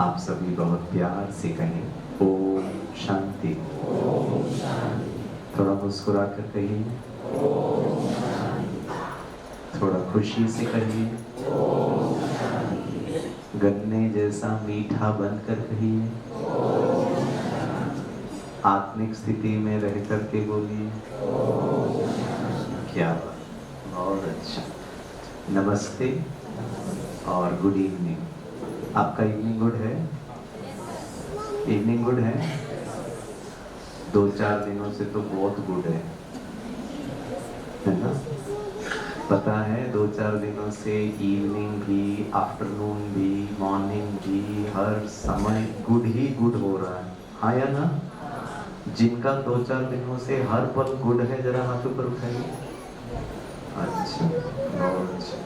आप सभी बहुत प्यार से कहें ओम शांति। थोड़ा मुस्कुरा कर कहिए, थोड़ा खुशी से कहिए, गन्ने जैसा मीठा बनकर कहिए, आत्मिक स्थिति में रह करके बोलिए। क्या बात, बहुत अच्छा। नमस्ते और गुड इवनिंग। आपका इवनिंग गुड है? इवनिंग गुड है? 2-4 दिनों से तो बहुत गुड है ना? पता है 2-4 दिनों से इवनिंग भी, आफ्टरनून भी, मॉर्निंग भी, हर समय गुड ही गुड हो रहा है। हाँ या ना? जिनका 2-4 दिनों से हर पल गुड है, जरा हाथ ऊपर उठाइए। अच्छा, बहुत अच्छा।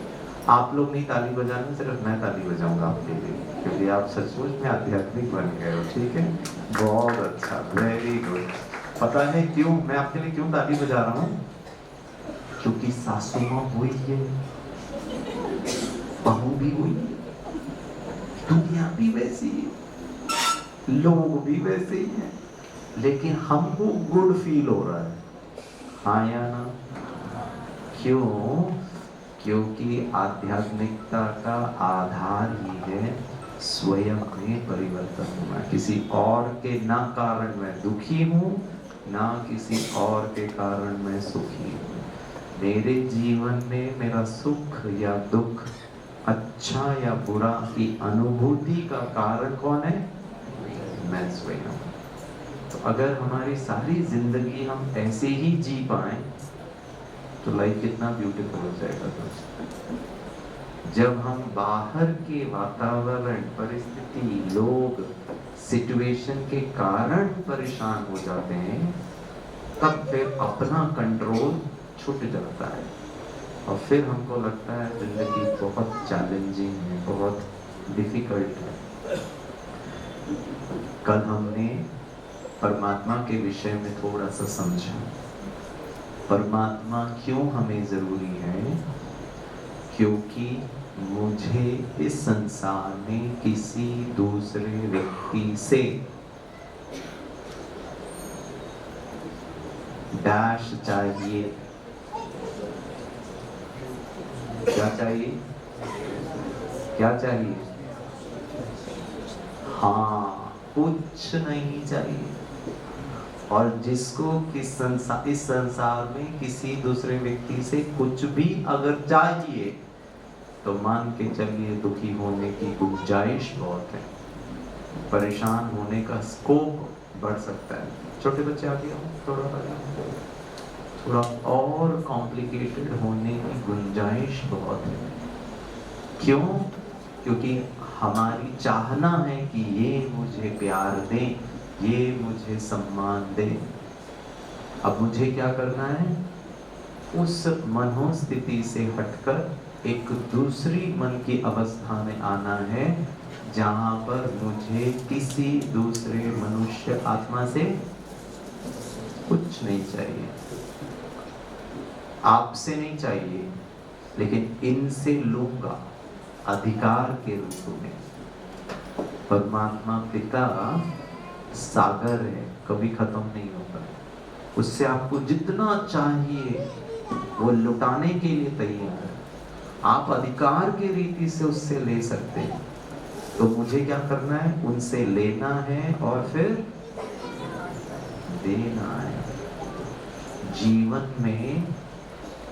आप लोग नहीं ताली बजाना, सिर्फ मैं ताली बजाऊंगा आपके लिए, क्योंकि आप सचमुच में आध्यात्मिक बन गए हो। ठीक है, बहुत अच्छा, वेरी गुड। पता है क्यों मैं आपके लिए क्यों ताली बजा रहा हूँ? क्योंकि सासू माँ हुई है, बहू भी हुई है, दुनिया भी वैसी है, लोग भी वैसे ही हैं, लेकिन हमको गुड फील हो रहा है। हाँ या ना? क्यों? क्योंकि आध्यात्मिकता का आधार ही है स्वयं में परिवर्तन होना। किसी और के ना कारण मैं दुखी हूँ, ना किसी और के कारण मैं सुखी हूँ। मेरे जीवन में मेरा सुख या दुख, अच्छा या बुरा की अनुभूति का कारण कौन है? मैं स्वयं। तो अगर हमारी सारी जिंदगी हम ऐसे ही जी पाए तो लाइफ कितना ब्यूटीफुल हो जाएगा दोस्तों। जब हम बाहर के वातावरण, परिस्थिति, लोग, सिचुएशन के कारण परेशान हो जाते हैं, तब फिर अपना कंट्रोल छूट जाता है और फिर हमको लगता है जिंदगी बहुत चैलेंजिंग है, बहुत डिफिकल्ट है। कल हमने परमात्मा के विषय में थोड़ा सा समझा। परमात्मा क्यों हमें जरूरी है? क्योंकि मुझे इस संसार में किसी दूसरे व्यक्ति से डैश चाहिए। क्या चाहिए? क्या चाहिए? हाँ, कुछ नहीं चाहिए। और जिसको इस संसार में किसी दूसरे व्यक्ति से कुछ भी अगर चाहिए तो मान के चलिए दुखी होने की गुंजाइश बहुत है, परेशान होने का स्कोप बढ़ सकता है। छोटे बच्चे आगे आओ, थोड़ा और कॉम्प्लिकेटेड होने की गुंजाइश बहुत है। क्यों? क्योंकि हमारी चाहना है कि ये मुझे प्यार दे, ये मुझे सम्मान दे। अब मुझे क्या करना है? उस मनोस्थिति से हटकर एक दूसरी मन की अवस्था में आना है, जहां पर मुझे किसी दूसरे मनुष्य आत्मा से कुछ नहीं चाहिए। आपसे नहीं चाहिए, लेकिन इनसे लूंगा अधिकार के रूप में। परमात्मा पिता सागर है, कभी खत्म नहीं होता। उससे आपको जितना चाहिए वो लुटाने के लिए तैयार है। आप अधिकार की रीति से उससे ले सकते हैं। तो मुझे क्या करना है? उनसे लेना है और फिर देना है। जीवन में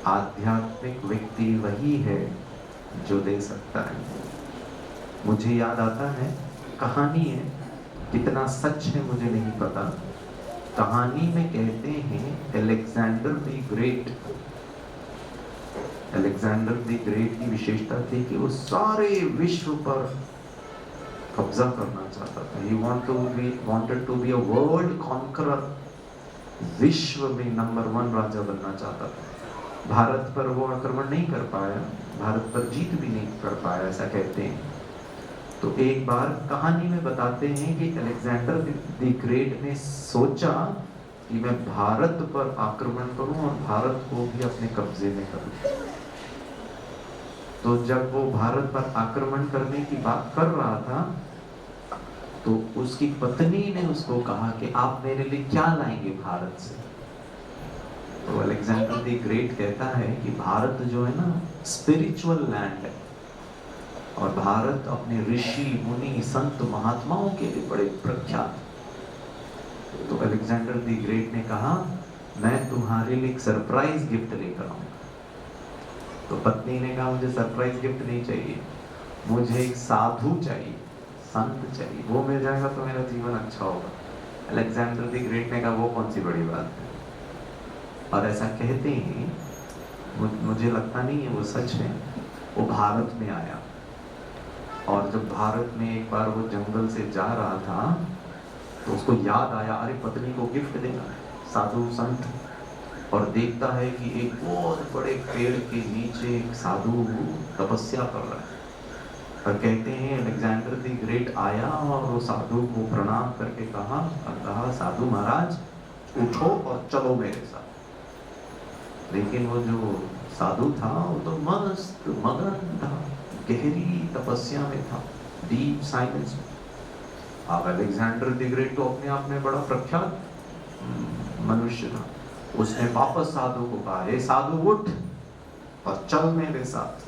आध्यात्मिक व्यक्ति वही है जो दे सकता है। मुझे याद आता है, कहानी है, कितना सच है मुझे नहीं पता। कहानी में कहते हैं Alexander the great, Alexander the great की विशेषता थी कि वो सारे विश्व पर कब्जा करना चाहता था। He wanted to be a world conqueror। विश्व में नंबर 1 राजा बनना चाहता था। भारत पर वो आक्रमण नहीं कर पाया, भारत पर जीत भी नहीं कर पाया, ऐसा कहते हैं। तो एक बार कहानी में बताते हैं कि अलेक्जेंडर द ग्रेट ने सोचा कि मैं भारत पर आक्रमण करूं और भारत को भी अपने कब्जे में करूं। तो जब वो भारत पर आक्रमण करने की बात कर रहा था, तो उसकी पत्नी ने उसको कहा कि आप मेरे लिए क्या लाएंगे भारत से। तो अलेक्जेंडर द ग्रेट कहता है कि भारत जो है ना स्पिरिचुअल लैंड है, और भारत अपने ऋषि मुनि संत महात्माओं के लिए बड़े प्रख्यात। तो अलेक्जेंडर द ग्रेट ने कहा मैं तुम्हारे लिए एक सरप्राइज गिफ्ट लेकर आऊंगा। तो पत्नी ने कहा मुझे सरप्राइज गिफ्ट नहीं चाहिए, मुझे एक साधु चाहिए, संत चाहिए, वो मिल जाएगा तो मेरा जीवन अच्छा होगा। अलेक्जेंडर द ग्रेट ने कहा वो कौन सी बड़ी बात है। और ऐसा कहते ही मुझे लगता नहीं है वो सच है, वो भारत में आया। और जब भारत में एक बार वो जंगल से जा रहा था तो उसको याद आया अरे पत्नी को गिफ्ट देना है, साधु संत। और देखता है कि एक बहुत बड़े पेड़ के नीचे एक साधु तपस्या कर रहा है। और कहते हैं अलेक्जेंडर द ग्रेट आया और वो साधु को प्रणाम करके कहा साधु महाराज उठो और चलो मेरे साथ। लेकिन वो जो साधु था वो तो मस्त मगन था, गहरी तपस्या में था, डीप साइलेंस में। अब अलेक्जेंडर द ग्रेट तो अपने आप में बड़ा प्रख्यात मनुष्य था। उसने वापस साधु को कहा हे साधु उठ और चल मेरे साथ।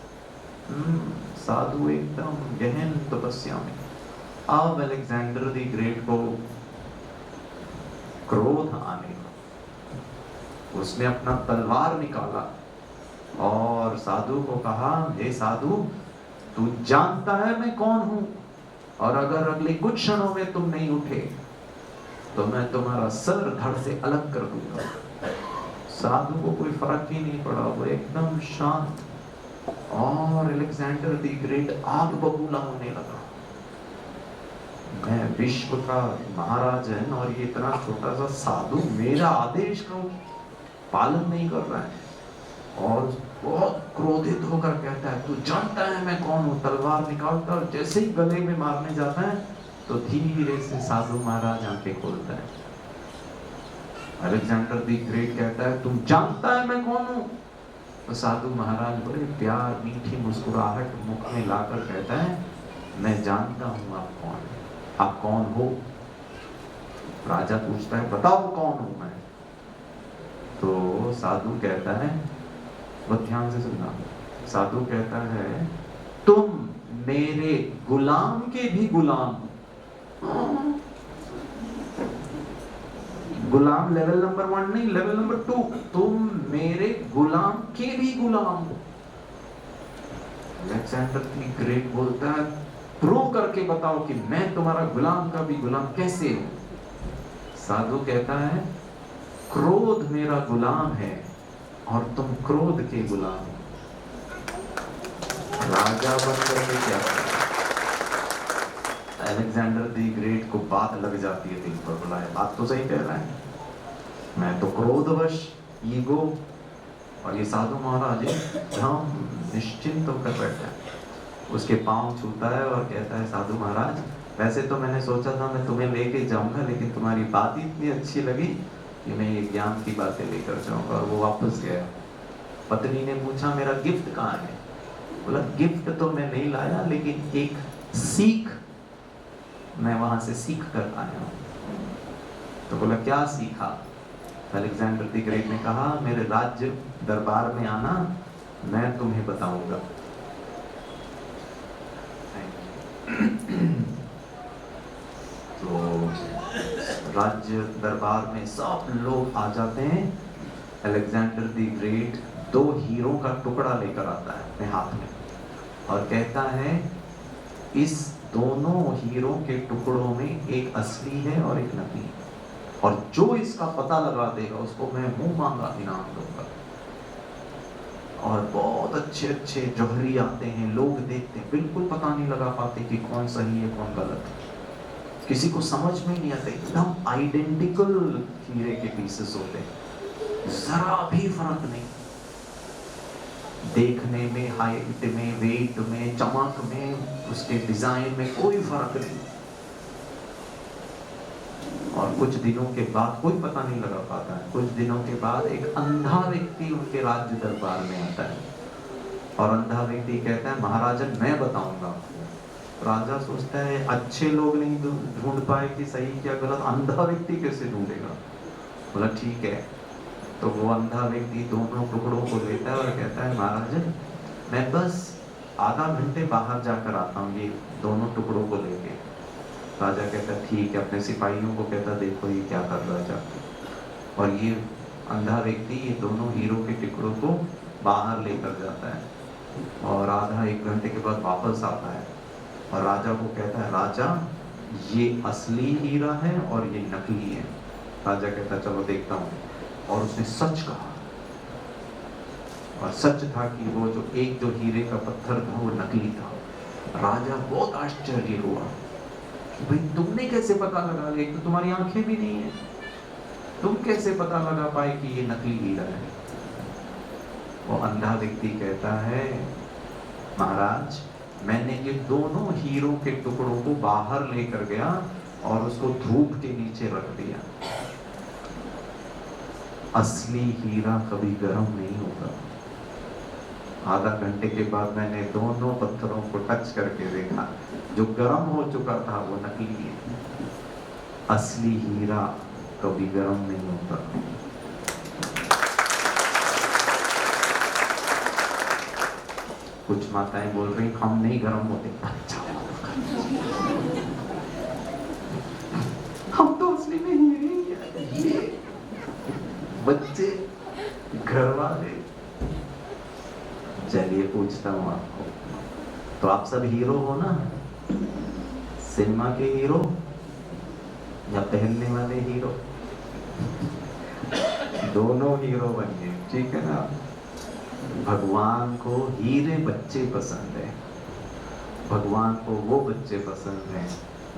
साधु एकदम गहन तपस्या में। अब अलेक्जेंडर द ग्रेट को क्रोध आने लगा। उसने अपना तलवार निकाला और साधु को कहा हे साधु तू जानता है मैं कौन हूं, और अगर अगले कुछ क्षणों में तुम नहीं उठे तो मैं तुम्हारा सर धड़ से अलग कर दूंगा। साधु को कोई फर्क ही नहीं पड़ा, वो एकदम शांत। और अलेक्जेंडर द ग्रेट आग बबूला होने लगा। मैं विश्व का महाराज है और ये इतना छोटा सा साधु मेरा आदेश का पालन नहीं कर रहा है। और बहुत क्रोधित होकर कहता है तू जानता है मैं कौन हूँ। तलवार निकालता और जैसे ही गले में मारने जाता है तो धीरे से साधु महाराज आंखें खोलता है। अलेक्जेंडर द ग्रेट कहता है तुम जानता है मैं कौन हूँ। तो साधु महाराज बड़े प्यार मीठी मुस्कुराहट मुख में लाकर कहता है मैं जानता हूँ आप कौन है, आप कौन हो। राजा पूछता है बताओ कौन हूँ मैं। तो साधु कहता है, बहुत ध्यान से सुनना, साधु कहता है तुम मेरे गुलाम के भी गुलाम हो। गुलाम लेवल नंबर 1 नहीं, लेवल नंबर 2, तुम मेरे गुलाम के भी गुलाम हो। अलेक्जेंडर द ग्रेट बोलता है प्रूव करके बताओ कि मैं तुम्हारा गुलाम का भी गुलाम कैसे हूं। साधु कहता है क्रोध मेरा गुलाम है और तुम क्रोध के गुलाम हो। राजा बनकर के क्या करें। अलेक्जेंडर द ग्रेट को बात लग जाती है दिल पर, बोला है बात तो सही कह रहा है, मैं तो क्रोधवश ईगो। और ये साधु महाराज एकदम निश्चिंत होकर बैठा है, उसके पांव छूता है और कहता है साधु महाराज वैसे तो मैंने सोचा था मैं तुम्हें लेके जाऊंगा, लेकिन तुम्हारी बात इतनी अच्छी लगी कि मैं ये ज्ञान की बातें लेकर जाऊंगा। और वो वापस गया। पत्नी ने पूछा मेरा गिफ्ट कहाँ है। बोला गिफ्ट तो मैं नहीं लाया, लेकिन एक सीख मैं वहां से सीख कर आया हूं। तो बोला क्या सीखा। अलेक्जेंडर द ग्रेट ने कहा मेरे राज्य दरबार में आना, मैं तुम्हें बताऊंगा। तो राज्य दरबार में सब लोग आ जाते हैं। अलेक्जेंडर द ग्रेट 2 हीरों का टुकड़ा लेकर आता है अपने हाथ में और कहता है इस दोनों हीरों के टुकड़ों में एक असली है और एक नकली, और जो इसका पता लगा देगा उसको मैं मुंह मांगा इनाम दूंगा। और बहुत अच्छे अच्छे जौहरी आते हैं, लोग देखते हैं, बिल्कुल पता नहीं लगा पाते कि कौन सही है कौन गलत है, किसी को समझ में नहीं आता, एकदम आइडेंटिकल हीरे के पीसेस होते हैं, जरा भी फर्क नहीं, देखने में, हाइट में, वेट में, चमक में, उसके डिजाइन में कोई फर्क नहीं। और कुछ दिनों के बाद कोई पता नहीं लगा पाता है। कुछ दिनों के बाद एक अंधा व्यक्ति उनके राज्य दरबार में आता है और अंधा व्यक्ति कहता है महाराजन मैं बताऊंगा आपको। राजा सोचता है अच्छे लोग नहीं ढूंढ पाए कि सही क्या गलत, अंधा व्यक्ति कैसे ढूंढेगा। बोला ठीक है। तो वो अंधा व्यक्ति दोनों टुकड़ों को लेता है और कहता है महाराज मैं बस आधा घंटे बाहर जाकर आता हूँ ये दोनों टुकड़ों को लेके। राजा कहता ठीक है, अपने सिपाहियों को कहता देखो ये क्या कर रहा है जाके। और ये अंधा व्यक्ति ये दोनों हीरो के टुकड़ों को बाहर लेकर जाता है और आधा एक घंटे के बाद वापस आता है और राजा को कहता है राजा ये असली हीरा है और ये नकली है। राजा कहता चलो देखता हूँ। और उसने सच कहा और सच था कि वो जो हीरे का पत्थर था वो नकली था। राजा बहुत आश्चर्य हुआ कि भाई तुमने कैसे पता लगा, एक तो तुम्हारी आंखें भी नहीं है, तुम कैसे पता लगा पाए कि ये नकली हीरा है। वो अंधा व्यक्ति कहता है महाराज मैंने ये दोनों हीरो के टुकड़ों को बाहर लेकर गया और उसको धूप के नीचे रख दिया। असली हीरा कभी गर्म नहीं होता। आधा घंटे के बाद मैंने दोनों पत्थरों को टच करके देखा, जो गर्म हो चुका था वो नकली है। असली हीरा कभी गर्म नहीं होता। कुछ माताएं बोल रही हम नहीं गर्म होते। अच्छा हम तो असली में हीरे ये बच्चे घर वाले। चलिए पूछता हूँ आपको, तो आप सब हीरो हो ना? सिनेमा के हीरो या पहनने वाले हीरो? दोनों हीरो बनिए, ठीक है ना? भगवान को हीरे बच्चे पसंद है। भगवान को वो बच्चे पसंद हैं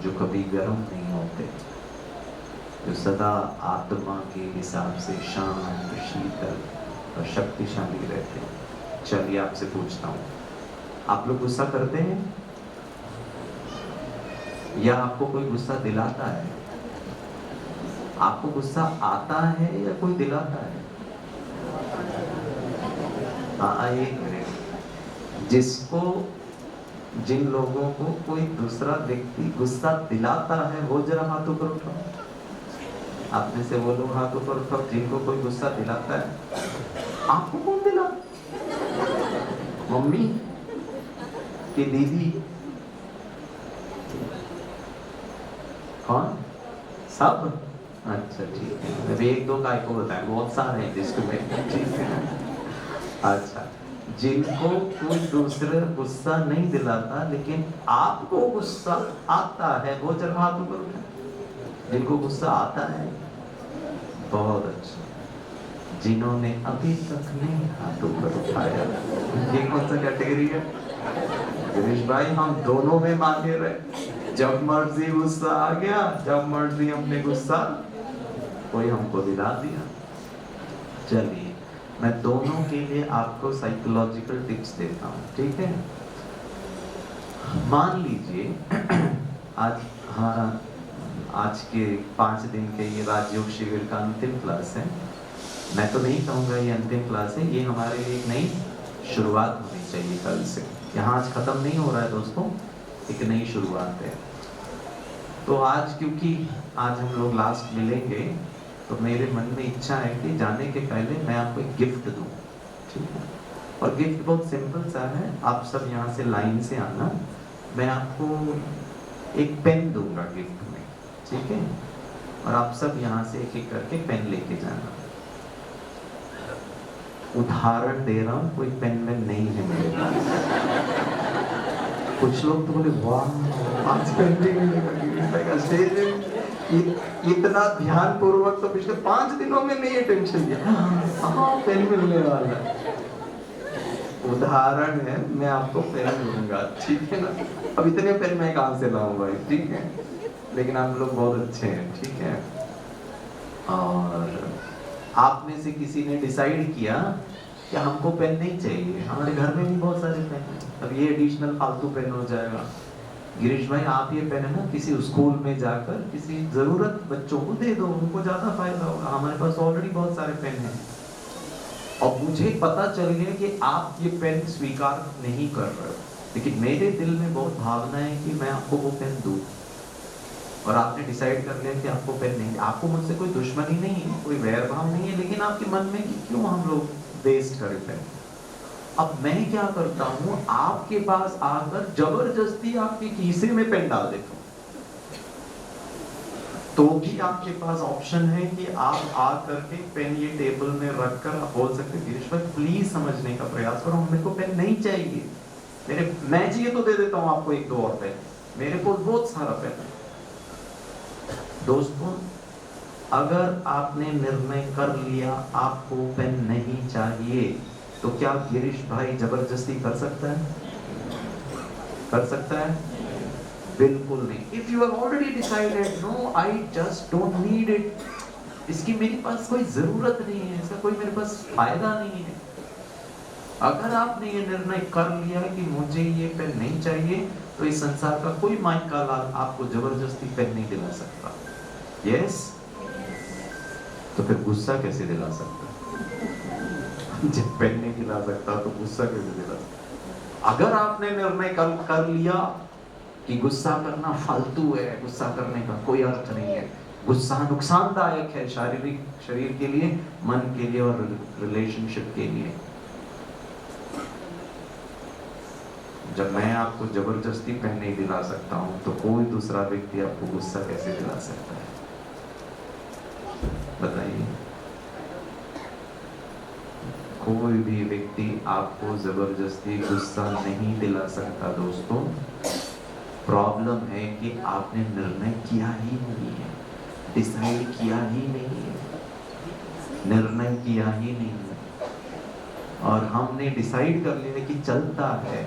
जो कभी गर्म नहीं होते, जो सदा आत्मा के हिसाब से शांत, शीतल और शक्तिशाली रहते हैं। चलिए आपसे पूछता हूँ, आप लोग गुस्सा करते हैं या आपको कोई गुस्सा दिलाता है? आपको गुस्सा आता है या कोई दिलाता है? जिसको जिन लोगों को कोई दूसरा व्यक्ति गुस्सा दिलाता है वो जरा हाथ ऊपर उठाओ। आप में से वो लोग हाथ ऊपर उठाओ जिनको कोई गुस्सा दिलाता है। आपको कौन दिला? मम्मी कि दीदी? कौन? सब? अच्छा ठीक है, अभी एक दो काय को बताए, बहुत सारे हैं लिस्ट में, ठीक है। अच्छा, जिनको कोई दूसरा गुस्सा नहीं दिलाता लेकिन आपको गुस्सा आता है वो जरा हाथ ऊपर उठाए। जिनको गुस्सा आता है, बहुत अच्छा। जिन्होंने अभी तक नहीं हाथ ऊपर उठाया, ये कौन सा कैटेगरी है? गिरीश भाई हम दोनों में माहिर है। जब मर्जी गुस्सा आ गया, जब मर्जी हमने गुस्सा कोई हमको दिला दिया। चलिए मैं दोनों के लिए आपको साइकोलॉजिकल टिप्स देता हूँ, ठीक है? मान लीजिए आज हमारा आज के 5 दिन के ये राजयोग शिविर का अंतिम क्लास है। मैं तो नहीं कहूँगा ये अंतिम क्लास है, ये हमारे लिए एक नई शुरुआत होनी चाहिए कल से। यहाँ आज खत्म नहीं हो रहा है दोस्तों, एक नई शुरुआत है। तो आज क्योंकि आज हम लोग लास्ट मिलेंगे तो मेरे मन में इच्छा है कि जाने के पहले मैं आपको एक गिफ्ट दूं, ठीक है? और गिफ्ट बहुत सिंपल सा है, आप सब यहाँ से लाइन से आना। मैं आपको एक पेन दूंगा गिफ्ट में, ठीक है? और आप सब यहाँ से एक एक करके पेन लेके जाना। उदाहरण दे रहा हूँ, कोई पेन में नहीं है मेरे पास। कुछ लोग तो बोले वाह आज पेन भी मिलेगा स्टेज में। इतना ध्यान पूर्वक तो पिछले 5 दिनों में नहीं टेंशन किया, हाँ पेन मिलने वाला है। उदाहरण है, मैं आपको पेन दूंगा, ठीक है ना? अब इतने पेन मैं कहाँ से लाऊं भाई, ठीक है? लेकिन आप लोग बहुत अच्छे हैं, ठीक है? और आप में से किसी ने डिसाइड किया कि हमको पेन नहीं चाहिए, हमारे घर में भी बहुत सारे पेन हैं, अब ये एडिशनल फालतू पेन हो जाएगा। गिरीश भाई आप ये पेन है ना किसी स्कूल में जाकर किसी जरूरत बच्चों को दे दो, उनको ज्यादा फायदा होगा। हमारे पास ऑलरेडी बहुत सारे पेन हैं। और मुझे पता चल गया कि आप ये पेन स्वीकार नहीं कर रहे हो, लेकिन मेरे दिल में बहुत भावना है कि मैं आपको वो पेन दूं, और आपने डिसाइड कर लिया कि आपको पेन नहीं। आपको मुझसे कोई दुश्मनी नहीं है, कोई वैर भाव नहीं है, लेकिन आपके मन में कि क्यों हम लोग वेस्ट करें पेन। अब मैं क्या करता हूं, आपके पास आकर जबरदस्ती आपके खीसे में पेन डाल देता हूं। तो भी आपके पास ऑप्शन है कि आप आ करके पेन ये टेबल में रखकर आप बोल सकते हैं गिरीश भाई प्लीज समझने का प्रयास करो, मेरे को पेन नहीं चाहिए, मैं चाहिए तो दे देता हूं आपको 1-2 और पेन, मेरे को बहुत सारा पेन है। दोस्तों, अगर आपने निर्णय कर लिया आपको पेन नहीं चाहिए, तो क्या गिरीश भाई जबरदस्ती कर सकता है? कर सकता है? बिल्कुल नहीं। If you have already decided no I just don't need it, इसकी मेरे पास कोई जरूरत नहीं है, इसका कोई मेरे पास फायदा नहीं है, अगर आपने ये निर्णय कर लिया कि मुझे ये पेन नहीं चाहिए, तो इस संसार का कोई माइका लाल आपको जबरदस्ती पेन नहीं दिला सकता। यस? तो फिर गुस्सा कैसे दिला सकता? जब पेन नहीं दिला सकता तो गुस्सा कैसे दिला सकता? अगर आपने निर्णय कर लिया कि गुस्सा करना फालतू है, गुस्सा करने का कोई अर्थ नहीं है, गुस्सा नुकसानदायक है शरीर के लिए, मन के लिए और रिलेशनशिप के लिए, जब मैं आपको जबरदस्ती पेन नहीं दिला सकता हूं, तो कोई दूसरा व्यक्ति आपको गुस्सा कैसे दिला सकता है? बताइए। कोई भी व्यक्ति आपको जबरदस्ती गुस्सा नहीं दिला सकता। दोस्तों, प्रॉब्लम है कि आपने निर्णय किया ही नहीं है, डिसाइड किया ही नहीं है, निर्णय किया ही नहीं है, और हमने डिसाइड कर लिया कि चलता है,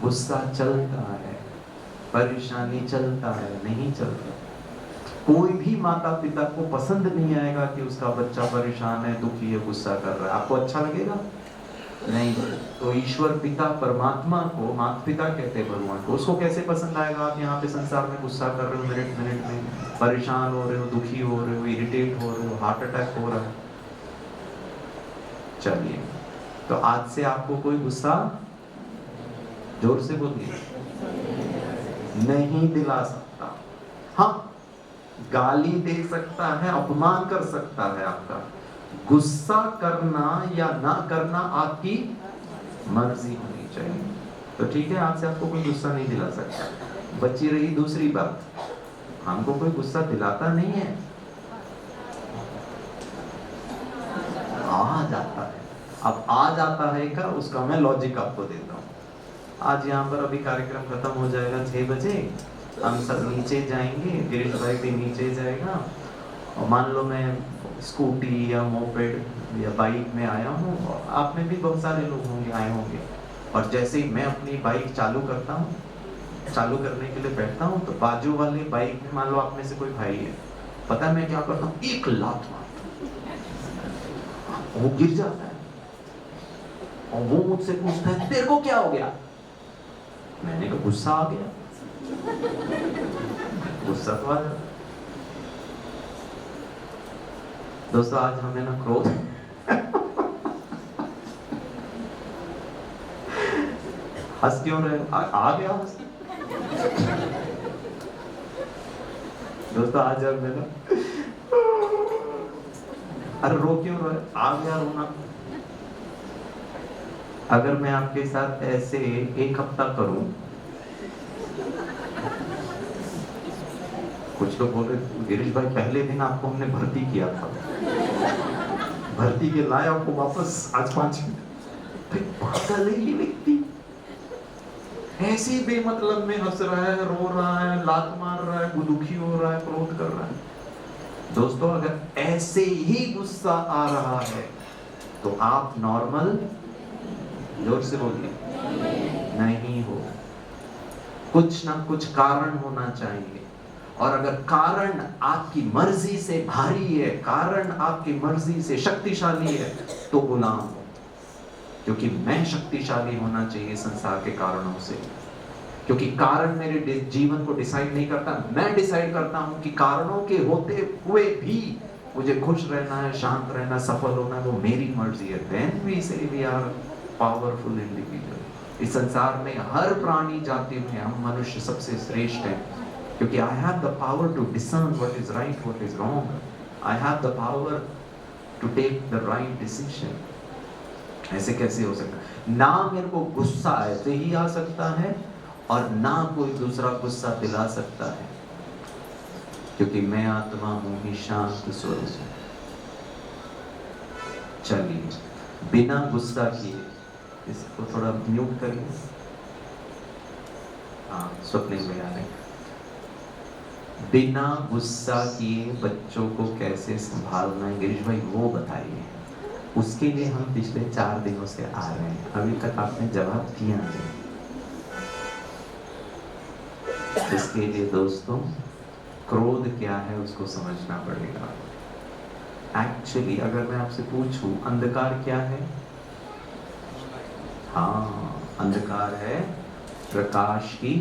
गुस्सा चलता है, परेशानी चलता है, नहीं चलता। कोई भी माता पिता को पसंद नहीं आएगा कि उसका बच्चा परेशान है, दुखी है, गुस्सा कर रहा है। आपको अच्छा लगेगा? नहीं। तो ईश्वर पिता परमात्मा को माता पिता कहते हैं भगवान को, उसको कैसे पसंद आएगा आप यहाँ पे संसार में गुस्सा कर रहे हो, मिनट मिनट में परेशान हो रहे हो, दुखी हो रहे हो, इरिटेट हो रहे हो, हार्ट अटैक हो रहा है। चलिए, तो आज से आपको कोई गुस्सा, जोर से बोलिए, नहीं दिला सकता। हाँ, गाली दे सकता है, अपमान कर सकता है आपका, गुस्सा करना या ना करना आपकी मर्जी होनी चाहिए। तो ठीक है, आज से आपको कोई गुस्सा नहीं दिला सकता। बची रही दूसरी बात, हमको कोई गुस्सा दिलाता नहीं है, आ जाता है। अब आ जाता है का उसका मैं लॉजिक आपको देता हूँ। आज यहाँ पर अभी कार्यक्रम खत्म हो जाएगा 6 बजे, हम सब नीचे जाएंगे, गिरीश भाई भी नीचे जाएगा, और मान लो मैं स्कूटी या मोपेड या बाइक में आया हूँ, आप में भी बहुत सारे लोग होंगे आए होंगे, और जैसे ही मैं अपनी बाइक चालू करता हूँ, चालू करने के लिए बैठता हूँ, तो बाजू वाले बाइक में मान लो आप में से कोई भाई है, पता है मैं क्या करता हूँ? एक लात मारता हूँ, वो गिर जाता है, और वो मुझसे पूछता है तेरे को क्या हो गया? मैंने कहा गुस्सा आ गया। गुस्सा तो आ जाता। दोस्तों, आज हमें ना क्रोध हंस क्यों रहे? आ गया हंस। दोस्तों, आज हमें ना, अरे रो क्यों रहे? आ गया रोना। अगर मैं आपके साथ ऐसे 1 हफ्ता करूं, कुछ लोग बोल रहे गिरीश भाई पहले दिन आपको हमने भर्ती किया था, भर्ती के लाए आपको वापस आज 5 मिनट। पागल है ये व्यक्ति, ऐसे बेमतलब में हंस रहा है, रो रहा है, लात मार रहा है, दुखी हो रहा है, क्रोध कर रहा है। दोस्तों, अगर ऐसे ही गुस्सा आ रहा है तो आप नॉर्मल, जोर से बोलिए, नहीं हो। कुछ ना कुछ कारण होना चाहिए, और अगर कारण आपकी मर्जी से भारी है, कारण आपकी मर्जी से शक्तिशाली है, तो गुलाम हो, क्योंकि मैं शक्तिशाली होना चाहिए संसार के कारणों से, क्योंकि कारण मेरे जीवन को डिसाइड नहीं करता, मैं डिसाइड करता हूं कि कारणों के होते हुए भी मुझे खुश रहना है, शांत रहना, सफल होना है, वो मेरी मर्जी है। Then we say we are powerful individual. इस संसार में हर प्राणी जाति में हम मनुष्य सबसे श्रेष्ठ हैं, क्योंकि I have the power to discern what is right, what is wrong. I have the power to take the right decision. ऐसे कैसे हो सकता है? ना मेरे को गुस्सा ऐसे ही आ सकता है और ना कोई दूसरा गुस्सा दिला सकता है, क्योंकि मैं आत्मा हूँ ही शांत स्वरूप। चलिए, बिना गुस्सा किए इसको थोड़ा म्यूट करिए। हाँ, स्वप्निल में आ रहे। बिना गुस्सा किए बच्चों को कैसे संभालना है गिरीश भाई, वो बताइए। उसके लिए हम पिछले 4 दिनों से आ रहे हैं, अभी तक आपने जवाब दिया नहीं। इसके लिए दोस्तों, क्रोध क्या है उसको समझना पड़ेगा। एक्चुअली अगर मैं आपसे पूछूं अंधकार क्या है? हाँ, अंधकार है प्रकाश की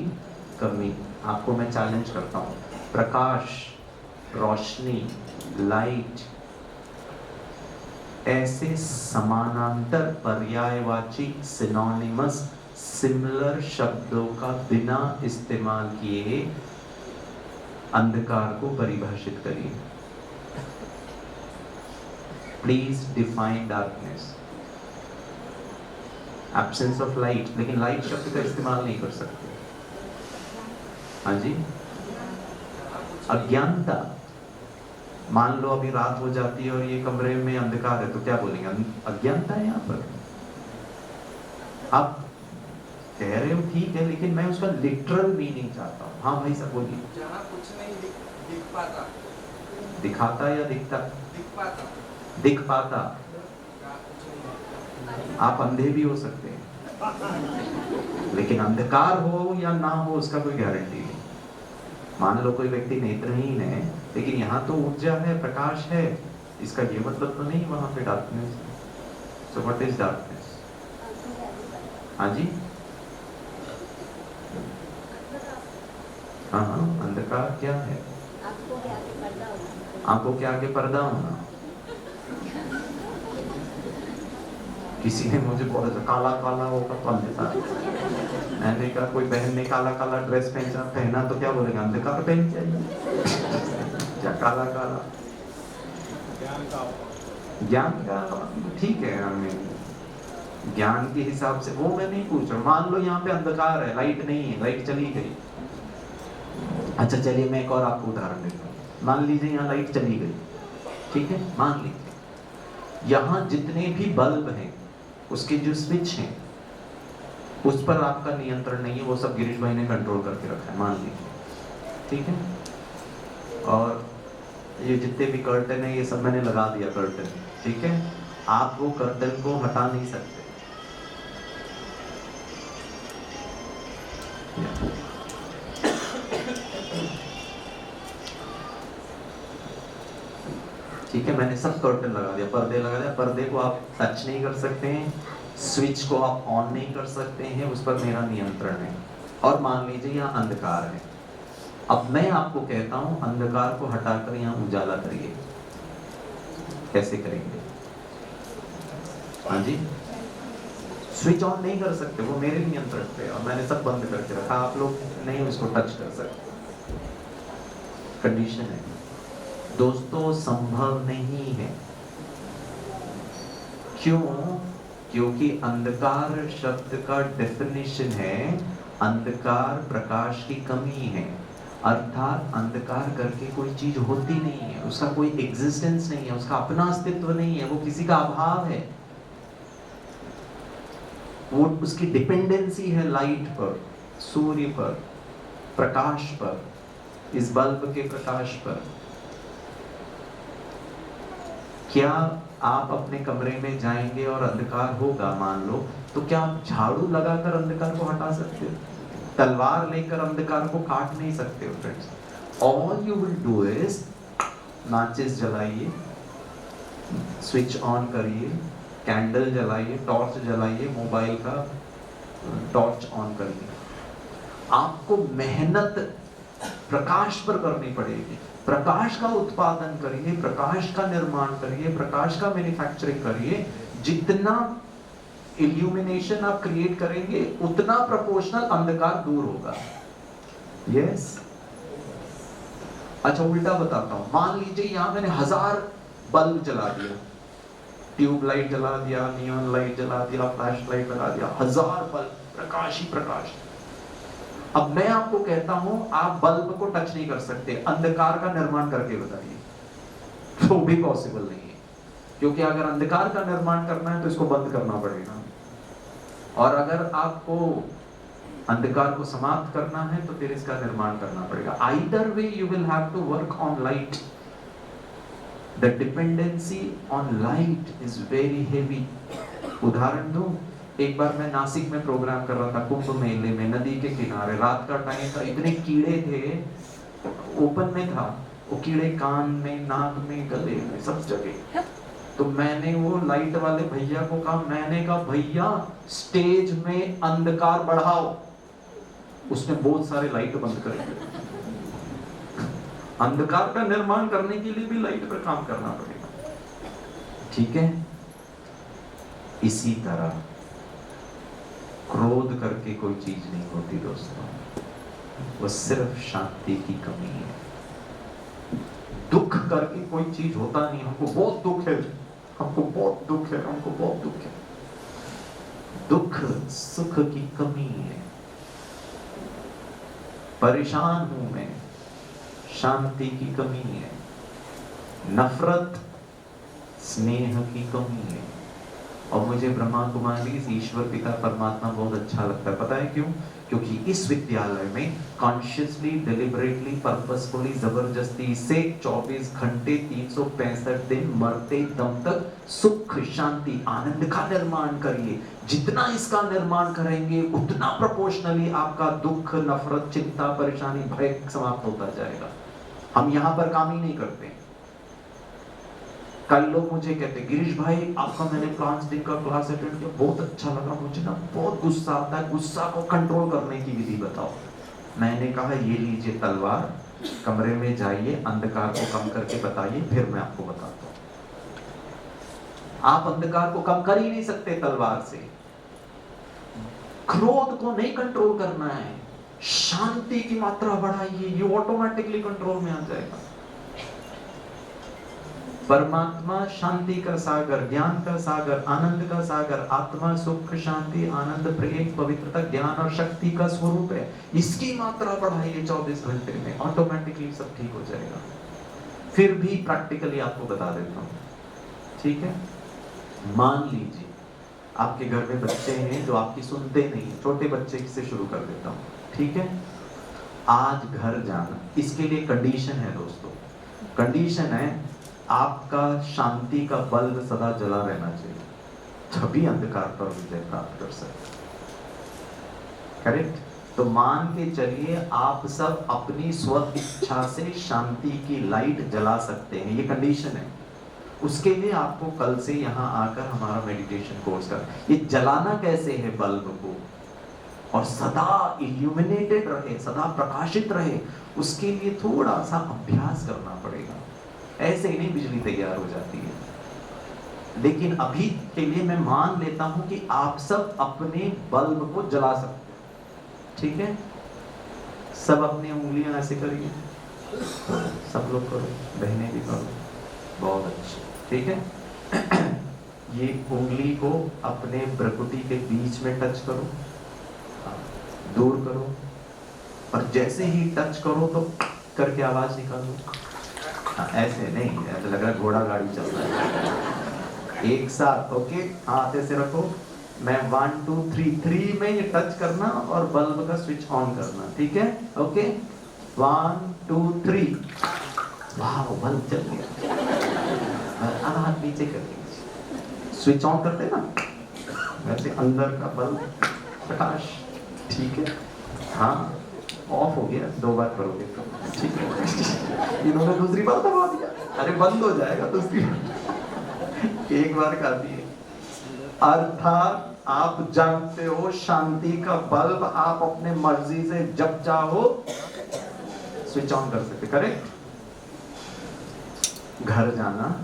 कमी। आपको मैं चैलेंज करता हूँ, प्रकाश, रोशनी, लाइट ऐसे समानांतर पर्यायवाची सिनोनिमस सिमिलर शब्दों का बिना इस्तेमाल किए अंधकार को परिभाषित करिए। Please define darkness. Absence of light, लेकिन लाइट शब्द का इस्तेमाल नहीं कर सकते। हाँ जी, अज्ञानता। मान लो अभी रात हो जाती है और ये कमरे में अंधकार है, तो क्या बोलेंगे? अज्ञानता है यहाँ पर। आप कह रहे हो ठीक है, लेकिन मैं उसका लिटरल मीनिंग चाहता हूँ। हाँ भाई साहब बोलिए। जहाँ कुछ नहीं दिख पाता। दिखाता या दिखता? दिख पाता। दिख पाता। आप अंधे भी हो सकते हैं, लेकिन अंधकार हो या ना हो उसका कोई गारंटी नहीं। मान लो कोई व्यक्ति नेत्रहीन है, लेकिन यहाँ तो ऊर्जा है, प्रकाश है, इसका ये मतलब तो नहीं वहां पे darkness. So what is darkness? हाँ जी, हाँ हाँ, अंधकार क्या है? आंखों के आगे पर्दा होना। किसी ने मुझे बोला था काला काला होगा तो अंधकार। मैंने कहा कोई बहन ने काला काला ड्रेस पहना तो क्या बोलेगा? अंधकार पहन चाहिए क्या काला काला? ज्ञान का ठीक है, हमें ज्ञान के हिसाब से वो मैं नहीं पूछ रहा। मान लो यहाँ पे अंधकार है, लाइट नहीं है, लाइट चली गई। अच्छा चलिए मैं एक और आपको उदाहरण देता हूँ। मान लीजिए यहाँ लाइट चली गई, ठीक है, मान लीजिए यहाँ जितने भी बल्ब हैं उसके जो स्विच हैं उस पर आपका नियंत्रण नहीं है, वो सब गिरीश भाई ने कंट्रोल करके रखा है, मान लीजिए, ठीक है। और ये जितने भी कर्टन है ये सब मैंने लगा दिया कर्टन, ठीक है। आप वो कर्टन को हटा नहीं सकते। ठीक है, मैंने सब कर्टन लगा दिया, पर्दे लगा दिया। पर्दे को आप टच नहीं कर सकते हैं, स्विच को आप ऑन नहीं कर सकते हैं, उस पर मेरा नियंत्रण है। और मान लीजिए यहाँ अंधकार है। अब मैं आपको कहता हूँ अंधकार को हटाकर यहाँ उजाला करिए। कैसे करेंगे? हाँ जी, स्विच ऑन नहीं कर सकते, वो मेरे नियंत्रण पे, और मैंने सब बंद करके रखा। आप लोग नहीं उसको टच कर सकते, कंडीशन है दोस्तों, संभव नहीं है। क्यों? क्योंकि अंधकार शब्द का डेफिनेशन है अंधकार प्रकाश की कमी है, अर्थात अंधकार करके कोई चीज होती नहीं है, उसका कोई एग्जिस्टेंस नहीं है, उसका अपना अस्तित्व नहीं है, वो किसी का अभाव है। वो उसकी डिपेंडेंसी है लाइट पर, सूर्य पर, प्रकाश पर, इस बल्ब के प्रकाश पर। क्या आप अपने कमरे में जाएंगे और अंधकार होगा मान लो, तो क्या आप झाड़ू लगाकर अंधकार को हटा सकते हो? तलवार लेकर अंधकार को काट नहीं सकते हो friends. All you will do is माचिस जलाइए, स्विच ऑन करिए, कैंडल जलाइए, टॉर्च जलाइए, मोबाइल का टॉर्च ऑन करिए। आपको मेहनत प्रकाश पर करनी पड़ेगी। प्रकाश का उत्पादन करिए, प्रकाश का निर्माण करिए, प्रकाश का मैन्युफैक्चरिंग करिए। जितना इल्यूमिनेशन आप क्रिएट करेंगे उतना प्रोपोर्शनल अंधकार दूर होगा। यस अच्छा उल्टा बताता हूं, मान लीजिए यहां मैंने 1000 बल्ब जला दिया, ट्यूब लाइट जला दिया, नियॉन लाइट जला दिया, फ्लैश लाइट लगा दिया, 1000 बल्ब, प्रकाश ही प्रकाश। अब मैं आपको कहता हूं आप बल्ब को टच नहीं कर सकते, अंधकार का निर्माण करके बताइए, तो भी पॉसिबल नहीं है, क्योंकि अगर अंधकार का निर्माण करना है तो इसको बंद करना पड़ेगा, और अगर आपको अंधकार को समाप्त करना है तो फिर इसका निर्माण करना पड़ेगा। Either way you will have to work on light. The dependency on light is very heavy. उदाहरण दूं, एक बार मैं नासिक में प्रोग्राम कर रहा था, कुंभ मेले में, नदी के किनारे, रात का टाइम था, इतने कीड़े थे, ओपन में था, वो कीड़े कान में, नाक में, गले में, सब जगह। तो मैंने वो लाइट वाले भैया को कहा, मैंने कहा भैया स्टेज में अंधकार बढ़ाओ। उसने बहुत सारे लाइट बंद कर दिए। अंधकार का निर्माण करने के लिए भी लाइट पर काम करना पड़ेगा, ठीक है। इसी तरह क्रोध करके कोई चीज नहीं होती दोस्तों, वो सिर्फ शांति की कमी है। दुख करके कोई चीज होता नहीं। हमको बहुत दुख है, हमको बहुत दुख है, हमको बहुत दुख है। दुख सुख की कमी है। परेशान हूं मैं, शांति की कमी है। नफरत स्नेह की कमी है। और मुझे ब्रह्मा कुमारी ईश्वर पिता परमात्मा बहुत अच्छा लगता है। पता है क्यों? क्योंकि इस विद्यालय में कॉन्शियसली, डिलिबरेटली, पर्पसफुली, जबरदस्ती से 24 घंटे 365 दिन मरते दम तक सुख, शांति, आनंद का निर्माण करिए। जितना इसका निर्माण करेंगे उतना प्रोपोर्शनली आपका दुख, नफरत, चिंता, परेशानी, भय समाप्त होता जाएगा। हम यहाँ पर काम ही नहीं करते। कई लोग मुझे कहते, गिरीश भाई आपका मैंने 5 दिन का क्लास अटेंड किया, बहुत अच्छा लगा, मुझे ना बहुत गुस्सा आता है, गुस्सा को कंट्रोल करने की विधि बताओ। मैंने कहा ये लीजिए तलवार, कमरे में जाइए, अंधकार को कम करके बताइए, फिर मैं आपको बताता हूँ। आप अंधकार को कम कर ही नहीं सकते तलवार से। क्रोध को नहीं कंट्रोल करना है, शांति की मात्रा बढ़ाइए, ये ऑटोमेटिकली कंट्रोल में आ जाएगा। परमात्मा शांति का सागर, ज्ञान का सागर, आनंद का सागर, आत्मा सुख, शांति, आनंद, प्रेम, पवित्रता, ज्ञान और शक्ति का स्वरूप है। इसकी मात्रा बढ़ाइए 24 घंटे में, ऑटोमेटिकली सब ठीक हो जाएगा। फिर भी प्रैक्टिकली आपको बता देता हूँ, ठीक है। मान लीजिए आपके घर में बच्चे हैं जो आपकी सुनते नहीं, छोटे बच्चे से शुरू कर देता हूँ, ठीक है। आज घर जाना, इसके लिए कंडीशन है दोस्तों, कंडीशन है आपका शांति का बल्ब सदा जला रहना चाहिए, तभी अंधकार पर विजय प्राप्त कर सकते। करेक्ट? तो मान के चलिए आप सब अपनी स्व इच्छा से शांति की लाइट जला सकते हैं, ये कंडीशन है। उसके लिए आपको कल से यहाँ आकर हमारा मेडिटेशन कोर्स कर, ये जलाना कैसे है बल्ब को, और सदा इल्यूमिनेटेड रहे, सदा प्रकाशित रहे, उसके लिए थोड़ा सा अभ्यास करना पड़ेगा। ऐसे ही नहीं बिजली तैयार हो जाती है। लेकिन अभी के लिए मैं मान लेता हूं कि आप सब अपने बल्ब को जला सकते हैं, ठीक है। सब अपनी उंगलियां ऐसे करिए, सब लोग करो, बहनें भी करो, बहुत अच्छे, ठीक है। ये उंगली को अपने भ्रुकुटी के बीच में टच करो, दूर करो, और जैसे ही टच करो तो करके आवाज निकालो। ऐसे नहीं, ऐसे लग रहा है घोड़ा गाड़ी चल रहा है। एक साथ, ओके, हाथ ऐसे रखो, मैं 1 2 3 में ये टच करना और बल्ब का स्विच ऑन करना, ठीक है, ओके। 1 2 3, वाह बल्ब चल गया। अब हाथ नीचे कर लीजिए, स्विच ऑन कर देना, वैसे अंदर का बल्ब प्रकाश, ठीक है। हाँ ऑफ हो गया, 2 बार करोगे तो ठीक है। इन्होंने दूसरी बार दबा दिया, अरे बंद हो जाएगा दूसरी बार। एक बार कर दिए, अर्थात आप जानते हो शांति का बल्ब आप अपने मर्जी से जब चाहो स्विच ऑन कर सकते। करेक्ट? घर जाना,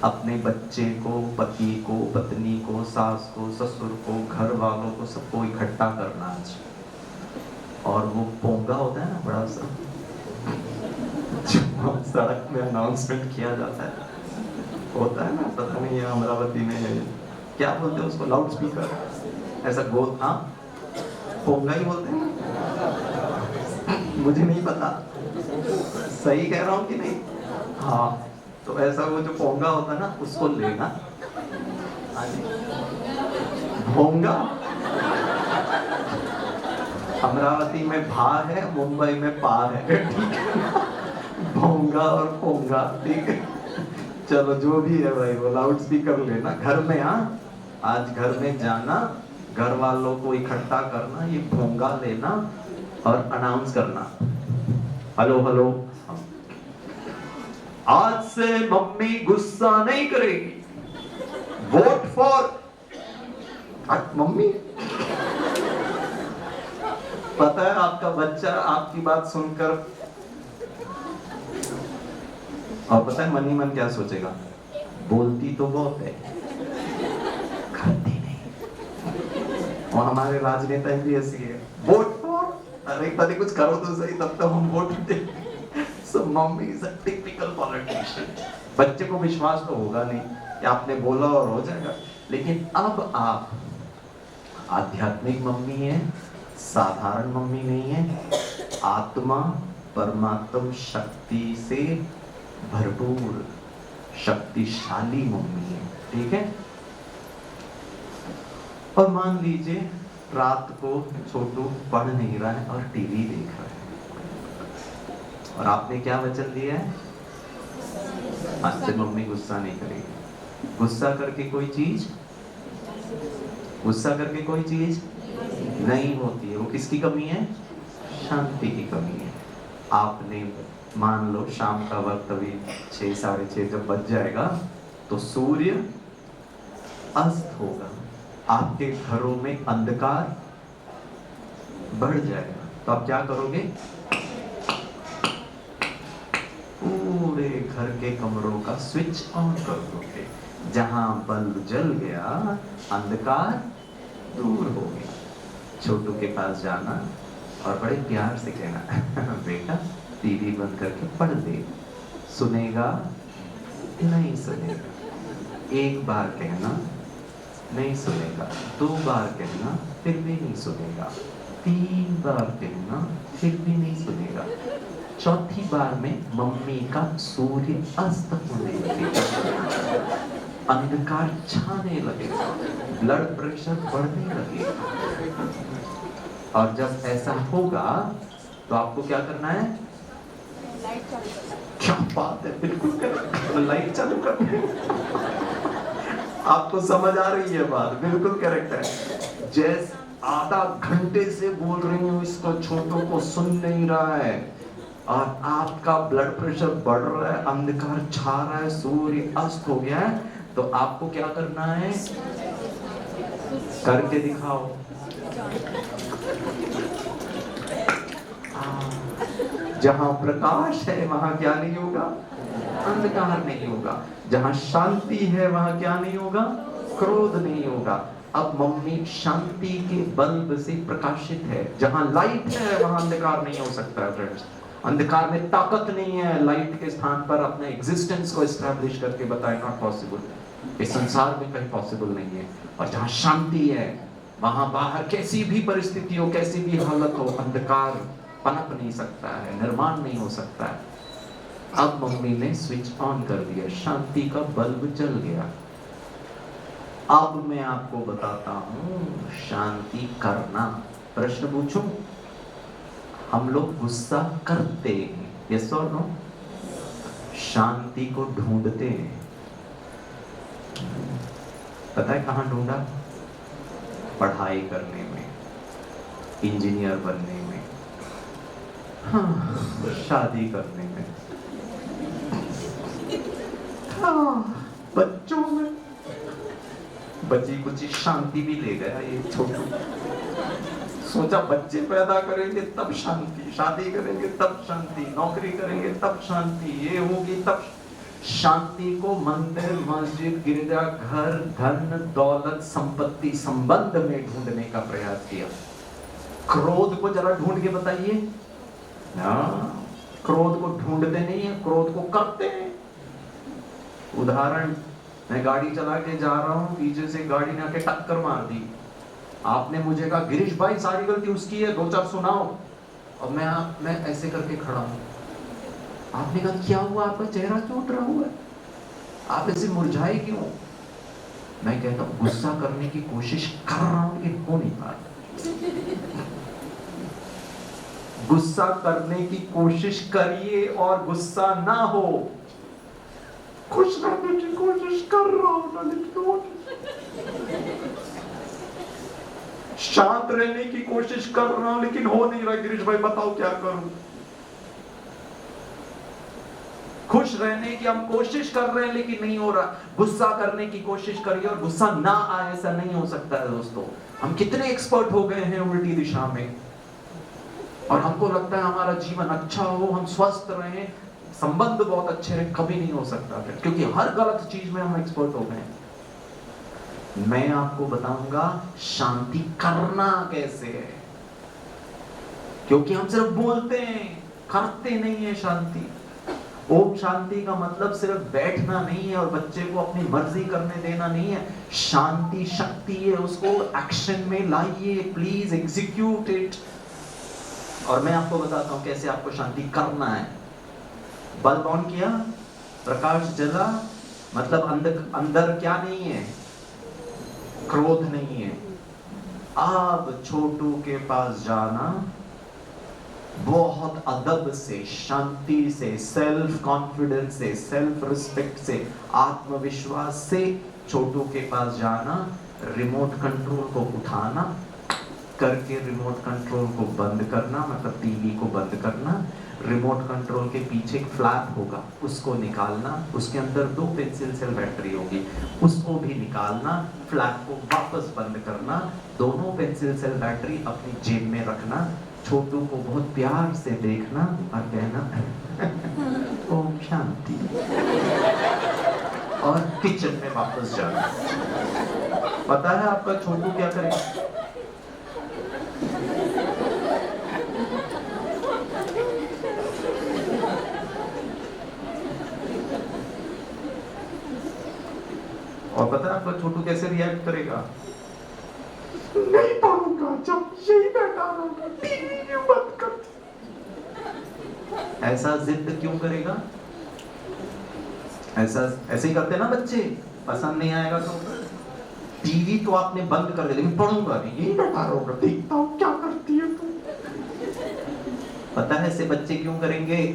अपने बच्चे को, पति को, पत्नी को, सास को, ससुर को, घर वालों को, सबको इकट्ठा करना आज। और वो पोंगा होता है ना बड़ा सा, जो सड़क में अनाउंसमेंट किया जाता है, होता है ना, पता नहीं है अमरावती में क्या बोलते हैं उसको, लाउड स्पीकर ऐसा गोल, हाँ पोंगा ही बोलते हैं, मुझे नहीं पता सही कह रहा हूँ कि नहीं। हाँ, तो ऐसा वो जो पोंगा होता है ना, उसको लेना। भोंगा अमरावती में भा है, मुंबई में पा है, ठीक है। भोंगा और पोंगा, ठीक है। चलो जो भी है भाई, वो लाउड स्पीकर लेना घर में। हाँ, आज घर में जाना, घर वालों को इकट्ठा करना, ये भोंगा लेना और अनाउंस करना, हेलो हेलो, आज से मम्मी गुस्सा नहीं करेगी, वोट फॉर मम्मी। पता है आपका बच्चा आपकी बात सुनकर, और पता है मन ही मन क्या सोचेगा, बोलती तो बहुत है, करती नहीं। और हमारे राजनेता भी ऐसी है, वोट फॉर, अरे पता कुछ करो तो सही, तब तक हम वोट देंगे। So mummy is a typical politician. बच्चे को विश्वास तो होगा नहीं कि आपने बोला और हो जाएगा, लेकिन अब आप आध्यात्मिक मम्मी है, साधारण मम्मी नहीं है, आत्मा परमात्म शक्ति से भरपूर शक्तिशाली मम्मी है, ठीक है। और मान लीजिए रात को छोटू पढ़ नहीं रहा है और टीवी देख रहा है, और आपने क्या वचन दिया है, आज से मम्मी गुस्सा नहीं करेगी। गुस्सा करके कोई चीज, गुस्सा करके कोई चीज नहीं होती है। वो किसकी कमी है, शांति की कमी है। आपने मान लो शाम का वक्त अभी 6 साढ़े 6 जब बज जाएगा तो सूर्य अस्त होगा, आपके घरों में अंधकार बढ़ जाएगा, तो आप क्या करोगे, पूरे घर के कमरों का स्विच ऑन कर दोगे। जहां बल्ब जल गया, अंधकार दूर हो गया। छोटू के पास जाना और बड़े प्यार से कहना, बेटा टीवी बंद करके पढ़ दे। सुनेगा नहीं सुनेगा, एक बार कहना नहीं सुनेगा, 2 बार कहना फिर भी नहीं सुनेगा, 3 बार कहना फिर भी नहीं सुनेगा, चौथी बार में मम्मी का सूर्य अस्त होने लगेगा, अंधकार छाने लगेगा, ब्लड प्रेशर बढ़ने लगेगा। और जब ऐसा होगा तो आपको क्या करना है, क्या बात है, बिल्कुल करेक्ट, लाइट चालू करनी है। आपको समझ आ रही है बात, बिल्कुल करेक्ट है। जैसे आधा घंटे से बोल रही हूँ इसको, छोटों को सुन नहीं रहा है और आपका ब्लड प्रेशर बढ़ रहा है, अंधकार छा रहा है, सूर्य अस्त हो गया है, तो आपको क्या करना है, करके दिखाओ। जहां प्रकाश है वहां क्या नहीं होगा, अंधकार नहीं होगा। जहां शांति है वहां क्या नहीं होगा, क्रोध नहीं होगा। अब मम्मी शांति के बल्ब से प्रकाशित है। जहां लाइट है वहां अंधकार नहीं हो सकता है फ्रेंड्स। अंधकार में ताकत नहीं है लाइट के स्थान पर अपने एग्जिस्टेंस को एस्टैब्लिश करके बताए, नॉट पॉसिबल। इस संसार में कहीं पॉसिबल नहीं है। और जहां शांति है वहां बाहर कैसी भी परिस्थिति हो, कैसी भी हालत हो, अंधकार पनप नहीं सकता है, निर्माण नहीं हो सकता है। अब मम्मी ने स्विच ऑन कर दिया, शांति का बल्ब जल गया। अब मैं आपको बताता हूं शांति करना। प्रश्न पूछूं, हम लोग गुस्सा करते हैं, यस और नो? शांति को ढूंढते हैं। पता है कहां ढूंढा? पढ़ाई करने में, इंजीनियर बनने में, हाँ, शादी करने में, हाँ, बच्चों में। बची कुछ शांति भी ले गया ये छोटू। सोचा बच्चे पैदा करेंगे तब शांति, शादी करेंगे तब शांति, नौकरी करेंगे तब शांति, ये होगी तब शांति को मंदिर, मस्जिद, गिरजा घर, धन, दौलत, संपत्ति, संबंध में ढूंढने का प्रयास किया। क्रोध को जरा ढूंढ के बताइए। क्रोध को ढूंढते नहीं है, क्रोध को करते हैं। उदाहरण, मैं गाड़ी चला के जा रहा हूं, पीछे से गाड़ी ने आके टक्कर मार दी। आपने मुझे कहा गिरीश भाई सारी गलती उसकी है, दो चार सुनाओ। और मैं ऐसे करके खड़ा हूं। आपने कहा क्या हुआ, आपका चेहरा क्यों उठ रहा हुआ है, आप ऐसे मुरझाए क्यों? मैं कहता हूं गुस्सा करने की कोशिश कर रहा हूं लेकिन हो नहीं पा रहा। गुस्सा करने की कोशिश करिए और गुस्सा ना हो। खुश रहने की कोशिश कर रहा हूं ना, लेकिन हो नहीं। शांत रहने की कोशिश कर रहा हूं लेकिन हो नहीं रहा। गिरीश भाई बताओ क्या करूं? खुश रहने की हम कोशिश कर रहे हैं लेकिन नहीं हो रहा। गुस्सा करने की कोशिश करिए और गुस्सा ना आए, ऐसा नहीं हो सकता है दोस्तों। हम कितने एक्सपर्ट हो गए हैं उल्टी दिशा में, और हमको लगता है हमारा जीवन अच्छा हो, हम स्वस्थ रहें, संबंध बहुत अच्छे रहे, कभी नहीं हो सकता फिर, क्योंकि हर गलत चीज में हम एक्सपर्ट हो गए। मैं आपको बताऊंगा शांति करना कैसे है, क्योंकि हम सिर्फ बोलते हैं, करते नहीं है शांति। ओम शांति का मतलब सिर्फ बैठना नहीं है और बच्चे को अपनी मर्जी करने देना नहीं है। शांति शक्ति है, उसको एक्शन में लाइए, प्लीज एग्जीक्यूट इट। और मैं आपको बताता हूं कैसे आपको शांति करना है। बल्ब ऑन किया, प्रकाश जला, मतलब अंदर क्या नहीं है, क्रोध नहीं है। अब छोटू के पास जाना, बहुत अदब से, शांति से, सेल्फ कॉन्फिडेंस से, सेल्फ रिस्पेक्ट से, आत्मविश्वास से छोटू के पास जाना, रिमोट कंट्रोल को उठाना, करके रिमोट कंट्रोल को बंद करना, मतलब टीवी को बंद करना। रिमोट कंट्रोल के पीछे एक फ्लैप होगा, उसको निकालना, उसके अंदर 2 पेंसिल सेल बैटरी होगी, उसको भी निकालना, फ्लैप को वापस बंद करना, दोनों पेंसिल सेल बैटरी अपनी जेब में रखना, छोटू को बहुत प्यार से देखना और कहना ओम शांति, और किचन में वापस जाना। पता है आपका छोटू क्या करेगा? और पता है आपका छोटू कैसे रिएक्ट करेगा? नहीं पढ़ूंगा, जब यही बैठा रहूंगा, टीवी क्यों बंद कर दी? ऐसा जिद क्यों करेगा? ऐसे ही करते ना बच्चे, पसंद नहीं आएगा तो टीवी तो आपने बंद कर दिया, लेकिन पढ़ूंगा नहीं, यही बैठा रहूंगा, देखता हूं क्या करती है तू। पता है ऐसे बच्चे क्यों करेंगे?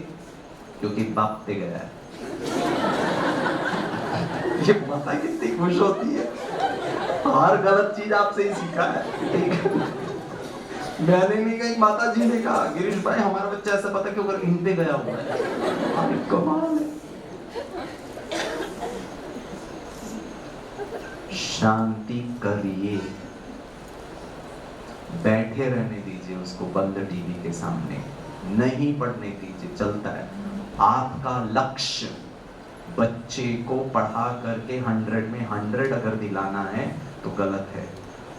क्योंकि बाप पे गया है। ये माता कितनी खुश होती है, हर गलत चीज आपसे ही सीखा है। मैंने नहीं कही, माता जी ने कहा गिरीश भाई हमारा बच्चा ऐसा पता क्यों कर, इन पे गया हुआ है। कमाल है। शांति करिए, बैठे रहने दीजिए उसको बंद टीवी के सामने, नहीं पढ़ने दीजिए, चलता है। आपका लक्ष्य बच्चे को पढ़ा करके 100 में 100 अगर दिलाना है तो गलत है।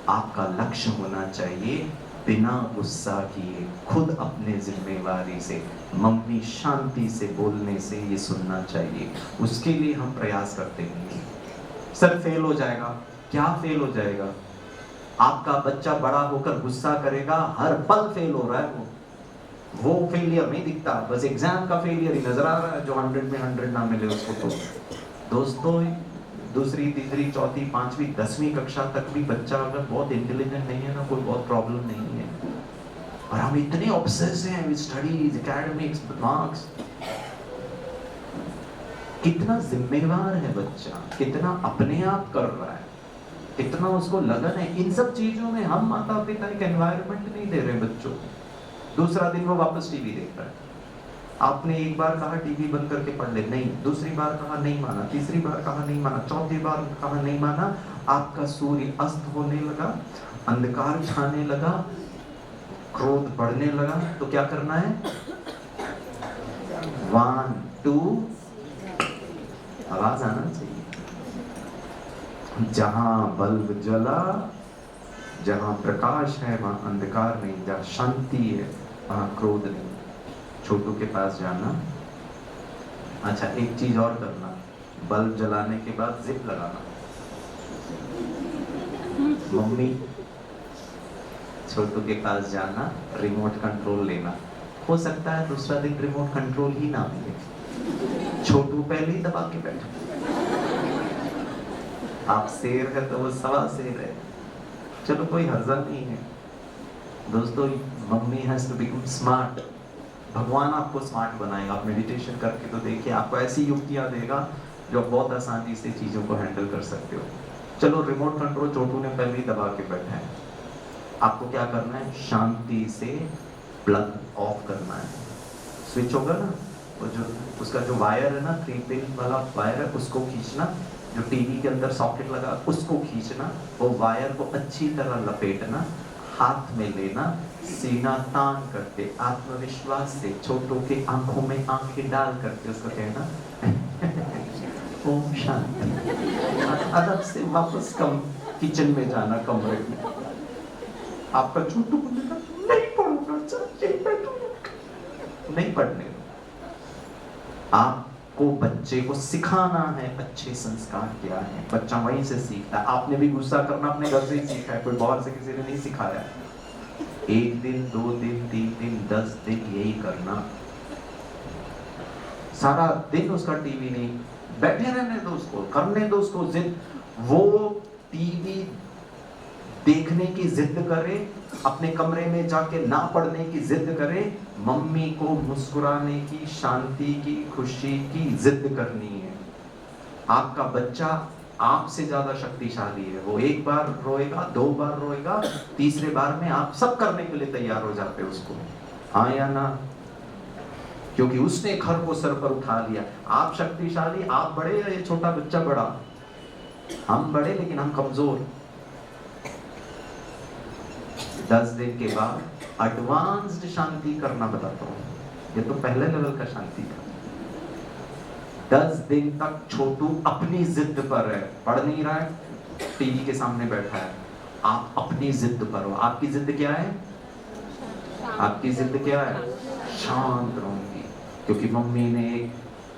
आपका लक्ष्य होना चाहिए बिना गुस्सा किए, खुद अपने जिम्मेवारी से, मम्मी शांति से बोलने से ये सुनना चाहिए। उसके लिए हम प्रयास करते हैं। सर फेल हो जाएगा, क्या फेल हो जाएगा? आपका बच्चा बड़ा होकर गुस्सा करेगा, हर पल फेल हो रहा है। वो फेलियर नहीं दिखता, बस एग्जाम का फेलियर ही नजर आ रहा है, जो 100 में 100 ना मिले उसको। तो दोस्तों, दूसरी, तीसरी, चौथी, 5वीं, 10वीं कक्षा तक भी बच्चा अगर बहुत इंटेलिजेंट नहीं है ना, कोई बहुत प्रॉब्लम नहीं है। और हम इतने ऑब्सेस हैं विद स्टडीज, एकेडमिक्स, मार्क्स। कितना जिम्मेवार है बच्चा, कितना अपने आप कर रहा है, कितना उसको लगन है इन सब चीजों में। हम माता पिता एक एनवायरनमेंट नहीं दे रहे बच्चों को। दूसरा दिन वो वापस टीवी देख रहा है। आपने एक बार कहा टीवी बंद करके पढ़ ले, नहीं। दूसरी बार कहा नहीं माना, तीसरी बार कहा नहीं माना, चौथी बार कहा नहीं माना। आपका सूर्य अस्त होने लगा, अंधकार छाने लगा, क्रोध बढ़ने लगा। तो क्या करना है? 1 2 आवाज आना चाहिए। जहां बल्ब जला, जहां प्रकाश है वहां अंधकार नहीं, जहां शांति है वहां क्रोध नहीं। छोटू के पास जाना। अच्छा, एक चीज और करना, बल्ब जलाने के बाद जिप लगाना। मम्मी, छोटू के पास जाना, रिमोट कंट्रोल लेना। हो सकता है दूसरा दिन रिमोट कंट्रोल ही ना मिले, छोटू पहले ही दबा के बैठे। आप शेर है तो वो सवा शेर है। चलो कोई हर्जा नहीं है दोस्तों। Mummy has to become smart. भगवान आपको स्मार्ट बनाएगा। आप मेडिटेशन करके तो देखिए, आपको ऐसी युक्तियां देगा जो बहुत आसानी से चीजों को हैंडल कर सकते हो। चलो, रिमोट कंट्रोल छोटू ने पहले ही दबा के बैठा है। आपको क्या करना है, शांति से प्लग ऑफ करना है। स्विच होगा ना, वो जो उसका जो वायर है ना, 3 पिन वाला वायर है, उसको खींचना। जो टीवी के अंदर सॉकेट लगा उसको खींचना, वो वायर को अच्छी तरह लपेटना, हाथ में लेना, सीना तान करके आत्मविश्वास से छोटू के आंखों में आंखें डाल करके उसको कहना ओम शांति। अदब से वापस किचन में जाना, कमरे में। आपका छोटू बोलेगा नहीं पढ़ूंगा, नहीं पढ़ने। आपको बच्चे को सिखाना है अच्छे संस्कार क्या है, बच्चा वहीं से सीखता है। आपने भी गुस्सा करना अपने घर से ही सीखा है, कोई बाहर से किसी ने नहीं सिखाया। 1 दिन 2 दिन 3 दिन 10 दिन यही करना। सारा दिन उसका टीवी नहीं, बैठे रहने दो उसको, करने दो उसको जिद। वो टीवी देखने की जिद करे, अपने कमरे में जाके ना पढ़ने की जिद करे, मम्मी को मुस्कुराने की, शांति की, खुशी की जिद करनी है। आपका बच्चा आपसे ज्यादा शक्तिशाली है। वो 1 बार रोएगा, 2 बार रोएगा, तीसरे बार में आप सब करने के लिए तैयार हो जाते हो उसको। हाँ या ना? क्योंकि उसने घर को सर पर उठा लिया। आप शक्तिशाली, आप बड़े या ये छोटा बच्चा बड़ा? हम बड़े लेकिन हम कमजोर। 10 दिन के बाद एडवांस्ड शांति करना बताता हूँ। ये तो पहले लेवल का शांति था। 10 दिन तक छोटू अपनी जिद पर है, पढ़ नहीं रहा है, टीवी के सामने बैठा है। आप अपनी जिद पर हो। आपकी जिद क्या है? आपकी जिद क्या है? शांत रहूंगी। क्योंकि मम्मी ने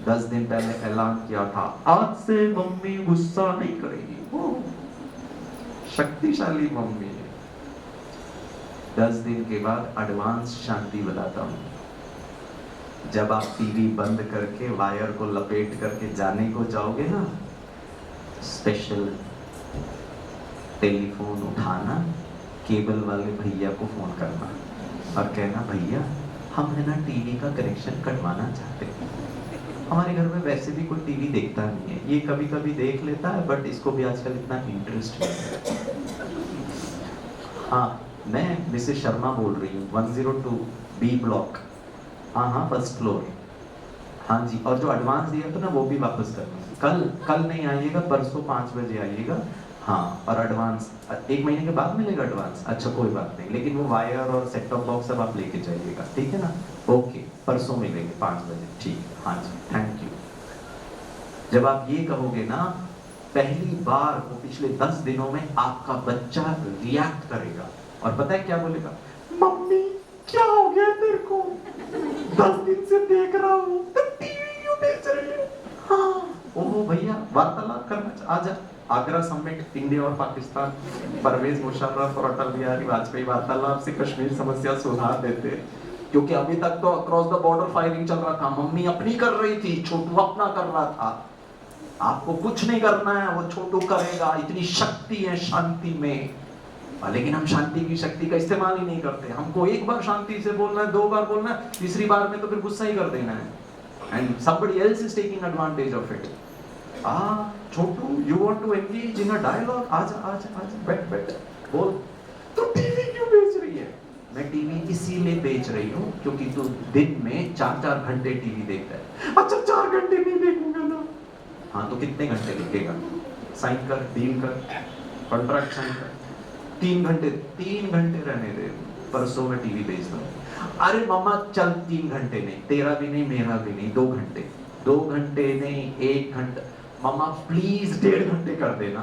10 दिन पहले ऐलान किया था, आज से मम्मी गुस्सा नहीं करेगी। शक्तिशाली मम्मी है। 10 दिन के बाद एडवांस शांति बताता हूं। जब आप टीवी बंद करके वायर को लपेट करके जाने को जाओगे ना, स्पेशल टेलीफोन उठाना, केबल वाले भैया को फोन करना और कहना, भैया हम है ना टीवी का कनेक्शन कटवाना चाहते हैं। हमारे घर में वैसे भी कोई टीवी देखता नहीं है, ये कभी कभी देख लेता है, बट इसको भी आजकल इतना इंटरेस्ट नहीं है। हाँ, मैं मिसेस शर्मा बोल रही हूँ, 102 बी ब्लॉक। हाँ, फर्स्ट फ्लोर। हाँ जी, और जो एडवांस दिया था ना वो भी वापस करना। कल नहीं आइएगा, परसों 5 बजे आइएगा। हाँ, और एडवांस 1 महीने के बाद मिलेगा एडवांस। अच्छा, कोई बात नहीं, लेकिन वो वायर और सेट टॉप बॉक्स सब आप लेके जाइएगा, ठीक है ना? ओके, परसों मिलेंगे 5 बजे, ठीक है। हाँ जी, थैंक यू। जब आप ये कहोगे ना, पहली बार वो पिछले 10 दिनों में आपका बच्चा रिएक्ट करेगा। और पता है क्या बोलेगा? मम्मी क्या हो गया तेरे को? 10 दिन से देख रहा हूँ टीवी क्यों बेच रही है? हाँ, ओहो भैया वार्तालाप करना, आजा। आगरा समिट, इंडिया और पाकिस्तान, परवेज मुशर्रफ और अटल बिहारी वाजपेयी वार्तालाप से कश्मीर समस्या सुधार देते। क्योंकि अभी तक तो अक्रॉस द बॉर्डर फायरिंग चल रहा था, मम्मी अपनी कर रही थी, छोटू अपना कर रहा था। आपको कुछ नहीं करना है, वो छोटू करेगा। इतनी शक्ति है शांति में, लेकिन हम शांति की शक्ति का इस्तेमाल ही नहीं करते। हमको 1 बार शांति से बोलना है, 2 बार बोलना है, तीसरी बार में तो फिर गुस्सा ही कर देना है। And somebody else is taking advantage of it. Chhotu, you want to engage in a dialogue? आजा, बैठ, बोल। तू टीवी क्यों बेच रही है? मैं टीवी इसीलिए बेच रही हूँ क्योंकि तू दिन में 4-4 घंटे टीवी देखता है। अच्छा, 4 घंटे नहीं देखूंगा ना। हाँ, तो कितने घंटे देखेगा? साइन कर, डील कर, कॉन्ट्रैक्ट साइन कर। 3 घंटे रहने दे, परसों में टीवी बेच दो। अरे मम्मा चल, 3 घंटे नहीं, तेरा भी नहीं, मेरा भी नहीं, 2 घंटे। 2 घंटे नहीं, 1 घंटा। मम्मा प्लीज 1.5 घंटे कर देना।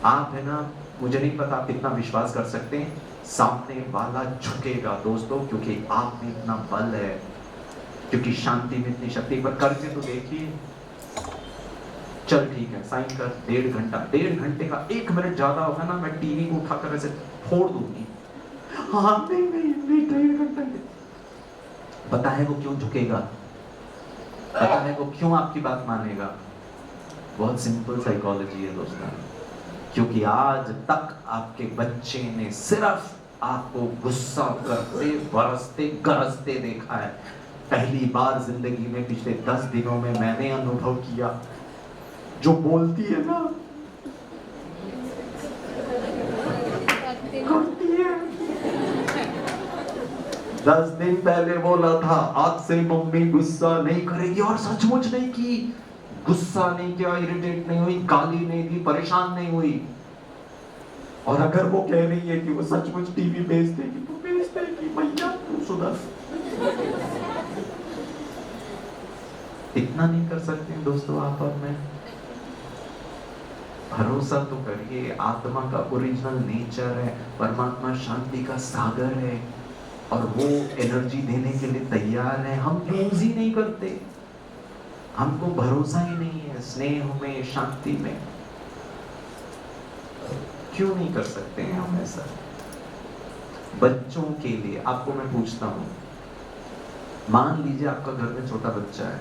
आप है ना, मुझे नहीं पता आप कितना विश्वास कर सकते हैं, सामने वाला झुकेगा दोस्तों, क्योंकि आप में इतना बल है, क्योंकि शांति में इतनी शक्ति। पर करके तो देखिए। चल ठीक है, साइन कर। 1.5 घंटे का 1 मिनट ज्यादा होगा ना, मैं टीवी को उठाकर ऐसे फोड़ दूंगी। हाँ नहीं नहीं नहीं, 1.5 घंटा। पता है वो क्यों झुकेगा? पता है वो क्यों आपकी बात मानेगा? बहुत सिंपल साइकोलॉजी है दोस्तों। क्योंकि आज तक आपके बच्चे ने सिर्फ आपको गुस्सा करते, बरसते, गरजते देखा है। पहली बार जिंदगी में पिछले 10 दिनों में मैंने अनुभव किया, जो बोलती है ना करती है। 10 दिन पहले बोला था आज से मम्मी गुस्सा नहीं करेगी, और सचमुच नहीं की। गुस्सा नहीं किया, इरिटेट नहीं हुई, गाली नहीं दी, परेशान नहीं हुई। और अगर वो कह रही है कि वो सचमुच टीवी बेच देगी तो बेच देगी, भैया तू सुधर। इतना नहीं कर सकते दोस्तों आप और मैं? भरोसा तो करिए, आत्मा का ओरिजिनल नेचर है, परमात्मा शांति का सागर है, और वो एनर्जी देने के लिए तैयार है। हम यूज ही नहीं करते, हमको भरोसा ही नहीं है स्नेह में, शांति में। क्यों नहीं कर सकते हैं हम ऐसा? बच्चों के लिए आपको मैं पूछता हूं, मान लीजिए आपका घर में छोटा बच्चा है,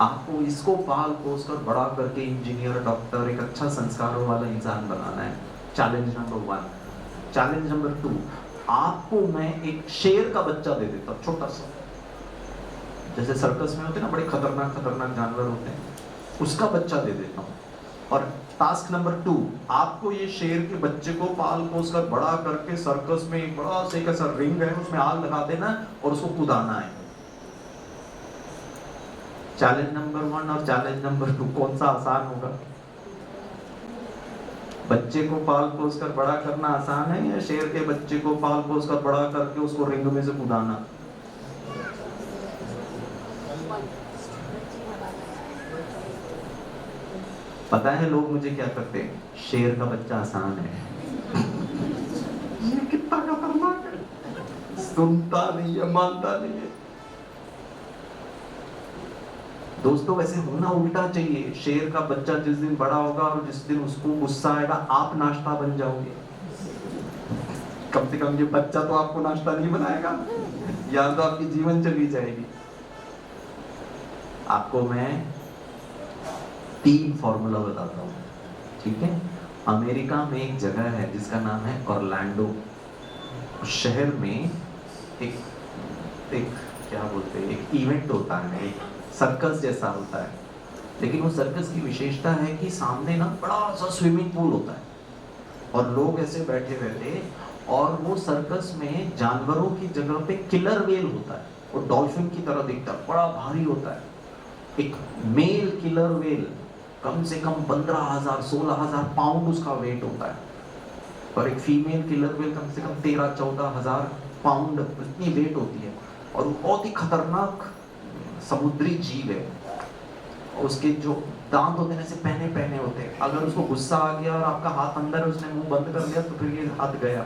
आपको इसको पाल पोस कर बड़ा करके इंजीनियर, डॉक्टर, एक अच्छा संस्कारों वाला इंसान बनाना है। Challenge number 1। चैलेंज नंबर 2, आपको मैं एक शेर का बच्चा दे देता, छोटा सा, जैसे सर्कस में होते हैं ना, बड़े खतरनाक खतरनाक जानवर होते हैं, उसका बच्चा दे देता हूँ। और टास्क नंबर 2, आपको ये शेर के बच्चे को पाल पोस कर बड़ा करके सर्कस में एक बड़ा से ऐसा रिंग है, उसमें आग लगा देना और उसको कूदाना है। चैलेंज नंबर 1 और चैलेंज नंबर 2 कौन सा आसान होगा? बच्चे को पाल पोस कर बड़ा करना आसान है, या शेर के बच्चे को पाल पोस कर बड़ा करके उसको रिंग में से कूदाना? पता है लोग मुझे क्या करते हैं? शेर का बच्चा आसान है। ये कितना खतरनाक है, सुनता नहीं है, मानता नहीं है। दोस्तों वैसे होना उल्टा चाहिए। शेर का बच्चा जिस दिन बड़ा होगा और जिस दिन उसको गुस्सा आएगा, आप नाश्ता बन जाओगे। कम से कम ये बच्चा तो आपको नाश्ता नहीं बनाएगा, या तो आपकी जीवन चली जाएगी। आपको मैं 3 फॉर्मूला बताता हूँ, ठीक है? अमेरिका में एक जगह है जिसका नाम है ऑरलैंडो। शहर में एक क्या बोलते हैं, एक इवेंट होता है, एक सर्कस जैसा होता है। लेकिन वो सर्कस की विशेषता है कि सामने ना बड़ा सा स्विमिंग पूल होता है, और लोग ऐसे बैठे रहते, और वो सर्कस में जानवरों की जगह पे किलर व्हेल होता है, वो डॉल्फिन की तरह दिखता है, बड़ा भारी होता है। एक मेल किलर व्हेल कम से कम 15,000-16,000 पाउंड उसका वेट होता है, और एक फीमेल किलर व्हेल कम से कम 13,000-14,000 पाउंड इतनी वेट होती है। और वो बहुत ही खतरनाक समुद्री जीव है। उसके जो दांत होते हैं ऐसे पहने पहने होते हैं, अगर उसको गुस्सा आ गया और आपका हाथ अंदर, उसने मुंह बंद कर लिया, तो फिर ये हाथ गया।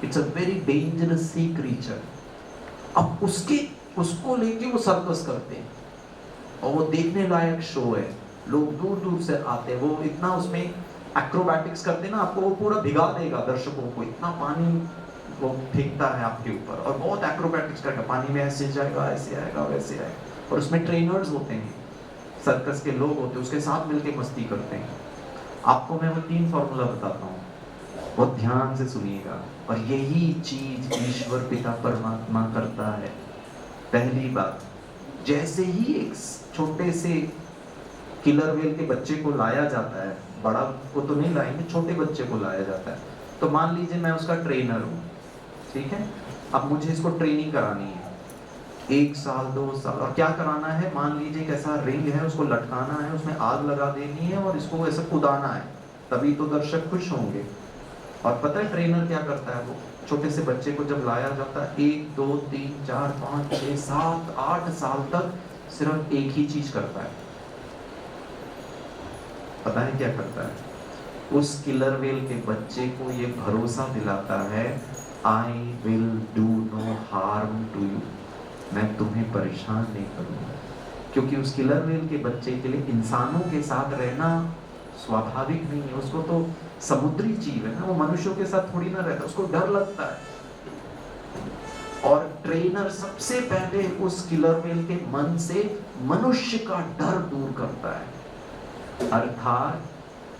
It's a very dangerous sea creature. अब उसको लेके वो सर्कस करते हैं, और वो देखने लायक शो है। लोग दूर दूर से आते हैं, वो इतना उसमें एक्रोबैटिक्स करते हैं ना, आपको वो पूरा भिगा देगा दर्शकों को, इतना पानी वो फेंकता है आपके ऊपर, और बहुत एक्रोबैटिक्स करता है, पानी में ऐसे जाएगा, ऐसे आएगा, वैसे आएगा। और उसमें ट्रेनर्स होते हैं, सर्कस के लोग होते हैं, उसके साथ मिलके मस्ती करते हैं। आपको मैं वो 3 फॉर्मूला बताता हूँ, बहुत ध्यान से सुनिएगा। और यही चीज ईश्वर पिता परमात्मा करता है। पहली बात, जैसे ही एक छोटे से किलर व्हेल के बच्चे को लाया जाता है, बड़ा को तो नहीं लाएंगे, छोटे बच्चे को लाया जाता है, तो मान लीजिए मैं उसका ट्रेनर हूँ, ठीक है? अब मुझे इसको ट्रेनिंग करानी है 1 साल 2 साल, और क्या कराना है? मान लीजिए एक ऐसा रिंग है, उसको लटकाना है, उसमें आग लगा देनी है, और इसको ऐसे कूदाना है, तभी तो दर्शक खुश होंगे। और पता है ट्रेनर क्या करता है? वो छोटे से बच्चे को जब लाया जाता है, 1 2 3 4 5 6 7 8 साल तक सिर्फ एक ही चीज करता है, पता है क्या करता है? उस किलर वेल के बच्चे को ये भरोसा दिलाता है, I will do no harm to you, मैं तुम्हें परेशान नहीं करूंगा। क्योंकि उस किलर वेल के बच्चे के लिए इंसानों के साथ रहना स्वाभाविक नहीं है। उसको तो समुद्री जीव है ना, वो मनुष्यों के साथ थोड़ी ना रहता, उसको डर लगता है। और ट्रेनर सबसे पहले उस किलर वेल के मन से मनुष्य का डर दूर करता है। अर्थात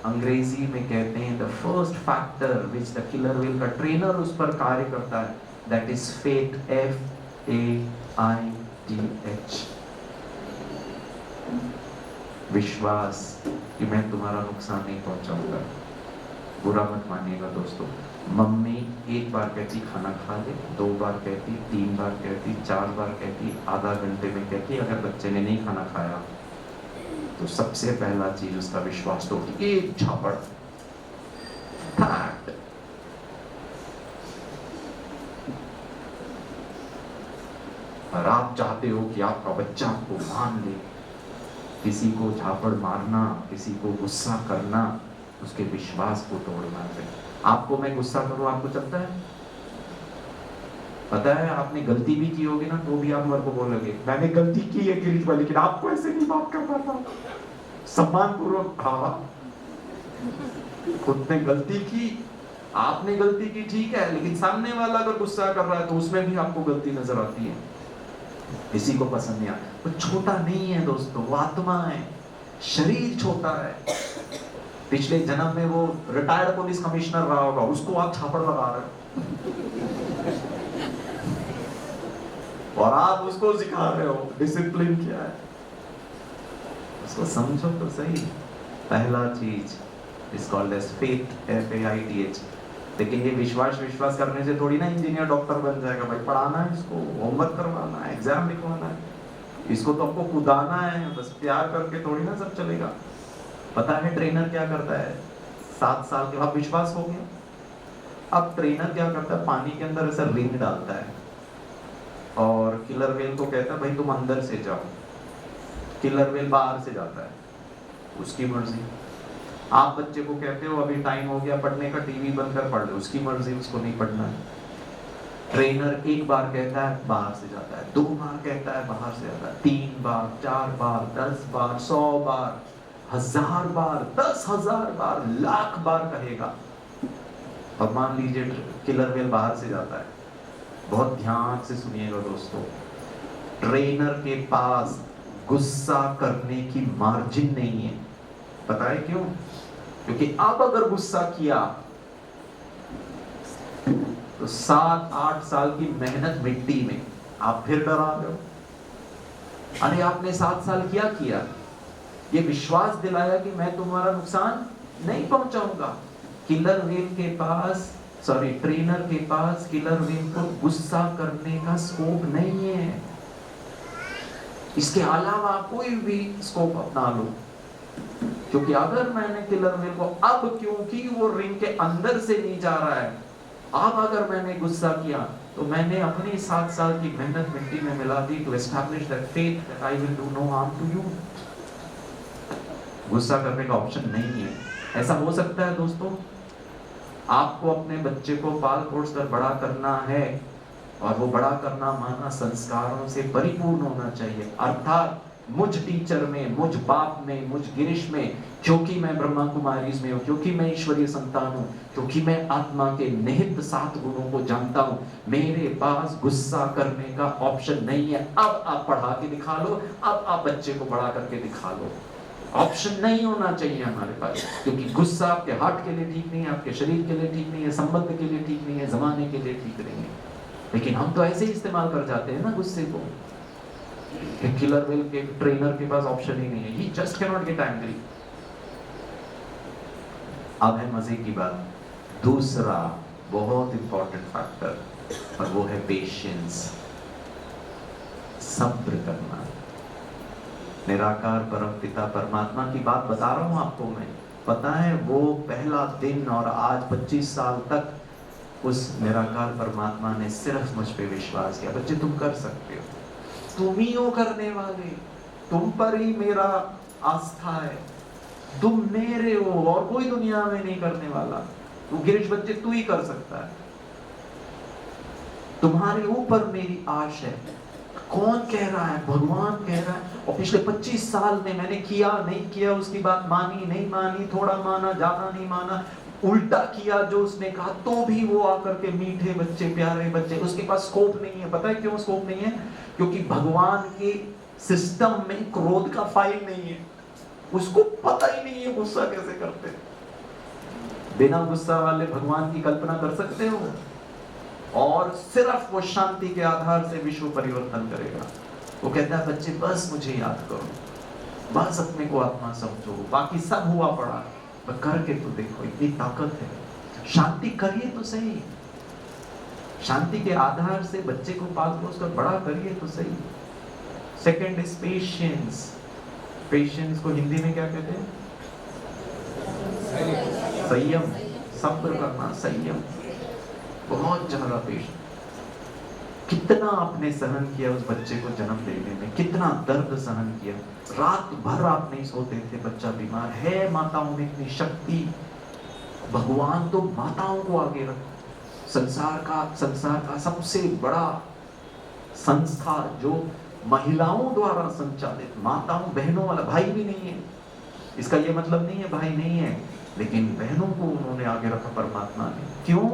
अंग्रेजी में कहते हैं the first factor which the killer whale का ट्रेनर उस पर कार्य करता है, दैट इज फेथ, FAITH, विश्वास कि मैं तुम्हारा नुकसान नहीं पहुंचाऊंगा। बुरा मत मानिएगा दोस्तों, मम्मी एक बार कहती खाना खा ले, 2 बार कहती, 3 बार कहती, 4 बार कहती, आधा घंटे में कहती, अगर बच्चे ने नहीं खाना खाया तो सबसे पहला चीज उसका विश्वास तोड़ती, एक झापड़। और आप चाहते हो कि आपका बच्चा आपको मान ले। किसी को झापड़ मारना, किसी को गुस्सा करना, उसके विश्वास को तोड़ना है। आपको मैं गुस्सा करूं, आपको चलता है? पता है आपने गलती भी की होगी ना, तो भी आप मेरे को बोलोगे मैंने गलती की है गिरीश भाई, लेकिन आपको ऐसे नहीं बात कर पाता। सम्मान पूर्वक, हाँ खुद ने गलती की, आपने गलती की, ठीक है, लेकिन सामने वाला अगर गुस्सा कर रहा है तो उसमें भी आपको गलती नजर आती है। किसी को पसंद नहीं आता। वो छोटा नहीं है दोस्तों, वो आत्मा है, शरीर छोटा है। पिछले जन्म में वो रिटायर्ड पुलिस कमिश्नर रहा होगा, उसको आप छापड़ लगा रहे हो और आप उसको सिखा रहे हो डिसिप्लिन क्या है। उसको समझो तो सही। पहला चीज is called as faith, FAITH। लेकिन ये विश्वास करने से थोड़ी ना इंजीनियर डॉक्टर बन जाएगा भाई। पढ़ाना है इसको, होमवर्क करवाना है, एग्जाम लिखवाना है, इसको तो आपको कुदाना है, बस प्यार करके थोड़ी ना सब चलेगा। पता है ट्रेनर क्या करता है? 7 साल के बाद विश्वास हो गया। अब ट्रेनर क्या करता है, पानी के अंदर ऐसा रिंग डालता है और किलर वेल को कहता है भाई तुम अंदर से जाओ। किलर वेल बाहर से जाता है, उसकी मर्जी। आप बच्चे को कहते हो अभी टाइम हो गया पढ़ने का, टीवी बंद कर पढ़ ले, उसकी मर्जी, उसको नहीं पढ़ना है। ट्रेनर 1 बार कहता है बाहर से जाता है, 2 बार कहता है बाहर से जाता है, 3 बार, 4 बार, 10 बार, 100 बार, 1000 बार, 10,000 बार, लाख बार कहेगा। और मान लीजिए किलर वेल बाहर से जाता है। बहुत ध्यान से सुनिएगा दोस्तों, ट्रेनर के पास गुस्सा करने की मार्जिन नहीं है। पता है क्यों? क्योंकि अब अगर गुस्सा किया तो 7-8 साल की मेहनत मिट्टी में। आप फिर डरा रहे हो। अरे आपने 7 साल क्या किया? ये विश्वास दिलाया कि मैं तुम्हारा नुकसान नहीं पहुंचाऊंगा। किलर वेल के पास, सॉरी ट्रेनर के पास किलर वेल को गुस्सा करने का स्कोप नहीं है। इसके अलावा कोई भी स्कोप अपना लो। क्योंकि अगर मैंने किलर वेल को अब, क्योंकि वो रिंग के अंदर से नहीं जा रहा है, अब अगर मैंने गुस्सा किया तो मैंने अपनी 7 साल की मेहनत मिट्टी में मिला दी to establish that faith that I will do no harm to you. गुस्सा करने का ऑप्शन नहीं है। ऐसा हो सकता है दोस्तों, आपको अपने बच्चे को पाल पोस कर बड़ा करना है और वो बड़ा करना माना संस्कारों से परिपूर्ण होना चाहिए। अर्थात मुझ टीचर में, मुझ बाप में, मुझ गिरीश में, क्योंकि मैं ब्रह्मा कुमारीज में हूँ, क्योंकि मैं ईश्वरीय संतान हूँ, क्योंकि मैं आत्मा के निहित 7 गुणों को जानता हूँ, मेरे पास गुस्सा करने का ऑप्शन नहीं है। अब आप पढ़ा के दिखा लो, अब आप बच्चे को बड़ा करके दिखा लो। ऑप्शन नहीं होना चाहिए हमारे पास, क्योंकि गुस्सा आपके हार्ट के लिए ठीक नहीं है, आपके शरीर के लिए ठीक नहीं है, संबंध के लिए ठीक नहीं है, जमाने के लिए ठीक नहीं है। लेकिन हम तो ऐसे ही इस्तेमाल कर जाते हैं ना गुस्से को। किलर वेल के ट्रेनर के पास ऑप्शन ही नहीं है, he just can not get angry. अब है मजे की बात, दूसरा बहुत इंपॉर्टेंट फैक्टर, और वो है पेशेंस, सब्र करना। निराकार परम पिता परमात्मा की बात बता रहा हूं आपको मैं। पता है वो पहला दिन और आज 25 साल तक उस निराकार परमात्मा ने सिर्फ मुझ पे विश्वास किया। बच्चे तुम कर सकते हो, तुम ही हो करने वाले, तुम पर ही मेरा आस्था है। तुम मेरे हो और कोई दुनिया में नहीं करने वाला। तू गिरीश बच्चे तू ही कर सकता है, तुम्हारे ऊपर मेरी आश है। कौन कह रहा है? भगवान कह रहा है। और पिछले 25 साल में मैंने किया नहीं किया, उसकी बात मानी नहीं मानी, थोड़ा माना ज्यादा नहीं माना, उल्टा किया जो उसने कहा, तो भी वो आकर के मीठे बच्चे प्यारे बच्चे, उसके पास स्कोप नहीं है। पता है क्यों स्कोप नहीं है? क्योंकि भगवान के सिस्टम में क्रोध का फाइल नहीं है, उसको पता ही नहीं है गुस्सा कैसे करते। बिना गुस्सा वाले भगवान की कल्पना कर सकते हो? और सिर्फ वो शांति के आधार से विश्व परिवर्तन करेगा। वो कहता है बच्चे बस मुझे याद करो, बस अपने को आत्मा समझो, बाकी सब हुआ पड़ा, पर करके तो देखो, इतनी ताकत है। शांति करिए तो सही, शांति के आधार से बच्चे को पाल पोस कर बड़ा करिए तो सही। Second is patience. पेशेंस को हिंदी में क्या कहते हैं? संयम, सब्र करना, संयम, बहुत ज्यादा पेशेंस। कितना आपने सहन किया उस बच्चे को जन्म देने में, कितना दर्द सहन किया, रात भर आप नहीं सोते थे, बच्चा बीमार है। माताओं में इतनी शक्ति, भगवान तो माताओं को आगे रखो। संसार का सबसे बड़ा संस्था जो महिलाओं द्वारा संचालित, माताओं बहनों वाला, भाई भी नहीं है, इसका ये मतलब नहीं है भाई नहीं है, लेकिन बहनों को उन्होंने आगे रखा परमात्मा ने। क्यों?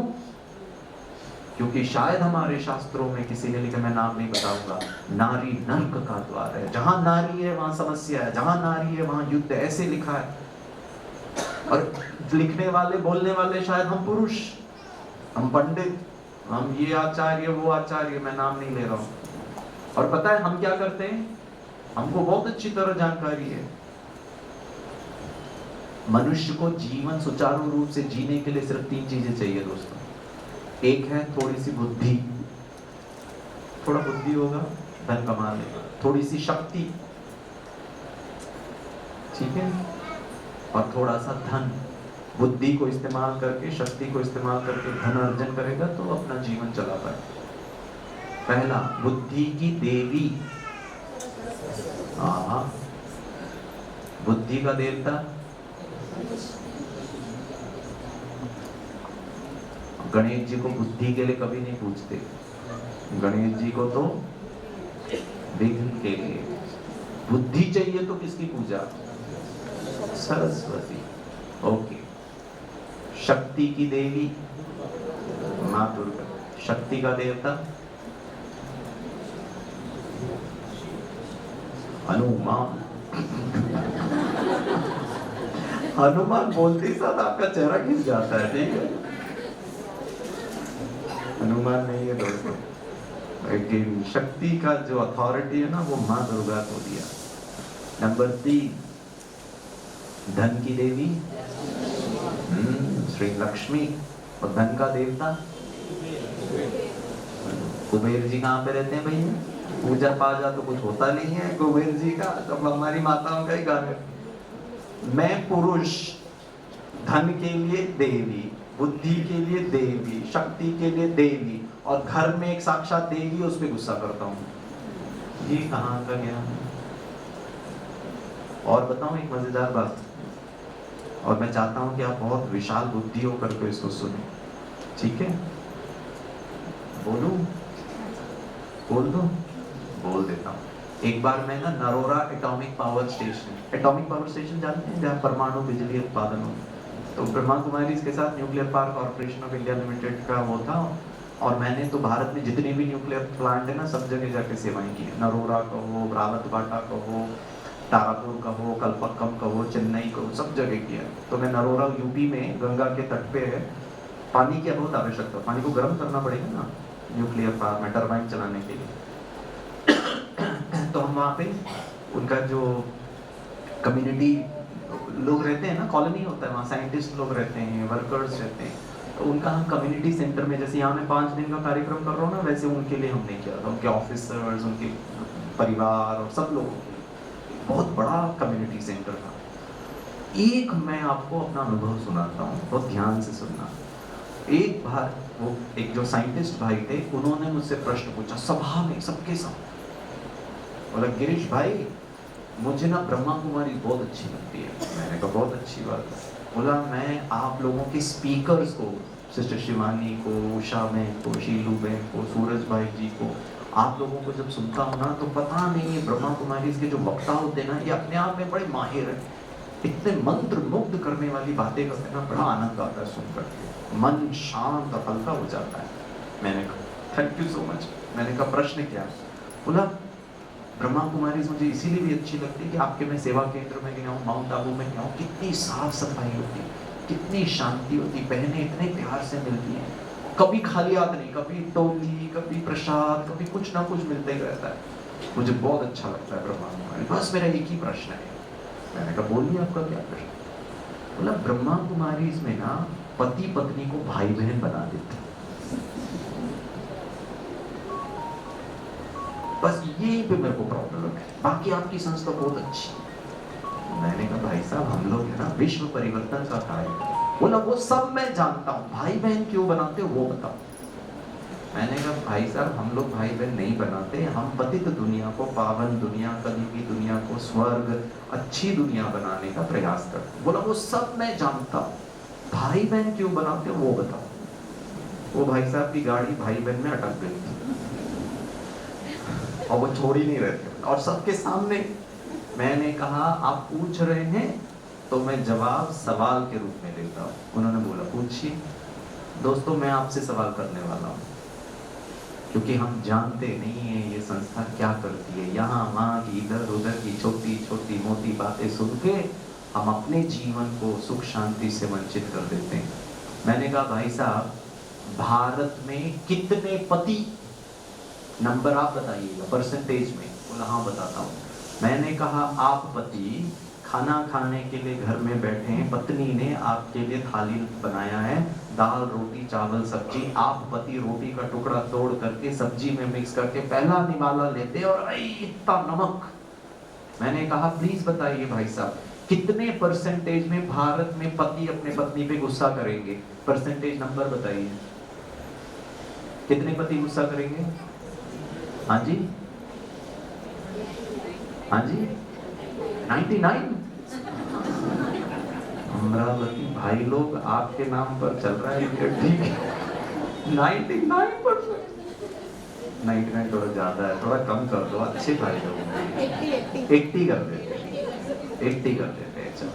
क्योंकि शायद हमारे शास्त्रों में किसी ने लिखा, मैं नाम नहीं बताऊंगा, नारी नरक का द्वार है। जहां नारी है वहां समस्या है, जहां नारी है वहां युद्ध है, ऐसे लिखा है। और लिखने वाले बोलने वाले शायद हम पुरुष, हम पंडित, हम ये आचार्य वो आचार्य, मैं नाम नहीं ले रहा हूं। और पता है हम क्या करते हैं? हमको बहुत अच्छी तरह जानकारी है, मनुष्य को जीवन सुचारू रूप से जीने के लिए सिर्फ 3 चीजें चाहिए दोस्तों। एक है थोड़ी सी बुद्धि, थोड़ा बुद्धि होगा धन कमा लेगा, थोड़ी सी शक्ति, ठीक है, और थोड़ा सा धन। बुद्धि को इस्तेमाल करके, शक्ति को इस्तेमाल करके धन अर्जन करेगा तो अपना जीवन चला पाए। पहला, बुद्धि की देवी। बुद्धि का देवता गणेश जी को बुद्धि के लिए कभी नहीं पूछते, गणेश जी को तो विघ्न के लिए। बुद्धि चाहिए तो किसकी पूजा? सरस्वती। ओके। शक्ति की देवी मां दुर्गा। शक्ति का देवता हनुमान। हनुमान बोलते ही साथ आपका चेहरा खिंच जाता है, ठीक है? हनुमान नहीं है दोस्तों, लेकिन शक्ति का जो अथॉरिटी है ना वो मां दुर्गा को दिया। नंबर 3, धन की देवी श्री लक्ष्मी। और धन का देवता कुबेर जी कहाँ पे रहते हैं भैया? पूजा पाजा तो कुछ होता नहीं है कुबेर जी का, तो हमारी माताओं का ही कार्य। मैं पुरुष, धन के लिए देवी, बुद्धि के लिए देवी, शक्ति के लिए देवी, और घर में एक साक्षात देवी, उस पर गुस्सा करता हूँ। ये कहाँ का ज्ञान है? और बताऊं एक मजेदार बात, और मैं चाहता हूं कि आप बहुत विशाल बुद्धि हो करके इसको सुने, ठीक है? बोलूं? बोल दो? बोल देता हूं। एक बार मैं ना नरोरा एटॉमिक पावर स्टेशन जानते हैं, जहाँ परमाणु बिजली उत्पादन हो, तो ब्रह्मा कुमारी इसके साथ nuclear power corporation of India limited का वो था। और मैंने तो भारत में जितने भी न्यूक्लियर प्लांट है ना, सब जगह जाके सेवाएं की। नरोरा का हो, रावतबाटा का हो, तारापुर का हो, कलपक्कम का हो, चेन्नई का हो, सब जगह किया। तो मैं नरोरा यूपी में गंगा के तट पे है, पानी की बहुत आवश्यकता, पानी को गर्म करना पड़ेगा ना न्यूक्लियर पावर में टरबाइन चलाने के लिए। तो हम वहाँ पे उनका जो कम्युनिटी लोग रहते हैं ना, कॉलोनी होता है वहाँ, साइंटिस्ट लोग रहते हैं, वर्कर्स रहते हैं, तो उनका हम कम्युनिटी सेंटर में, जैसे यहाँ मैं 5 दिन का कार्यक्रम कर रहा हूँ ना, वैसे उनके लिए हमने किया था, उनके ऑफिसर्स, उनके परिवार और सब लोगों के लिए। बहुत बड़ा कम्युनिटी सेंटर था। एक मैं आपको अपना अनुभव सुनाता हूँ, बहुत ध्यान से सुनना। एक बार वो एक जो साइंटिस्ट भाई थे, उन्होंने मुझसे प्रश्न पूछा सभा में, सबके सामने। बोला गिरीश भाई, मुझे ना ब्रह्मा कुमारी बहुत अच्छी लगती है। मैंने कहा बहुत अच्छी बात है। बोला मैं आप लोगों के स्पीकर्स को, सिस्टर शिवानी को, उषा बहन को, शीलू बहन को, सूरज भाई जी को, आप लोगों को जब सुनता हूँ ना तो पता नहीं ये ब्रह्मा कुमारी के जो वक्ता होते हैं ना ये अपने आप में बड़े माहिर हैं। इतने मंत्र मुग्ध करने वाली बातें करते हैं ना, बड़ा आनंद आता है सुनकर के, मन शांत और हल्का हो जाता है। मैंने कहा थैंक यू सो मच। मैंने कहा प्रश्न क्या है? बोला ब्रह्मा कुमारी मुझे इसीलिए भी अच्छी लगती है कि आपके मैं सेवा केंद्र में गया हूँ, माउंट आबू में गया हूँ, कितनी साफ सफाई होती, कितनी शांति होती, बहनें इतने प्यार से मिलती हैं, कभी खाली हाथ नहीं, कभी टोली, कभी प्रसाद, कभी कुछ ना कुछ मिलते ही रहता है। मुझे बहुत अच्छा लगता है ब्रह्मा कुमारी। बस मेरा एक ही प्रश्न है। मैंने कहा बोलिए आपका क्या प्रश्न? बोला ब्रह्मा कुमारी में ना पति पत्नी को भाई बहन बना देते, बस यही पे मेरे को प्रॉब्लम है, बाकी आपकी संस्था बहुत अच्छी। मैंने कहा भाई साहब हम लोग है ना विश्व परिवर्तन का कार्य। बोला वो सब मैं जानता हूँ, भाई बहन क्यों बनाते हो वो बताओ। मैंने कहा भाई साहब हम लोग भाई बहन नहीं बनाते, हम पतित दुनिया को, पावन दुनिया, कली की दुनिया को स्वर्ग, अच्छी दुनिया बनाने का प्रयास करते। बोला वो सब मैं जानता हूँ, भाई बहन क्यों बनाते हो वो बताओ। वो भाई साहब की गाड़ी भाई बहन में अटक गई थी और वो छोड़ ही नहीं रहे थे, और सबके सामने। मैंने कहा आप पूछ रहे हैं तो मैं जवाब सवाल के रूप में देता हूँ। उन्होंने बोला पूछिए। दोस्तों मैं आपसे सवाल करने वाला हूँ, क्योंकि हम जानते नहीं है ये संस्था क्या करती है। यहाँ वहाँ की इधर उधर की छोटी छोटी मोटी बातें सुन के हम अपने जीवन को सुख शांति से वंचित कर देते हैं। मैंने कहा भाई साहब भारत में कितने पति, नंबर आप बताइएगा परसेंटेज में। बोला हाँ बताता हूँ। मैंने कहा आप पति खाना खाने के लिए घर में बैठे हैं, पत्नी ने आपके लिए थाली बनाया है, दाल रोटी चावल सब्जी, आप पति रोटी का टुकड़ा तोड़ करके सब्जी में मिक्स करके पहला निवाला लेते और इतना नमक। मैंने कहा प्लीज बताइए भाई साहब कितने परसेंटेज में भारत में पति अपने पत्नी पे गुस्सा करेंगे? परसेंटेज नंबर बताइए, कितने पति गुस्सा करेंगे? हाँ जी, हाँ जी 99। अमरावती भाई लोग आपके नाम पर चल रहा है, ठीक है 99%। 99 थोड़ा ज्यादा है, थोड़ा कम कर दो, अच्छे भाई लोग 80 कर देते, 80 कर देते हैं। चलो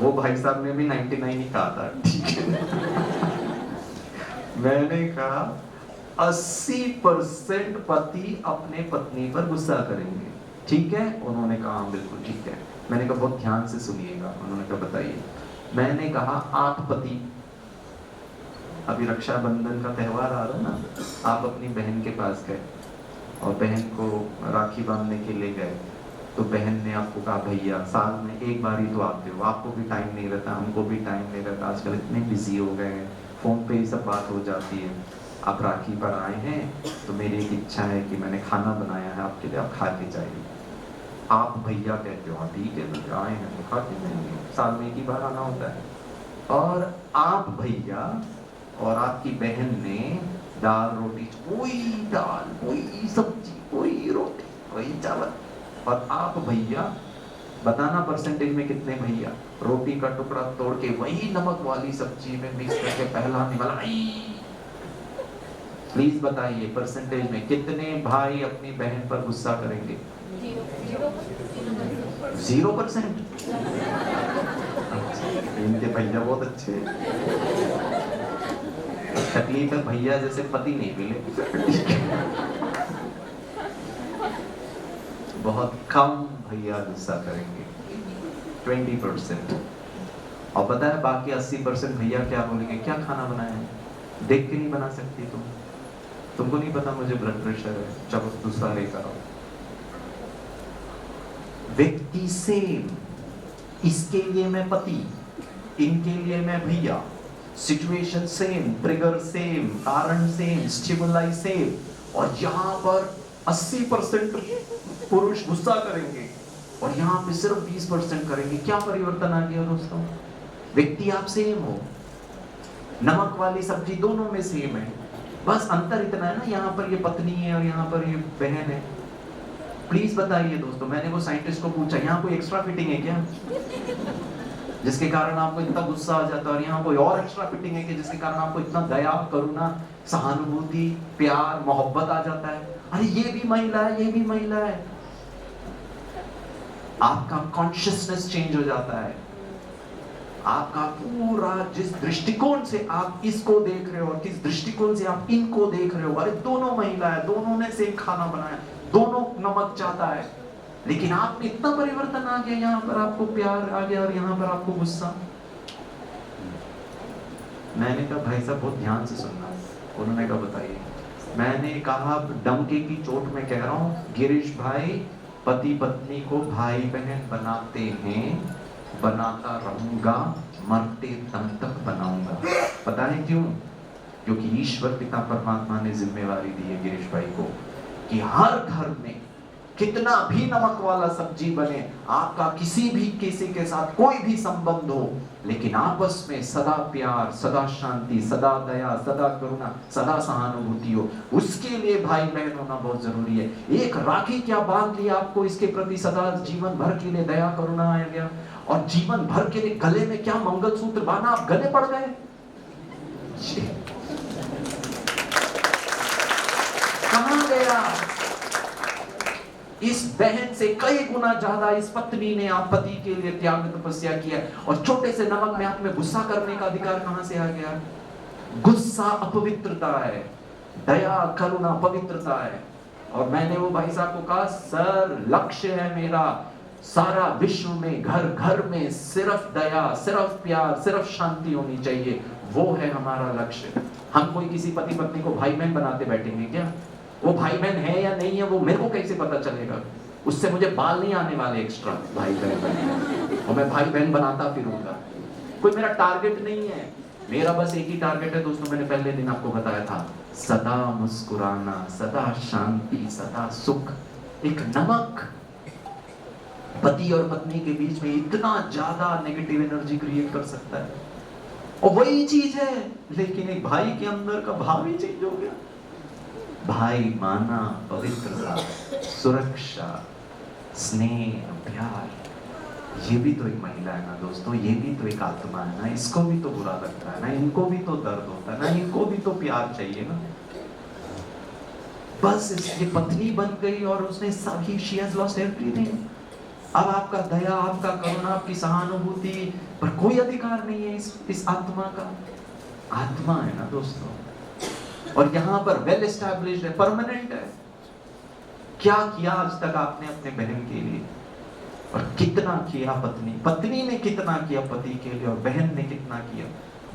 वो भाई साहब ने भी 99 ही कहा था, ठीक है। मैंने कहा 80% पति अपने पत्नी पर गुस्सा करेंगे, ठीक है? उन्होंने कहा बिल्कुल ठीक है। मैंने कहा बहुत ध्यान से सुनिएगा। उन्होंने कहा बताइए। मैंने कहा आप पति, अभी रक्षाबंधन का त्यौहार आ रहा है ना, आप अपनी बहन के पास गए और बहन को राखी बांधने के लिए गए, तो बहन ने आपको कहा भैया साल में एक बार ही तो आते हो, आपको भी टाइम नहीं रहता, हमको भी टाइम नहीं रहता, आजकल इतने बिजी हो गए हैं, फोन पे ही सब बात हो जाती है, आप राखी पर आए हैं तो मेरी एक इच्छा है कि मैंने खाना बनाया है आपके लिए, आप खा के जाइए। आप भैया कहते हो हाँ ठीक है भैया आए हैं तो खा के जाएंगे, साल में एक ही बार आना होता है। और आप भैया और आपकी बहन ने दाल रोटी, कोई दाल कोई सब्जी कोई रोटी कोई चावल, और आप भैया बताना परसेंटेज में कितने भैया रोटी का टुकड़ा तोड़ के वही नमक वाली सब्जी में मिक्स करके पहला निवाला। प्लीज बताइए परसेंटेज में कितने भाई अपनी बहन पर गुस्सा करेंगे? 0%। इनके भैया बहुत अच्छे, तकलीफ है भैया जैसे पति नहीं मिले। बहुत कम भैया गुस्सा करेंगे, 20%। और पता है बाकी 80% भैया क्या बोलेंगे? क्या खाना बनाया है? देख के नहीं बना सकती तुमको नहीं पता मुझे ब्लड प्रेशर है, चलो दूसरा लेकर आओ। व्यक्ति सेम, इसके लिए मैं पति, इनके लिए मैं भैया, सिचुएशन सेम, ट्रिगर सेम, कारण सेम, स्टिमुलाई सेम, और यहाँ पर 80% पुरुष गुस्सा करेंगे और यहाँ पे सिर्फ 20% करेंगे। क्या परिवर्तन आ गया दोस्तों? व्यक्ति आप सेम हो, नमक वाली सब्जी दोनों में सेम है, बस अंतर इतना है ना यहाँ पर ये पत्नी है और यहाँ पर ये बहन है। प्लीज बताइए दोस्तों, मैंने वो साइंटिस्ट को पूछा, यहाँ कोई एक्स्ट्रा फिटिंग है क्या जिसके कारण आपको इतना गुस्सा आ जाता है, और यहाँ कोई और एक्स्ट्रा फिटिंग है कि जिसके कारण आपको इतना दया, करुणा, सहानुभूति, प्यार, मोहब्बत आ जाता है? अरे ये भी महिला है, ये भी महिला है। आपका कॉन्शियसनेस चेंज हो जाता है। आपका पूरा जिस दृष्टिकोण से आप इसको देख रहे हो और किस दृष्टिकोण से आप इनको देख रहे हो, अरे दोनों महिला है, दोनों ने सेम खाना बनाया, दोनों नमक चाहता है, लेकिन आप में इतना परिवर्तन आ गया, यहाँ पर आपको प्यार आ गया और यहाँ पर आपको गुस्सा। मैंने कहा भाई साहब बहुत ध्यान से सुनना। उन्होंने कहा बताइए। मैंने कहा डंके की चोट में कह रहा हूँ, गिरीश भाई पति पत्नी को भाई बहन बनाते हैं, बनाता रहूंगा, मरते दम तक बनाऊंगा। पता है क्यों? क्योंकि ईश्वर पिता परमात्मा ने जिम्मेवारी दी है गिरीश भाई को कि हर घर में कितना भी नमक वाला सब्जी बने, आपका किसी भी किसी के साथ कोई भी संबंध हो, लेकिन आपस में सदा प्यार, सदा शांति, सदा दया, सदा करुणा, सदा सहानुभूति हो, उसके लिए भाई बहन होना बहुत जरूरी है। एक राखी क्या बांध लिया आपको इसके प्रति सदा जीवन भर के लिए दया करुणा आ गया, और जीवन भर के लिए गले में क्या मंगलसूत्र बांधा, आप गले पड़ गए। कहां गया? इस बहन से कई गुना ज्यादा इस पत्नी ने आप पति के लिए त्याग तपस्या किया, और छोटे से नमक में आप में गुस्सा करने का अधिकार कहां से आ गया? गुस्सा अपवित्रता है, दया करुणा पवित्रता है। और मैंने वो भाई साहब को कहा, सर लक्ष्य है मेरा सारा विश्व में, घर घर में सिर्फ दया, सिर्फ प्यार, सिर्फ शांति होनी चाहिए, वो है हमारा लक्ष्य। हम कोई किसी पति पत्नी को भाई बहन बनाते बैठेंगे क्या? वो भाई बहन है या नहीं है वो मेरे को कैसे पता चलेगा? उससे मुझे बाल नहीं आने वाले एक्स्ट्रा भाई बहन, और मैं भाई बहन बनाता फिरूंगा। कोई मेरा टारगेट नहीं है। मेरा बस एक ही टारगेट है दोस्तों, मैंने पहले दिन आपको बताया था, सदा मुस्कुराना, सदा शांति, सदा सुख। एक नमक पति और पत्नी के बीच में इतना ज्यादा नेगेटिव एनर्जी क्रिएट कर सकता है, और वही चीज है, लेकिन एक भाई के अंदर का भाव ही चेंज हो गया। भाई माना, पवित्रता, सुरक्षा, स्नेह, प्यार, ये भी तो एक महिला है ना दोस्तों, ये भी तो एक आत्मा है ना, इसको भी तो बुरा लगता है ना, इनको भी तो दर्द होता है ना, इनको भी तो प्यार चाहिए ना। बस ये पत्नी बन गई और उसने सभी, she has lost everything। अब आपका दया, आपका करुणा, आपकी सहानुभूति पर कोई अधिकार नहीं है इस आत्मा का। आत्मा है ना दोस्तों, और यहाँ पर वेल एस्टैब्लिश्ड है, परमानेंट है। क्या किया आज तक आपने अपने बहन के लिए, और कितना किया पत्नी ने कितना किया पति के लिए, और बहन ने कितना किया।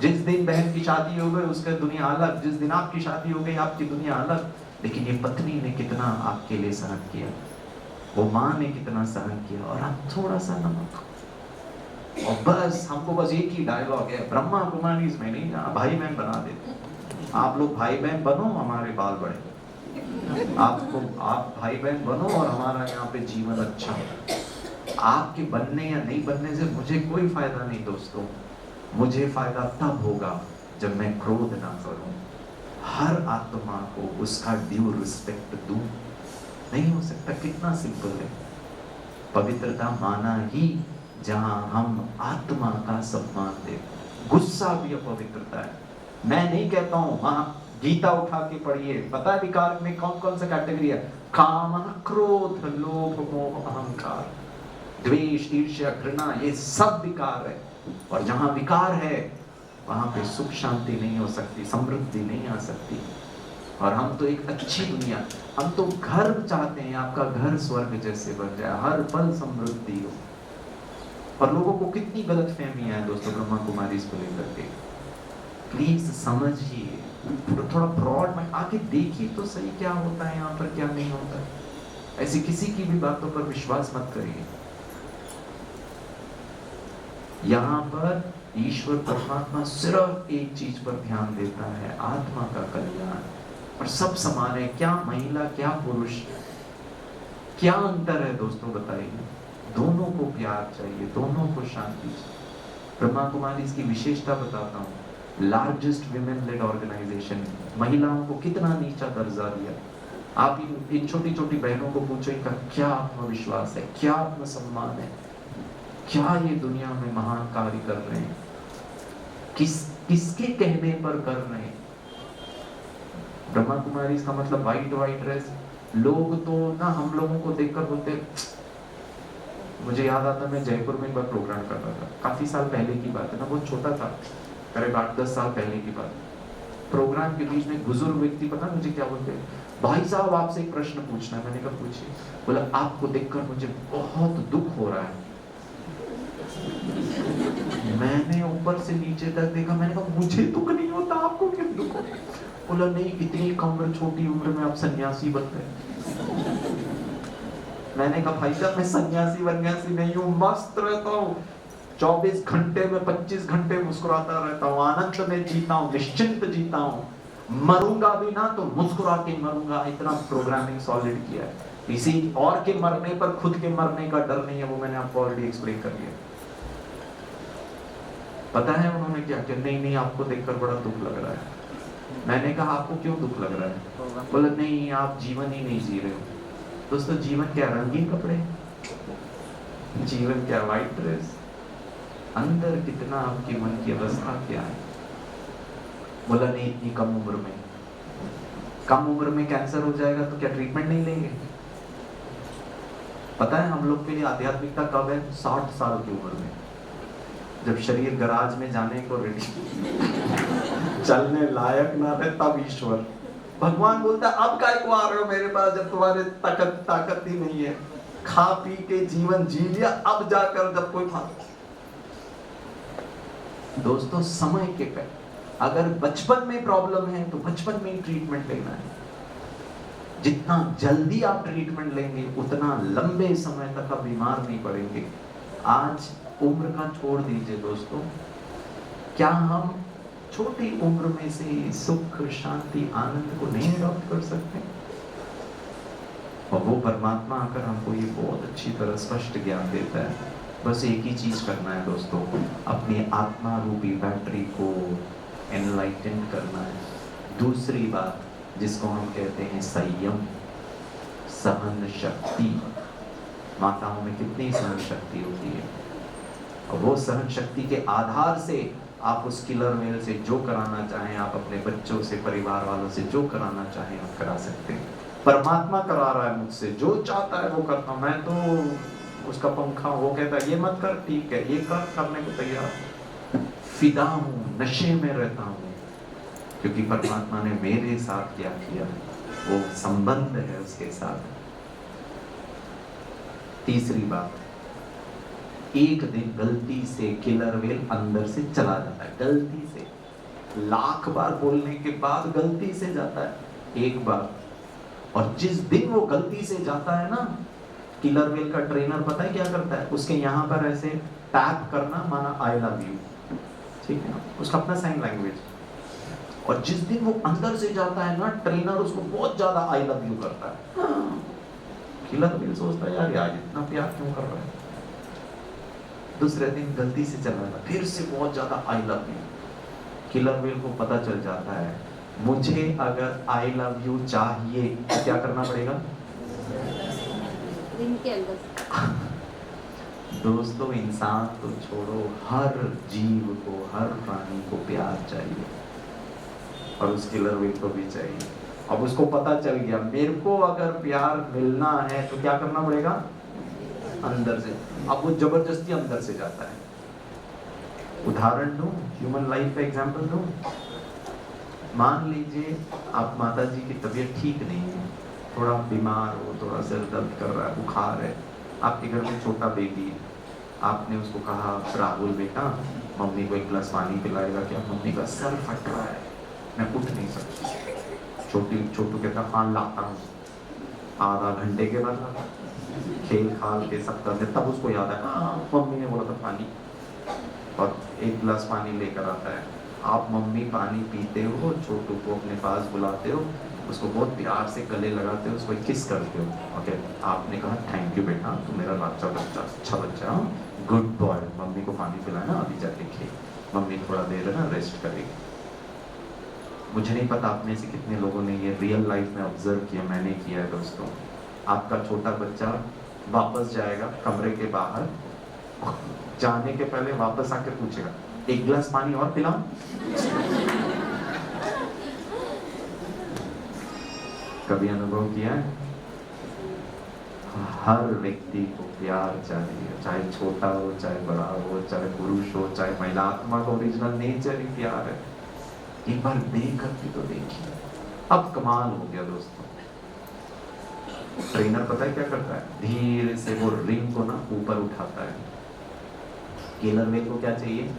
जिस दिन बहन की शादी हो गई उसका दुनिया अलग, जिस दिन आपकी शादी हो गई आपकी दुनिया अलग, लेकिन ये पत्नी ने कितना आपके लिए सहन किया, वो माँ ने कितना सहन किया। और आप थोड़ा सा नमक, और बस हमको बस एक ही डायलॉग है, ब्रह्मा कुमारीज में नहीं, भाई बहन बना देते। आप लोग भाई बहन बनो, हमारे बाल बढ़े। आप भाई बहन बनो और हमारा यहाँ पे जीवन अच्छा हो। आपके बनने या नहीं बनने से मुझे कोई फायदा नहीं दोस्तों। मुझे फायदा तब होगा जब मैं क्रोध ना करूं, हर आत्मा को उसका ड्यू रिस्पेक्ट दूं। नहीं हो सकता। कितना सिंपल है। पवित्रता माना ही जहां हम आत्मा का सम्मान दें। गुस्सा भी अपवित्रता है। मैं नहीं कहता हूं, वहां गीता उठा के पढ़िए, पता है विकार में कौन कौन सा कैटेगरी है? काम, क्रोध, लोभ, मोह, अहंकार, द्वेष, ईर्ष्या, घृणा, ये सब विकार है। और जहां विकार है वहां पे सुख शांति नहीं हो सकती, समृद्धि नहीं आ सकती। और हम तो एक अच्छी दुनिया, हम तो घर चाहते हैं, आपका घर स्वर्ग जैसे बन जाए, हर पल समृद्धि हो। और लोगों को कितनी गलतफहमियां हैं दोस्तों ब्रह्मा कुमारी इसको लेकर के। प्लीज समझिए, थोड़ा ब्रॉड में आके देखिए तो सही क्या होता है यहाँ पर, क्या नहीं होता है। ऐसी किसी की भी बातों पर विश्वास मत करिए। यहाँ पर ईश्वर परमात्मा सिर्फ एक चीज पर ध्यान देता है, आत्मा का कल्याण। और सब समान है, क्या महिला क्या पुरुष, क्या अंतर है दोस्तों बताइए। दोनों को प्यार चाहिए, दोनों को शांति चाहिए। ब्रह्मा कुमारी इसकी विशेषता बताता हूँ। लार्जेस्ट विमेन लेड ऑर्गेनाइजेशन, महिलाओं को कितना नीचा दर्जा दिया। आप इन छोटी छोटी बहनों को पूछो इनका क्या आत्मविश्वास है, क्या आत्मसम्मान है, क्या ये दुनिया में महान कार्य कर रहे हैं, किसके कहने पर कर रहे हैं। ब्रह्मा कुमारी इसका मतलब वाइट वाइट ड्रेस, लोग तो ना हम लोगों को देखकर बोलते। मुझे याद आता, मैं जयपुर में एक बार प्रोग्राम कर रहा था, काफी साल पहले की बात है ना, बहुत छोटा था, करीब 8-10 साल पहले की बात। प्रोग्राम के बीच में बुजुर्ग व्यक्ति, पता मुझे क्या बोलते हैं, भाई साहब आपसे एक प्रश्न पूछना है। मैंने कहा पूछिए। बोला आपको देखकर मुझे बहुत दुख हो रहा है। मैंने ऊपर से नीचे तक देखा, मैंने कहा मुझे दुख नहीं होता, आपको क्यों दुख होता? बोला नहीं, इतनी कम छोटी उम्र में आप सन्यासी बन गए। मैंने कहा भाई साहब मैं सन्यासी नहीं हूँ, मस्त रहता हूँ, 24 घंटे में 25 घंटे मुस्कुराता रहता हूँ, आनंद में जीता हूँ, निश्चिंत जीता हूँ, मरूंगा भी ना तो मुस्कुरा के मरूंगा। इतना प्रोग्रामिंग सॉलिड किया है, किसी और के मरने पर खुद के मरने का डर नहीं है, वो मैंने आपको ऑलरेडी एक्सप्लेन कर दिया। पता है उन्होंने क्या किया? नहीं आपको देखकर बड़ा दुख लग रहा है। मैंने कहा आपको क्यों दुख लग रहा है? बोला नहीं आप जीवन ही नहीं जी रहे हो। दोस्तों जीवन क्या रंगीन कपड़े, जीवन क्या व्हाइट ड्रेस, अंदर कितना आपके मन की अवस्था क्या है। बोला नहीं इतनी कम उम्र में कैंसर हो जाएगा तो क्या ट्रीटमेंट नहीं लेंगे? पता है हम लोग के लिए आध्यात्मिकता कब है? 60 साल की उम्र में, जब शरीर गराज में जाने को रेडी चलने लायक ना रहे, तब ईश्वर भगवान बोलता है अब काय को आ रहे हो मेरे पास, जब तुम्हारे ताकत ही नहीं है, खा पी के जीवन जी लिया, अब जाकर जब कोई दोस्तों समय के पे अगर बचपन में प्रॉब्लम है तो बचपन में ही ट्रीटमेंट लेना है। जितना जल्दी आप ट्रीटमेंट लेंगे उतना लंबे समय तक आप बीमार नहीं पड़ेंगे। आज उम्र का छोड़ दीजिए दोस्तों, क्या हम छोटी उम्र में से सुख शांति आनंद को नहीं अडॉप्ट कर सकते? और वो परमात्मा आकर हमको ये बहुत अच्छी तरह स्पष्ट ज्ञान देता है। बस एक ही चीज करना है दोस्तों, अपनी आत्मा रूपी बैटरी को एनलाइटन करना है। दूसरी बात जिसको हम कहते हैं संयम, सहन शक्ति। माताओं में कितनी सहन शक्ति होती है, और वो सहन शक्ति के आधार से आप उस किलर मेल से जो कराना चाहें, आप अपने बच्चों से, परिवार वालों से जो कराना चाहें आप करा सकते हैं। परमात्मा करा रहा है मुझसे, जो चाहता है वो करता हूं। मैं तो उसका पंखा, वो कहता है ये मत कर, ठीक है, ये कर, करने को तैयार, फिदा हूं, नशे में रहता हूं, क्योंकि परमात्मा ने मेरे साथ क्या किया, वो संबंध है उसके साथ। तीसरी बात, एक दिन गलती से किलर वेल अंदर से चला जाता है, गलती से, लाख बार बोलने के बाद गलती से जाता है एक बार। और जिस दिन वो गलती से जाता है ना, किलर वेल का ट्रेनर पता है क्या करता है, उसके यहाँ पर ऐसे टैप करना, माना आई लव यू, ठीक है, उसका अपना साइन लैंग्वेज। और जिस दिन वो अंदर से जाता है ना, ट्रेनर उसको बहुत ज्यादा आई लव यू करता है। किलर वेल सोचता है यार इतना प्यार क्यों कर रहा है। दूसरे दिन गलती से चला जाता, फिर से बहुत ज्यादा I love you. Killer whale को पता चल जाता है मुझे अगर आई लव यू चाहिए तो क्या करना पड़ेगा? दिन के अंदर। दोस्तों इंसान तो छोड़ो, हर जीव को, हर प्राणी को प्यार चाहिए, और उस किलर वेल को भी चाहिए। अब उसको पता चल गया मेरे को अगर प्यार मिलना है तो क्या करना पड़ेगा? अंदर से। अब वो जबरदस्ती अंदर से जाता है। उदाहरण दूं, ह्यूमन लाइफ का एग्जांपल दूं। मान लीजिए आप माता जी की तबीयत ठीक नहीं है, थोड़ा बीमार हो, थोड़ा सिर दर्द कर रहा है, बुखार है, आपके घर में छोटा बेबी है, आपने उसको कहा राहुल बेटा मम्मी को एक गिलास पानी पिलाएगा क्या? मम्मी का सर फट रहा है, मैं उठ नहीं सकती। छोटू कहता हाँ लाता हूँ। आधा घंटे के बाद खेल खाल के सब करते, तब उसको याद है हाँ मम्मी ने बोला था पानी, और एक गिलास पानी लेकर आता है। आप मम्मी पानी पीते हो, छोटू को अपने पास बुलाते हो, उसको बहुत प्यार से गले लगाते हो, उसको किस करते हो, ओके, आपने कहा थैंक यू बेटा तू मेरा अच्छा बच्चा, गुड बॉय, मम्मी को पानी पिलाना, अभी जाके खेल, मम्मी थोड़ा देर है ना रेस्ट करेगी। मुझे नहीं पता आप में से कितने लोगों ने ये रियल लाइफ में ऑब्जर्व किया, मैंने किया है दोस्तों। आपका छोटा बच्चा वापस जाएगा कमरे के बाहर, जाने के पहले वापस आके पूछेगा, एक गिलास पानी और पिलाऊं? कभी अनुभव किया है? हर व्यक्ति को प्यार चाहिए, चाहे छोटा हो, चाहे बड़ा हो, चाहे पुरुष हो, चाहे महिला। आत्मा का ओरिजिनल नेचर ही प्यार है। एक बार देख भी तो देखिए। अब कमाल हो गया दोस्तों। ट्रेनर पता है क्या करता है? धीरे से वो रिंग को ना ऊपर उठाता है। किलर वेल को क्या चाहिए?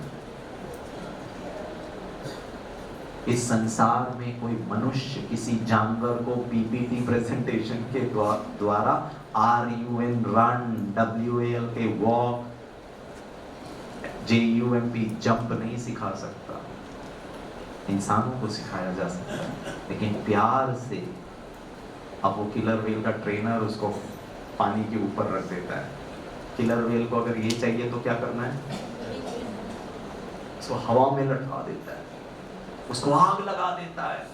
इस संसार में कोई मनुष्य किसी जानवर को पीपीटी प्रेजेंटेशन के द्वारा RUN run, WALK walk, JUMP jump नहीं सिखा सकता। इंसानों को सिखाया जा सकता है, लेकिन प्यार से। अब वो किलर वेल का ट्रेनर उसको पानी के ऊपर रख देता है। किलर वेल को अगर ये चाहिए तो क्या करना है? उसको हवा में लटका देता है, उसको आग लगा देता है।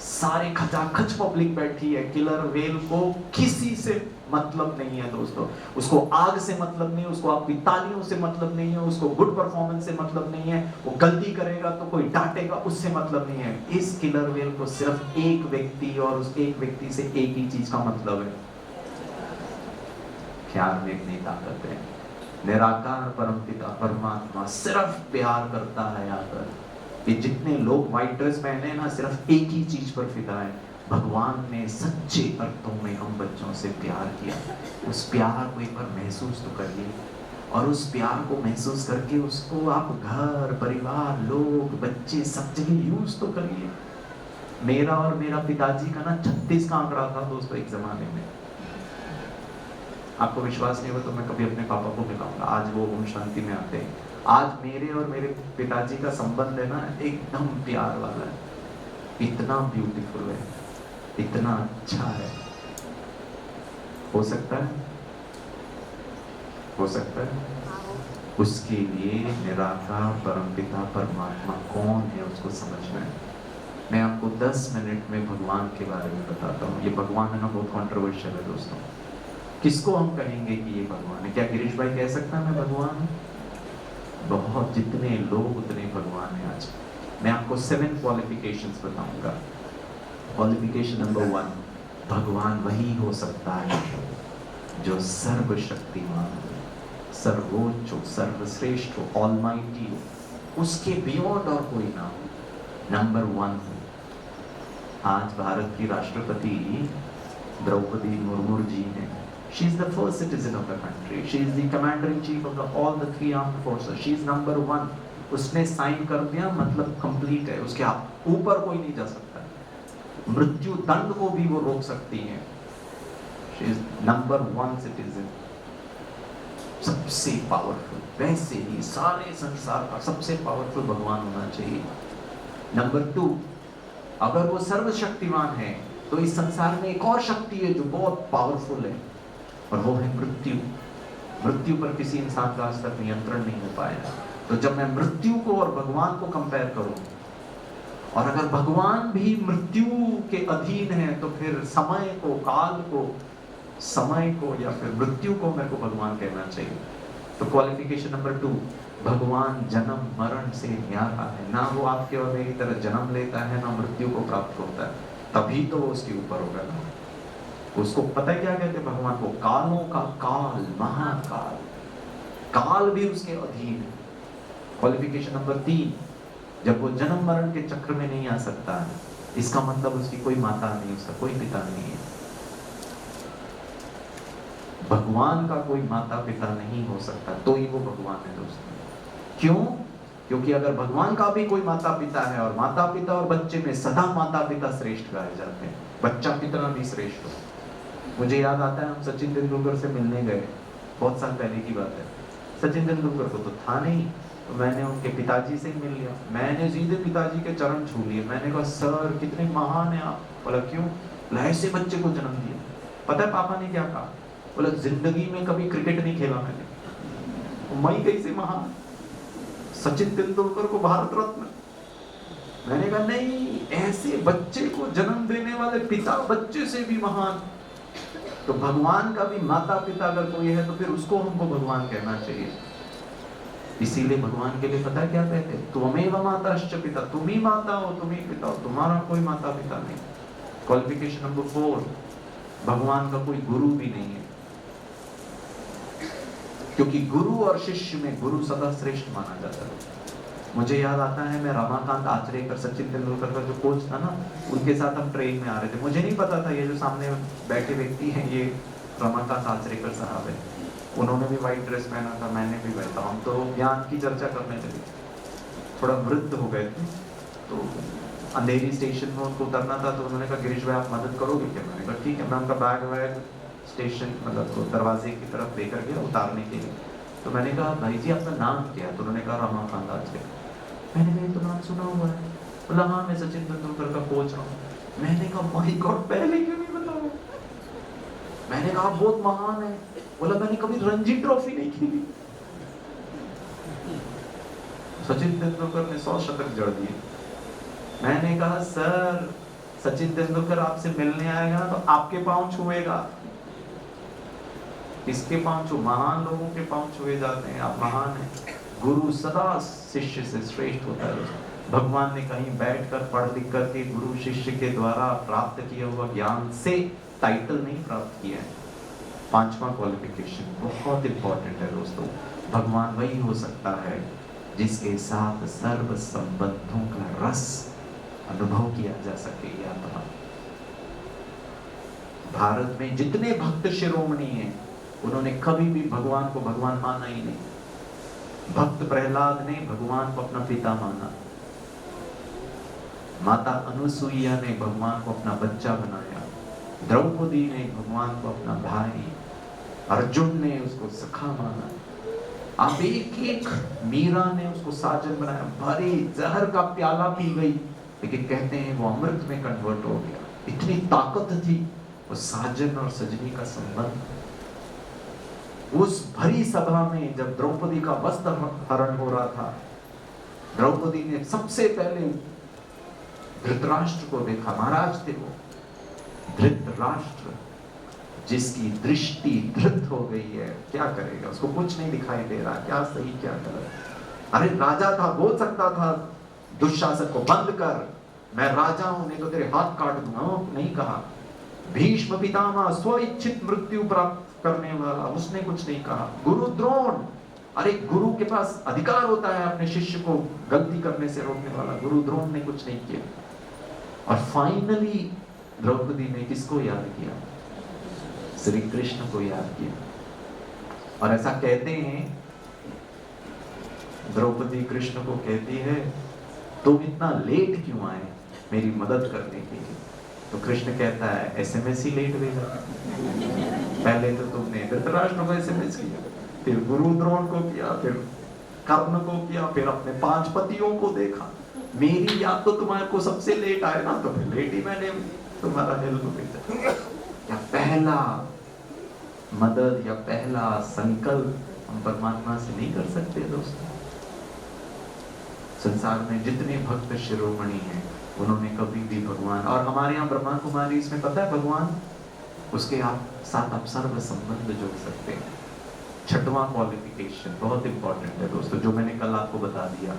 सारे खचाखच पब्लिक बैठी है। किलर वेल को किसी से मतलब नहीं है दोस्तों। उसको आग से मतलब नहीं है, उसको आपकी तालियों से मतलब नहीं है, उसको गुड परफॉर्मेंस से मतलब नहीं है। वो गलती करेगा तो कोई डांटेगा, उससे मतलब नहीं है। इस किलर वेल को सिर्फ एक व्यक्ति और उस एक व्यक्ति से एक ही चीज का मतलब है। प्यार में इतनी ताकत है। निराकार परमपिता परमात्मा सिर्फ प्यार करता है। आकर ये जितने लोग व्हाइट ड्रेस पहने ना, सिर्फ एक ही चीज पर फिदा है। भगवान ने सच्चे अर्थों में हम बच्चों से प्यार किया। उस प्यार को एक बार महसूस तो करिए, और उस प्यार को महसूस करके उसको आप घर परिवार लोग बच्चे सब जगह यूज तो करिए। मेरा और मेरा पिताजी का ना 36 का आंकड़ा था दोस्तों एक जमाने में। आपको विश्वास नहीं हो तो मैं कभी अपने पापा को मिलाऊंगा। आज वो ओम शांति में आते हैं। आज मेरे और मेरे पिताजी का संबंध है ना, एकदम प्यार वाला है। इतना ब्यूटीफुल है, इतना अच्छा है। हो सकता है, हो सकता है। उसके लिए निराकार परमपिता परमात्मा कौन है उसको समझना है। मैं आपको 10 मिनट में भगवान के बारे में बताता हूँ। ये भगवान है ना, बहुत कॉन्ट्रोवर्शियल है दोस्तों। किसको हम कहेंगे कि ये भगवान है? क्या गिरीश भाई कह सकता है मैं भगवान हूँ? बहुत, जितने लोग उतने भगवान है। आज मैं आपको 7 क्वालिफिकेशंस बताऊंगा। क्वालिफिकेशन नंबर 1, भगवान वही हो सकता है जो सर्वशक्तिमान हो, सर्वोच्च हो, सर्वश्रेष्ठ हो, ऑलमाइटी हो, उसके बियॉन्ड और कोई ना हो। नंबर 1 हो। आज भारत की राष्ट्रपति द्रौपदी मुर्मू जी हैं। She is the first citizen of the country. She is the commander-in-chief of all the 3 armed forces. She is number 1. उसने साइन कर दिया, मतलब कंप्लीट है। उसके ऊपर कोई नहीं जा सकता। मृत्यु दंड को भी वो रोक सकती है। She is number 1 citizen. सबसे पावरफुल। वैसे ही सारे संसार का सबसे पावरफुल भगवान होना चाहिए। नंबर 2, अगर वो सर्वशक्तिमान है तो इस संसार में एक और शक्ति है जो बहुत पावरफुल है, और वो है मृत्यु। मृत्यु पर किसी इंसान का आज तक नियंत्रण नहीं हो पाया। तो जब मैं मृत्यु को और भगवान को कंपेयर करूं, और अगर भगवान भी मृत्यु के अधीन है, तो फिर समय को, काल को, समय को या फिर मृत्यु को मेरे को भगवान कहना चाहिए। तो क्वालिफिकेशन नंबर 2, भगवान जन्म मरण से न्यारा है। ना वो आपके और मेरी तरह जन्म लेता है, ना मृत्यु को प्राप्त होता है। तभी तो वो उसके ऊपर होगा ना। उसको पता है क्या कहते हैं भगवान को? कालों का काल, महाकाल। काल भी उसके अधीन है। क्वालिफिकेशन नंबर 3, जब वो जन्म मरण के चक्र में नहीं आ सकता है, इसका मतलब उसकी कोई माता नहीं, उसका कोई पिता नहीं है। भगवान का कोई माता पिता नहीं हो सकता, तो ही वो भगवान है दोस्तों। क्यों? क्योंकि अगर भगवान का भी कोई माता पिता है, और माता पिता और बच्चे में सदा माता पिता श्रेष्ठ गाए जाते हैं, बच्चा कितना भी श्रेष्ठ हो। मुझे याद आता है, हम सचिन तेंदुलकर से मिलने गए, बहुत साल पहले की बात है। सचिन तेंदुलकर को तो था नहीं, तो मैंने उनके पिताजी से मिल लिया। मैंने सीधे पिताजी के चरण छू लिए। मैंने कहा, सर कितने महान है आप। बोला क्यों? ऐसे बच्चे को जन्म दिया। पता है पापा ने क्या कहा? बोला जिंदगी में कभी क्रिकेट नहीं खेला मैंने। मैं कैसे महान? सचिन तेंदुलकर को भारत रत्न, मैंने कहा नहीं, ऐसे बच्चे को जन्म देने वाले पिता बच्चे से भी महान। तो भगवान का भी माता पिता अगर कोई है तो फिर उसको हमको भगवान कहना चाहिए। इसीलिए भगवान के लिए पता है क्या कहते हैं, त्वमेव माताश्च पिता, तुम ही माता हो, तुम ही पिता हो, तुम्हारा कोई माता पिता नहीं। क्वालिफिकेशन नंबर 4, भगवान का कोई गुरु भी नहीं है, क्योंकि गुरु और शिष्य में गुरु सदा श्रेष्ठ माना जाता है। मुझे याद आता है, मैं रमाकांत आचरेकर, सचिन तेंदुलकर का जो कोच था ना, उनके साथ हम ट्रेन में आ रहे थे। मुझे नहीं पता था ये जो सामने बैठे व्यक्ति हैं ये रमाकांत आचरेकर साहब है। उन्होंने भी व्हाइट ड्रेस पहना था, मैंने भी बैठा। हम तो ज्ञान की चर्चा करने लगे, थोड़ा वृद्ध हो गए थे, तो अंधेरी स्टेशन में उनको उतरना था। तो उन्होंने कहा गिरीश भाई आप मदद करोगे क्या? मैंने कहा ठीक है। मैं उनका बैग वैग स्टेशन मतलब दरवाजे की तरफ लेकर गया उतारने के लिए। तो मैंने कहा भाई जी आपका नाम क्या है? तो उन्होंने कहा रमाकांत आचरेकर। मैंने कहा तो नाम सुना हुआ है। बोला हाँ मैं सचिन तेंदुलकर का कोच हूँ। मैंने कहा माय गॉड, पहले क्यों नहीं बताया? मैंने कहा बहुत महान है। बोला मैंने कभी रणजी ट्रॉफी नहीं खेली। सचिन तेंदुलकर ने 100 शतक जड़ दिए। मैंने कहा सर सचिन तेंदुलकर आपसे मिलने आएगा तो आपके पांव छुएगा, किसके पांव छू? महान लोगों के पांव छुए जाते हैं। आप महान हैं। गुरु सदा शिष्य से श्रेष्ठ होता है। भगवान ने कहीं बैठकर पढ़ लिख करके गुरु शिष्य के द्वारा प्राप्त किया हुआ ज्ञान से टाइटल नहीं प्राप्त किया है। 5वां क्वालिफिकेशन बहुत इंपॉर्टेंट है दोस्तों। भगवान वही हो सकता है जिसके साथ सर्व संबंधों का रस अनुभव किया जा सके। यात्रा भारत में जितने भक्त शिरोमणि हैं उन्होंने कभी भी भगवान को भगवान माना ही नहीं। भक्त प्रहलाद ने भगवान को अपना पिता माना, माता अनुसुईया ने भगवान को अपना बच्चा बनाया, द्रौपदी ने भगवान को अपना भाई, अर्जुन ने उसको सखा माना, अब एक मीरा ने उसको साजन बनाया। भरे जहर का प्याला पी गई लेकिन कहते हैं वो अमृत में कन्वर्ट हो गया। इतनी ताकत थी वो साजन और सजनी का संबंध। उस भरी सभा में जब द्रौपदी का वस्त्र हरण हो रहा था, द्रौपदी ने सबसे पहले धृतराष्ट्र को देखा। महाराज थे वो धृतराष्ट्र, जिसकी दृष्टि धृत हो गई है। क्या करेगा, उसको कुछ नहीं दिखाई दे रहा, क्या सही क्या गलत। अरे राजा था, बोल सकता था दुशासन को बंद कर, मैं राजा हूं नहीं तो तेरे हाथ काट दूंगा, नहीं कहा। भीष्म पितामह स्वइच्छित मृत्यु प्राप्त करने वाला, उसने कुछ नहीं कहा। गुरु द्रोण, अरे गुरु के पास अधिकार होता है अपने शिष्य को गलती करने से रोकने वाला, गुरु द्रोण ने कुछ नहीं किया। और फाइनली द्रौपदी ने किसको याद किया? श्री कृष्ण को याद किया। और ऐसा कहते हैं, द्रौपदी कृष्ण को कहती है तुम इतना लेट क्यों आए मेरी मदद करने के लिए? तो कृष्ण कहता है एसएमएस ही लेट भेजा। पहले तो तुमने धृतराष्ट्र को एसएमएस किया, फिर गुरु द्रोण को किया, फिर कर्ण को किया, फिर अपने 5 पतियों को देखा। मेरी याद तो तुम्हारे को सबसे लेट आए ना, तो फिर लेट ही मैंने तुम्हारा हेल्प भेजा। या पहला मदद या पहला संकल्प हम परमात्मा से नहीं कर सकते दोस्तों। संसार में जितने भक्त शिरोमणि हैं उन्होंने कभी भी भगवान, और हमारे यहाँ ब्रह्मा कुमारी इसमें पता है भगवान उसके आप साथ आप सर्व संबंध जोड़ सकते हैं। 6वां क्वालिफिकेशन बहुत इंपॉर्टेंट है दोस्तों, जो मैंने कल आपको बता दिया।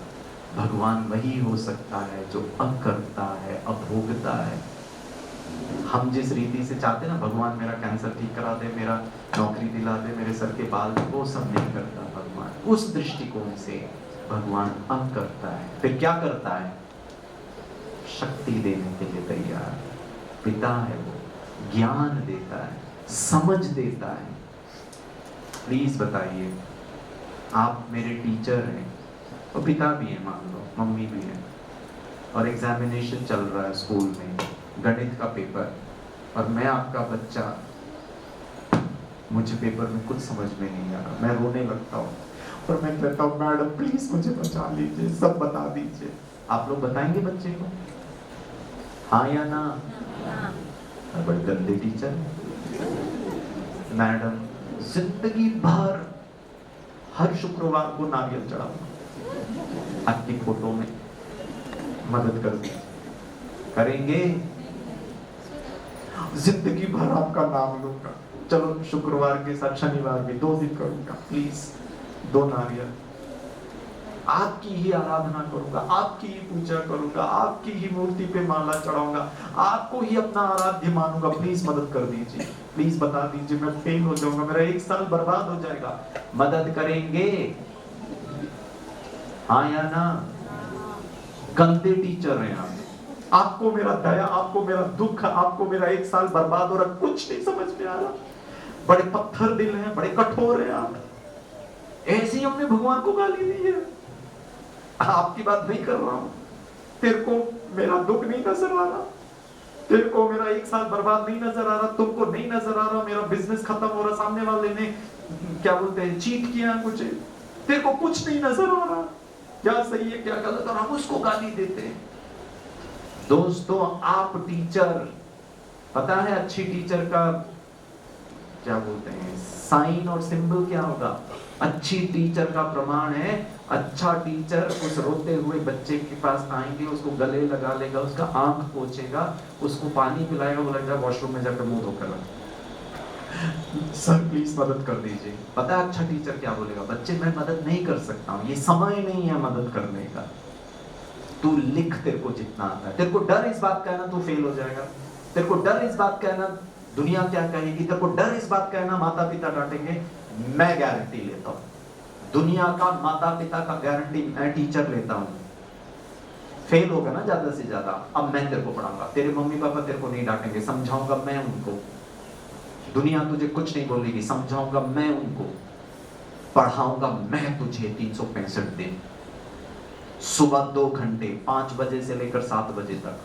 भगवान वही हो सकता है जो अकर्ता है, अभोगता है। हम जिस रीति से चाहते हैं ना, भगवान मेरा कैंसर ठीक करा दे, मेरा नौकरी दिला दे, मेरे सर के बाल, वो सब नहीं करता भगवान। उस दृष्टिकोण से भगवान अकर्ता है। फिर क्या करता है? शक्ति देने के लिए तैयार, पिता है वो, ज्ञान देता है, समझ देता है। प्लीज बताइए, आप मेरे टीचर हैं और पिता भी है, मान लो मम्मी भी है, और एग्जामिनेशन चल रहा है स्कूल में, गणित का पेपर, और मैं आपका बच्चा, मुझे पेपर में कुछ समझ में नहीं आ रहा, मैं रोने लगता हूँ और मैं कहता हूँ मैडम प्लीज मुझे बचा लीजिए, सब बता दीजिए। आप लोग बताएंगे बच्चे को हाँ या ना? बड़े गंदे टीचर। मैडम जिंदगी भर हर शुक्रवार को नारियल चढ़ाऊंगा आपकी फोटो में, मदद कर दीजिए। करेंगे? जिंदगी भर आपका नाम लूंगा। चलो शुक्रवार के साथ शनिवार भी 2 दिन करूंगा, प्लीज 2 नारियल। आपकी ही आराधना करूंगा, आपकी ही पूजा करूंगा, आपकी ही मूर्ति पे माला चढ़ाऊंगा, आपको ही अपना आराध्य मानूंगा, प्लीज मदद कर दीजिए, प्लीज बता दीजिए, मैं फेल हो जाऊंगा, मेरा 1 साल बर्बाद हो जाएगा। मदद करेंगे? हाँ या ना? गंदे टीचर हैं आप, आपको मेरा दया, आपको मेरा दुख, आपको मेरा 1 साल बर्बाद हो रहा, कुछ नहीं समझ में आ रहा। बड़े पत्थर दिल हैं, बड़े कठोर हैं आप। ऐसे ही हमने भगवान को गाली दी है। आपकी बात नहीं कर रहा हूं। तेरे को मेरा दुख नहीं नजर आ रहा, तेरे को मेरा 1 साल बर्बाद नहीं नजर आ रहा, तुमको नहीं नजर आ रहा मेरा बिजनेस खत्म हो रहा, सामने वाले ने क्या बोलते हैं चीट किया मुझे, तेरे को कुछ नहीं नजर आ रहा, क्या सही है क्या गलत, और हम उसको गाली देते हैं। दोस्तों आप टीचर, पता है अच्छी टीचर का क्या बोलते हैं साइन और सिंबल क्या होगा? अच्छी टीचर का प्रमाण है, अच्छा टीचर उस रोते हुए बच्चे के पास आएंगे, उसको गले लगा लेगा, उसका आंख पोंछेगा, उसको पानी पिलाएगा, बोलेगा वॉशरूम में जाकर मुंह धोकर सर प्लीज मदद कर दीजिए। पता है अच्छा टीचर क्या बोलेगा? बच्चे मैं मदद नहीं कर सकता हूँ, ये समय नहीं है मदद करने का, तू लिख तेरे को जितना आता है। तेरे को डर इस बात का है ना तू फेल हो जाएगा, तेरे को डर इस बात का है ना दुनिया क्या कहेगी, तेरे को डर इस बात का है ना माता पिता डांटेंगे, मैं गारंटी लेता हूं, दुनिया का माता पिता का गारंटी मैं टीचर लेता हूं। फेल होगा ना ज्यादा से ज्यादा, अब मैं तेरे को पढ़ाऊंगा, तेरे मम्मी पापा तेरे को नहीं डांटेंगे, समझाऊंगा मैं उनको, दुनिया तुझे कुछ नहीं बोलेगी, समझाऊंगा मैं उनको, पढ़ाऊंगा मैं तुझे 365 दिन, सुबह 2 घंटे 5 बजे से लेकर 7 बजे तक,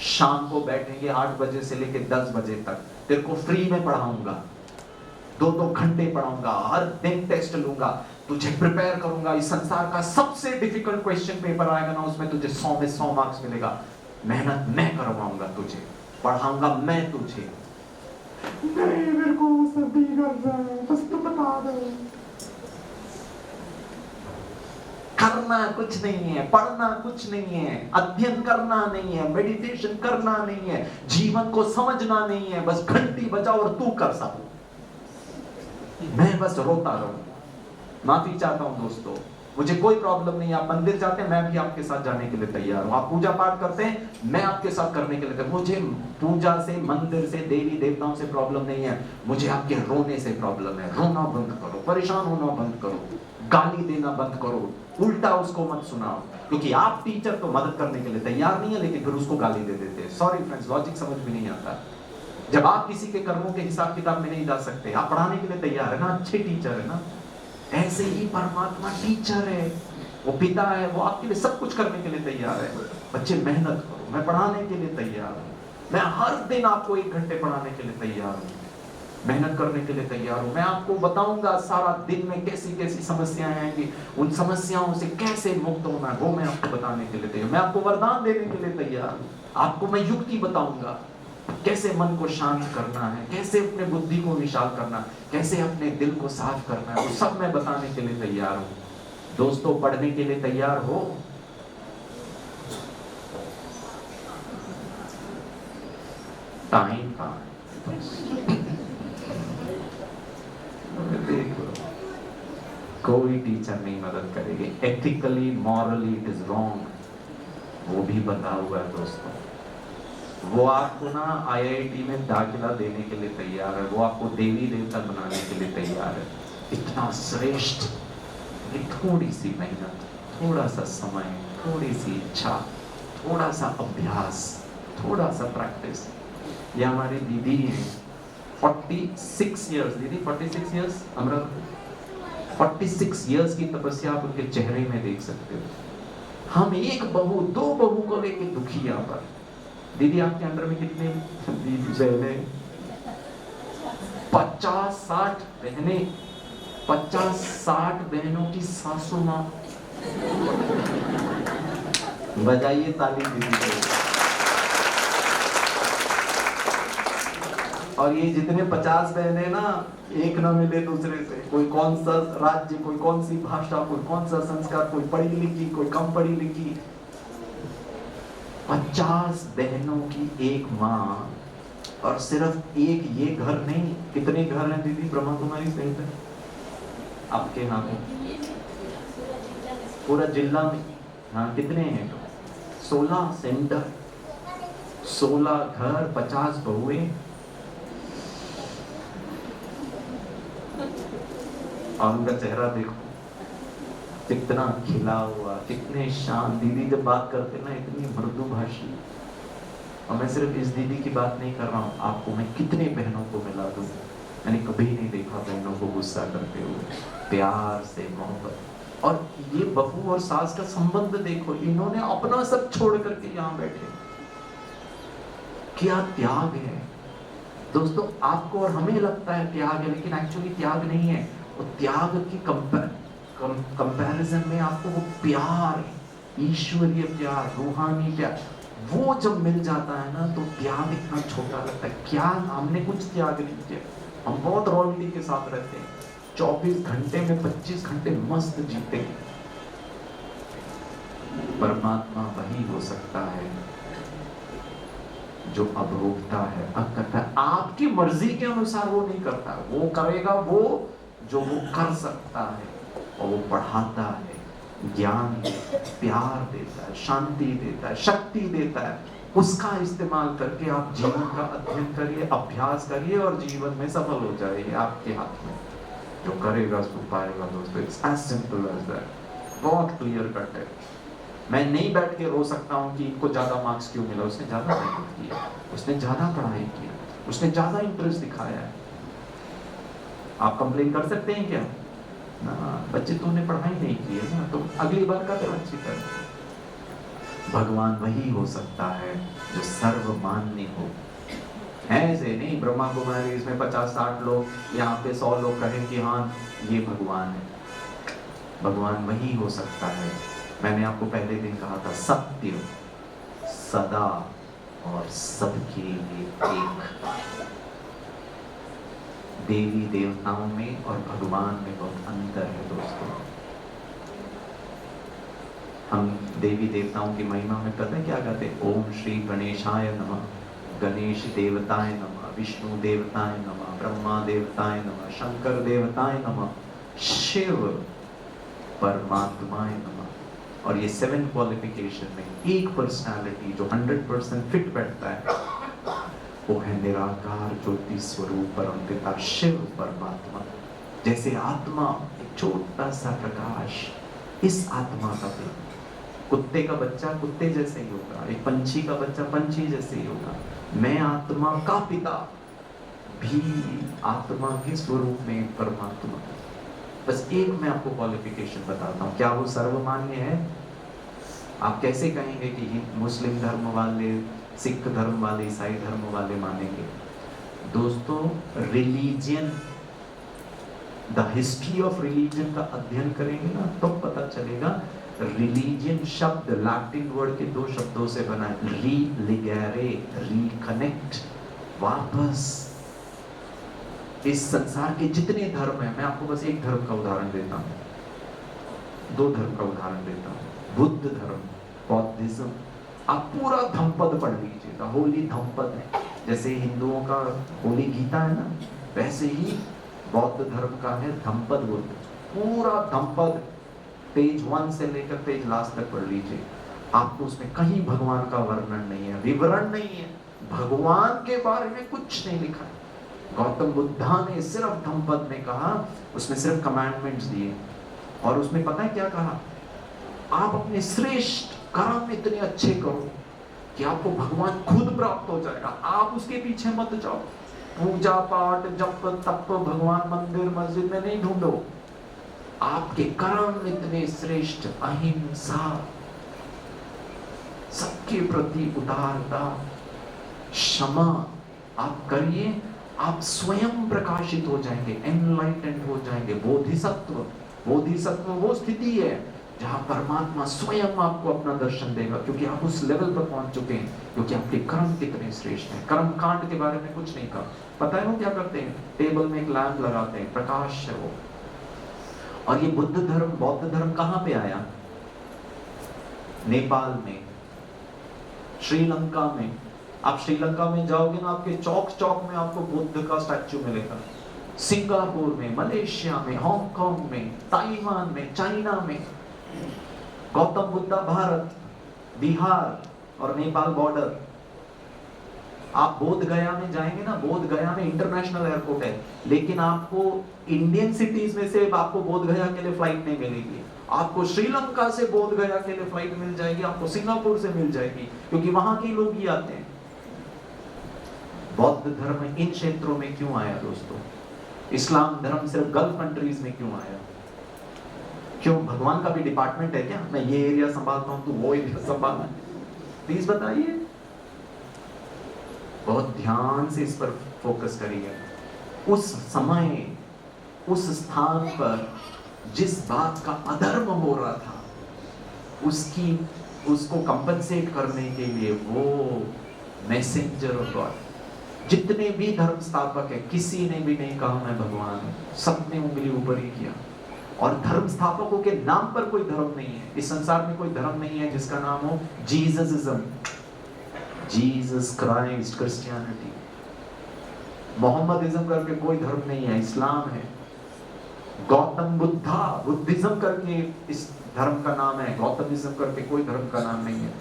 शाम को बैठेंगे 8 बजे से लेकर 10 बजे तक, तेरे को फ्री में पढ़ाऊंगा, 2-2 घंटे पढ़ाऊंगा, हर दिन टेस्ट लूंगा, तुझे प्रिपेयर करूंगा। इस संसार का सबसे डिफिकल्ट क्वेश्चन पेपर आएगा ना, उसमें तुझे 100 में 100 मार्क्स मिलेगा। मेहनत मैं करवाऊंगा तुझे, पढ़ाऊंगा मैं तुझे। नहीं मेरे को सब नहीं कर रहा है, बस तू बता दे। करना कुछ नहीं है, पढ़ना कुछ नहीं है, अध्ययन करना नहीं है, मेडिटेशन करना नहीं है, जीवन को समझना नहीं है, बस घंटी बजाओ और तू कर सब, मैं बस रोता रहूं। माफी चाहता हूं दोस्तों, मुझे कोई प्रॉब्लम नहीं है, आप मंदिर जाते हैं मैं भी आपके साथ जाने के लिए तैयार हूं, आप पूजा पाठ करते हैं मैं आपके साथ करने के लिए तैयार, मुझे पूजा से मंदिर से देवी देवताओं से प्रॉब्लम नहीं है, मुझे आपके रोने से प्रॉब्लम है। रोना बंद करो, परेशान होना बंद करो, गाली देना बंद करो, उल्टा उसको मत सुनाओ, क्योंकि आप टीचर तो मदद करने के लिए तैयार नहीं है लेकिन फिर उसको गाली दे देते हैं। सॉरी फ्रेंड्स, लॉजिक समझ में नहीं आता। जब आप किसी के कर्मों के हिसाब किताब में नहीं डाल सकते, आप पढ़ाने के लिए तैयार है ना, अच्छे टीचर है ना, ऐसे ही परमात्मा टीचर है, वो पिता है, वो आपके लिए सब कुछ करने के लिए तैयार है। बच्चे मेहनत करो, मैं पढ़ाने के लिए तैयार हूँ, मैं हर दिन आपको 1 घंटे पढ़ाने के लिए तैयार हूँ, मेहनत करने के लिए तैयार हूँ, मैं आपको बताऊंगा सारा दिन में कैसी कैसी समस्याएं आएंगी, उन समस्याओं से कैसे मुक्त होना है वो मैं आपको बताने के लिए तैयार, मैं आपको वरदान देने के लिए तैयार हूँ, आपको मैं युक्ति बताऊंगा कैसे मन को शांत करना है, कैसे अपने बुद्धि को विशाल करना है, कैसे अपने दिल को साफ करना है, वो सब मैं बताने के लिए तैयार हूँ। दोस्तों पढ़ने के लिए तैयार हो? टाइम का कोई टीचर नहीं मदद करेगी, ethically morally it is wrong, वो भी बता हुआ है दोस्तों। वो आपको ना आईआईटी में दाखिला देने के लिए तैयार है, वो आपको देवी देवता बनाने के लिए तैयार है, इतना श्रेष्ठ, थोड़ी सी मेहनत, थोड़ा सा समय, थोड़ी सी इच्छा, थोड़ा सा अभ्यास, थोड़ा सा प्रैक्टिस। ये हमारी दीदी है 46 इयर्स, दीदी 46 इयर्स, अमृत 46 इयर्स की तपस्या आप उनके चेहरे में देख सकते हो। हम 1 बहू 2 बहू को लेके दुखी यहाँ पर। दीदी आपके अंडर में कितने बहनें? 50-60 बहनें, 50-60 बहनों की सासू माँ। बजाइए ताली दीदी को। और ये जितने 50 बहनें ना, एक ना मिले दूसरे से, कोई कौन सा राज्य, कोई कौन सी भाषा, कोई कौन सा संस्कार, कोई पढ़ी लिखी, कोई कम पढ़ी लिखी, 50 बहनों की एक माँ, और सिर्फ एक ये घर नहीं, कितने घर हैं दीदी ब्रह्मा कुमारी सहित आपके यहाँ पे? पूरा जिला में हाँ कितने हैं? 16 सेंटर, 16 घर, 50 बहुएं, और उनका चेहरा देखो कितना खिला हुआ, कितने शांत। दीदी जब बात करते ना इतनी मृदुभाषी। और मैं सिर्फ इस दीदी की बात नहीं कर रहा हूँ, आपको मैं कितने बहनों को मिला दूं, मैंने कभी नहीं देखा बहनों को गुस्सा करते हुए, प्यार से, मोहब्बत। और ये बहू और सास का संबंध देखो, इन्होंने अपना सब छोड़ करके यहाँ बैठे, क्या त्याग है दोस्तों। आपको और हमें लगता है त्याग है, लेकिन एक्चुअली त्याग नहीं है। वो त्याग की कंपैरिजन में आपको वो प्यार, ईश्वरीय प्यार, रूहानी प्यार, वो जब मिल जाता है ना, तो त्याग इतना छोटा लगता है। क्या हमने कुछ त्याग नहीं किया, हम बहुत रॉयल्टी के साथ रहते हैं, 24 घंटे में 25 घंटे मस्त जीते। परमात्मा वही हो सकता है जो अभोक्ता है, अकर्ता है, आपकी मर्जी के अनुसार वो नहीं करता, वो करेगा वो जो वो कर सकता है, और वो बढ़ाता है, ज्ञान देता है, प्यार देता है, शांति देता है, शक्ति देता है। उसका इस्तेमाल करके आप जीवन का अध्ययन करिए, अभ्यास करिए, और जीवन में सफल हो जाइए। आपके हाथ में, जो करेगा सो पाएगा दोस्तों। It's as simple as that, बहुत क्लियर कट है। मैं नहीं बैठ के रो सकता हूँ कि इनको ज्यादा मार्क्स क्यों मिला, उसने ज्यादा मेहनत किया, उसने ज्यादा पढ़ाई की, उसने ज्यादा इंटरेस्ट दिखाया है। आप कंप्लेन कर सकते हैं क्या? ना, बच्चे तूने पढ़ाई नहीं की है ना, तो अगली बार का तो अच्छी कर। भगवान वही हो सकता है जो सर्वमान्य हो। ऐसे नहीं ब्रह्मा कुमारी इसमें 50-60 लोग, यहाँ पे 100 लोग कहें कि हाँ ये भगवान है। भगवान वही हो सकता है। मैंने आपको पहले दिन कहा था, सत्य, सदा और सबके लिए एक। देवी देवताओं में और भगवान में बहुत अंतर है दोस्तों। हम देवी देवताओं की महिमा में पता है क्या कहते हैं? ओम श्री गणेशाय नमः, गणेश देवताय नमः, विष्णु देवताय नमः, ब्रह्मा देवताय नमः, शंकर देवताय नमः, शिव परमात्माय नमः। और ये 7 क्वालिफिकेशन में एक पर्सनालिटी जो 100% फिट बैठता है, वो है निराकार ज्योति स्वरूप परम पिता शिव परमात्मा। जैसे आत्मा एक छोटा सा प्रकाश, इस आत्मा का भी, कुत्ते का बच्चा कुत्ते जैसे ही होगा, एक पंछी का बच्चा पंछी जैसे ही होगा। मैं आत्मा का पिता भी आत्मा के स्वरूप में परमात्मा। बस एक मैं आपको क्वालिफिकेशन बताता हूँ, क्या वो सर्वमान्य है? आप कैसे कहेंगे कि मुस्लिम धर्म वाले, सिख धर्म वाले, ईसाई धर्म वाले मानेंगे? दोस्तों, religion, the history of religion का अध्ययन करेंगे ना, तो पता चलेगा रिलीजन शब्द लैटिन वर्ड के 2 शब्दों से बना है, री लिगेरे, रिकनेक्ट, वापस। इस संसार के जितने धर्म हैं, मैं आपको बस एक धर्म का उदाहरण देता हूँ, 2 धर्म का उदाहरण देता हूँ। बुद्ध धर्म, बौद्धिज्म, आप पूरा धम्पद पढ़ लीजिए, द होली धम्पद है। जैसे हिंदुओं का होली गीता है ना, वैसे ही बौद्ध धर्म का है धम्पद बुद्ध। पूरा धम्पद पेज 1 से लेकर पेज लास्ट तक पढ़ लीजिए, आपको उसमें कहीं भगवान का वर्णन नहीं है, विवरण नहीं है, भगवान के बारे में कुछ नहीं लिखा है। गौतम बुद्धा ने सिर्फ धम्पद में कहा, उसमें सिर्फ कमांडमेंट्स दिए, और उसमें पता है क्या कहा? आप अपने श्रेष्ठ कर्म इतने अच्छे करो कि आपको भगवान खुद प्राप्त हो जाएगा, आप उसके पीछे मत जाओ। पूजा पाठ जप तप भगवान मंदिर मस्जिद में नहीं ढूंढो, आपके कर्म इतने श्रेष्ठ, अहिंसा, सबके प्रति उदारता, क्षमा आप करिए, आप स्वयं प्रकाशित हो जाएंगे, एनलाइटेंड हो जाएंगे। बोधिसत्व, बोधिसत्व वो स्थिति है जहां परमात्मा स्वयं आपको अपना दर्शन देगा, क्योंकि आप उस लेवल पर पहुंच चुके हैं, क्योंकि आपके कर्म कितने श्रेष्ठ हैं। कर्म कांड के बारे में कुछ नहीं कहा, पता है वो क्या करते हैं? टेबल में एक लैंप लगाते हैं, प्रकाश है वो। और ये बुद्ध धर्म, बौद्ध धर्म कहां पे आया? नेपाल में श्रीलंका में, आप श्रीलंका में जाओगे ना, आपके चौक चौक में आपको बुद्ध का स्टैचू मिलेगा। सिंगापुर में, मलेशिया में, हांगकांग में, ताइवान में, चाइना में। गौतम बुद्धा भारत, बिहार और नेपाल बॉर्डर। आप बोध गया में जाएंगे ना, बोध गया में इंटरनेशनल एयरपोर्ट है, लेकिन आपको इंडियन सिटीज में से आपको बोध गया के लिए फ्लाइट नहीं मिलेगी। आपको श्रीलंका से बोध गया के लिए फ्लाइट मिल जाएगी, आपको सिंगापुर से मिल जाएगी, क्योंकि वहां के लोग ही आते हैं। बौद्ध धर्म इन क्षेत्रों में क्यों आया दोस्तों? इस्लाम धर्म सिर्फ गल्फ कंट्रीज में क्यों आया? क्यों भगवान का भी डिपार्टमेंट है क्या? मैं ये एरिया संभालता हूं, तू वो एरिया संभालना, प्लीज बताइए। बहुत ध्यान से इस पर फोकस करिए। उस समय, उस स्थान पर जिस बात का अधर्म हो रहा था, उसको कंपनसेट करने के लिए वो मैसेंजर ऑफ गॉड, जितने भी धर्म स्थापक है, किसी ने भी नहीं कहा मैं भगवान हूं, सबने उंगली ऊपर ही किया। और धर्म स्थापकों के नाम पर कोई धर्म नहीं है। इस संसार में कोई धर्म नहीं है जिसका नाम हो जीससिज्म, जीसस क्राइस्ट, क्रिश्चियनिटी। मोहम्मदिज्म करके कोई धर्म नहीं है, इस्लाम है। गौतम बुद्धा, बुद्धिज्म करके इस धर्म का नाम है, गौतमिज्म करके कोई धर्म का नाम नहीं है।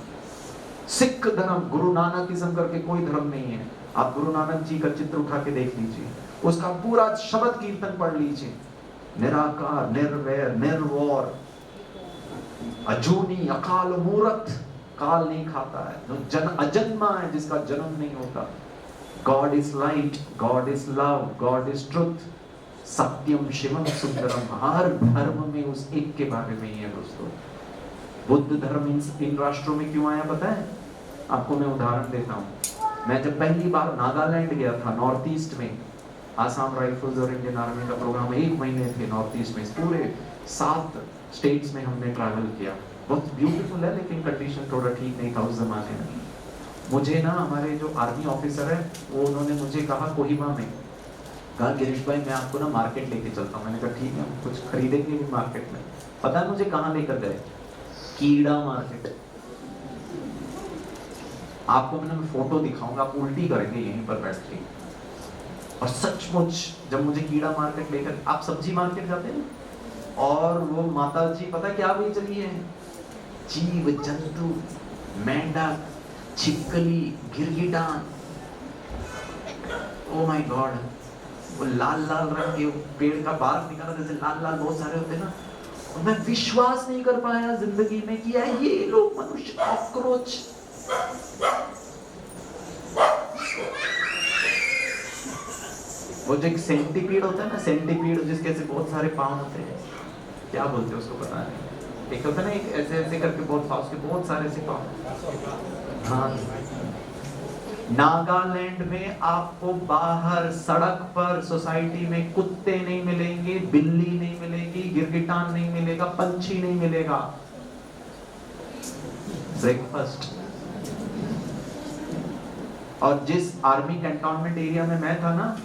सिख धर्म, गुरु नानकिज्म करके कोई धर्म नहीं है। आप गुरु नानक जी का चित्र उठा के देख लीजिए, उसका पूरा शब्द कीर्तन पढ़ लीजिए। निराकार, निर्वैर, निर्वौर, अजूनी, अकाल मूर्त, काल नहीं खाता है, अजन्मा है, जिसका जन्म नहीं होता। God is light, God is love, God is truth, सत्यम शिवम सुंदरम। हर धर्म में उस एक के बारे में ही है दोस्तों। बुद्ध धर्म इन राष्ट्रों में क्यों आया पता है? आपको मैं उदाहरण देता हूँ। मैं जब पहली बार नागालैंड गया था, नॉर्थ ईस्ट में, आसाम राइफल्स और इंडियन आर्मी का प्रोग्राम 1 महीने थे नॉर्थ ईस्ट में, पूरे 7 स्टेट्स में हमने ट्रैवल किया। बहुत ब्यूटीफुल है, लेकिन कंडीशन थोड़ा ठीक नहीं था उस जमाने में। मुझे ना हमारे जो आर्मी ऑफिसर है, वो उन्होंने मुझे कहा कोहिमा में, कहा गिरीश भाई मैं आपको ना मार्केट लेके चलता हूँ। मैंने कहा ठीक है, कुछ खरीदेंगे भी मार्केट में। पता है मुझे कहाँ लेकर गए? कीड़ा मार्केट। आपको मैं फोटो दिखाऊंगा, आप उल्टी करेंगे यहीं पर बैठ के। और सचमुच जब मुझे कीड़ा मार्केट लेकर, आप सब्जी मार्केट जाते हैं और वो माता जी पता क्या भी चली है, जीव जंतु, मेंढक, छिपकली, गिरगिटान, ओ माय गॉड, वो लाल लाल रंग के पेड़ का बार निकाला, जैसे लाल लाल बहुत सारे होते हैं ना। और मैं विश्वास नहीं कर पाया जिंदगी में कि ये लोग मनुष्य, कॉकरोच। वो जो एक सेंटीपीड होता है ना, सेंटीपीड जिसके ऐसे बहुत सारे पाँव होते हैं, क्या बोलते हैं उसको पता नहीं, एक होता है ना एक ऐसे ऐसे करके बहुत पाँव, उसके बहुत सारे ऐसे पाँव। हाँ, नागालैंड में आपको बाहर सड़क पर सोसाइटी में कुत्ते नहीं मिलेंगे, बिल्ली नहीं मिलेगी, गिरगिटान नहीं मिलेगा, पंछी नहीं मिलेगा। ब्रेकफास्ट। और जिस आर्मी कैंटोनमेंट एरिया में मैं था ना,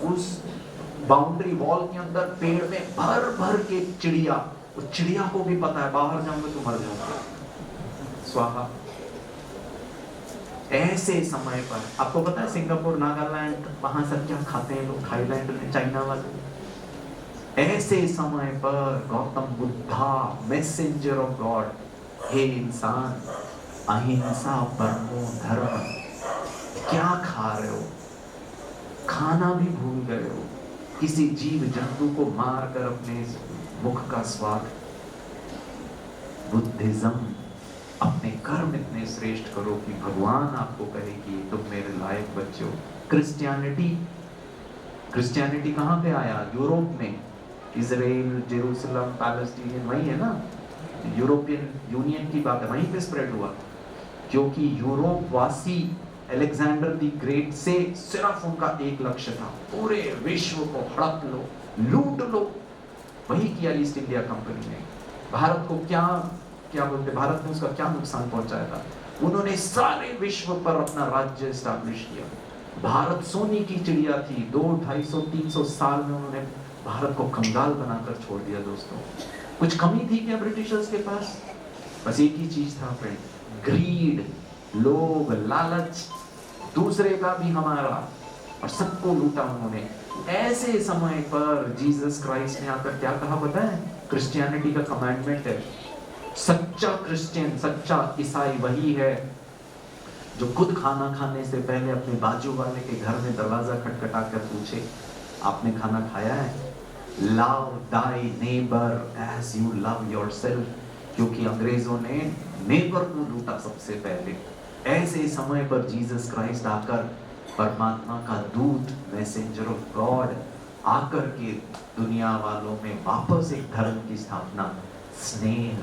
उस बाउंड्री वॉल के अंदर पेड़ में भर भर के चिड़िया। उस चिड़िया को भी पता है बाहर जाऊंगा तो मर जाऊंगा, स्वाहा। ऐसे समय पर आपको पता है सिंगापुर, नागालैंड, वहां सब क्या खाते हैं लोग, थाईलैंड में, चाइना वाले। ऐसे समय पर Gautam Buddha, messenger of God, हे इंसान, अहिंसा परमो धर्म, क्या खा रहे हो? खाना भी भूल गए हो, किसी जीव जंतु को मारकर अपने मुख का स्वाद। बुद्धिज्म, अपने कर्म इतने श्रेष्ठ करो कि भगवान आपको कहे कि तुम मेरे लायक बच्चे हो। क्रिश्चियनिटी कहाँ पे आया? यूरोप में, इजराइल, जेरूसलम, पैलेस्टीन, वही है ना। यूरोपियन यूनियन की बात है, वहीं पे स्प्रेड हुआ, क्योंकि यूरोप वासी अलेक्जेंडर द ग्रेट से सिर्फ उनका एक लक्ष्य था, पूरे विश्व को हड़प लो, लूट लो। वही किया ईस्ट इंडिया कंपनी ने। भारत को क्या बोलते, भारत ने उसका क्या नुकसान पहुंचाया था? उन्होंने सारे विश्व पर अपना राज्य एस्टैब्लिश किया। भारत सोने की चिड़िया थी, 200, 250, 300 साल में उन्होंने भारत को कंगाल बनाकर छोड़ दिया दोस्तों। कुछ कमी थी क्या ब्रिटिशर्स के पास? बस एक ही चीज था फ्रेंड, ग्रीड, लोभ, लालच, दूसरे का भी हमारा, और सबको लूटा उन्होंने। ऐसे समय पर जीसस क्राइस्ट ने आकर क्या कहा पता है? क्रिश्चियनिटी का कमांडमेंट है, सच्चा क्रिश्चियन, सच्चा ईसाई वही है जो खुद खाना खाने से पहले अपने बाजू वाले के घर में दरवाजा खटखटा कर पूछे, आपने खाना खाया है? Love thy neighbour as you love yourself, क्योंकि अंग्रेजों ने नेबर को लूटा सबसे पहले। ऐसे समय पर जीसस क्राइस्ट आकर, परमात्मा का दूत, मैसेंजर ऑफ गॉड, आकर के दुनिया वालों में वापस एक धर्म की स्थापना, स्नेह।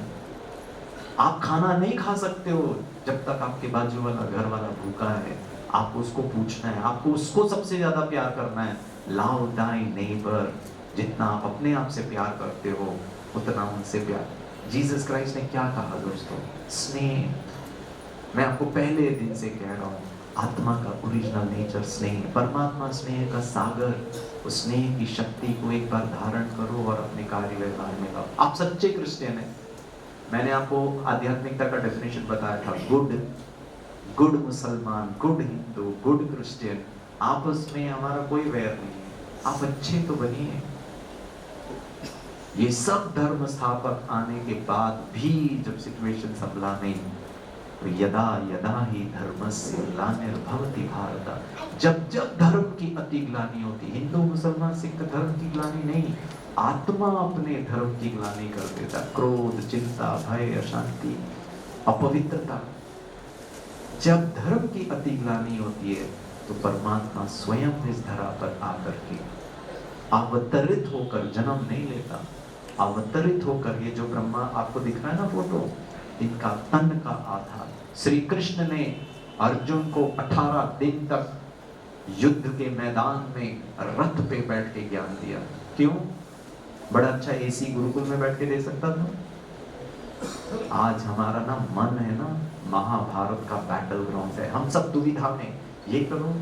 आप खाना नहीं खा सकते हो जब तक आपके बाजू वाला घर वाला भूखा है। आपको उसको पूछना है, आपको उसको सबसे ज्यादा प्यार करना है। लव दाई नेबर, जितना आप अपने आप से प्यार करते हो उतना उनसे प्यार। जीसस क्राइस्ट ने क्या कहा दोस्तों? स्नेह। मैं आपको पहले दिन से कह रहा हूं, आत्मा का ओरिजिनल नेचर स्नेह, परमात्मा स्नेह का सागर। उस स्नेह की शक्ति को एक बार धारण करो और अपने कार्य व्यवहार में लाओ। आप सच्चे क्रिश्चियन हैं। मैंने आपको आध्यात्मिकता का डेफिनेशन बताया था, गुड मुसलमान, गुड हिंदू, गुड क्रिश्चियन। आपस में हमारा कोई वैर नहीं है, आप अच्छे तो बनिए। ये सब धर्म स्थापक आने के बाद भी जब सिचुएशन संभला नहीं, तो यदा यदा ही धर्मस्य ग्लानिर्भवति भारत, जब जब धर्म की अति ग्लानि होती, हिंदू मुसलमान सिख धर्म की ग्लानि नहीं, आत्मा अपने धर्म की ग्लानि कर देता। क्रोध, चिंता, भय, अशांति, अपवित्रता, जब धर्म की अति ग्लानि होती है तो परमात्मा स्वयं इस धरा पर आकर के अवतरित होकर जन्म नहीं लेता, अवतरित होकर, ये जो ब्रह्मा आपको दिख रहा है ना फोटो, इनका तन का आधार। श्री कृष्ण ने अर्जुन को 18 दिन तक युद्ध के मैदान में रथ पे बैठ के ज्ञान दिया। क्यों? बड़ा अच्छा एसी गुरुकुल में बैठ के दे सकता था। आज हमारा ना मन है ना, महाभारत का बैटल ग्राउंड है। हम सब दुविधा में, ये करो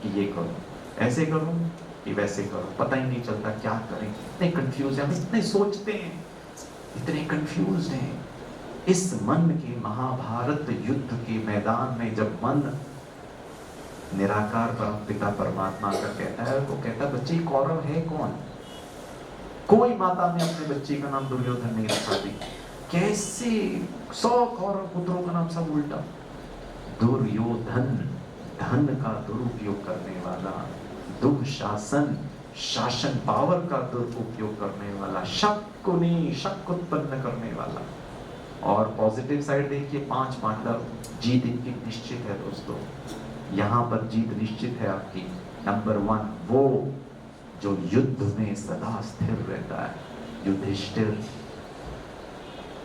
कि ये करो, ऐसे करो कि वैसे करो, पता ही नहीं चलता क्या करें। इतने कंफ्यूज हैं, हम इतने सोचते हैं, इतने कंफ्यूज हैं। इस मन के महाभारत युद्ध के मैदान में जब मन निराकार परमपिता परमात्मा का कहता है, तो कहता है बच्चे कौरव है कौन? कोई माता ने अपने बच्चे का नाम दुर्योधन नहीं रखा थी। कैसे 100 कौरव पुत्रों का नाम सब उल्टा। दुर्योधन, धन का दुरुपयोग करने वाला, दुशासन, शासन पावर का दुरुपयोग करने वाला, शक को नहीं, शक उत्पन्न करने वाला। और पॉजिटिव साइड देखिए, 5 पांडव, जीत इनकी निश्चित है दोस्तों। यहाँ पर जीत निश्चित है आपकी। नंबर 1 वो जो युद्ध में सदा स्थिर रहता है, युधिष्ठिर।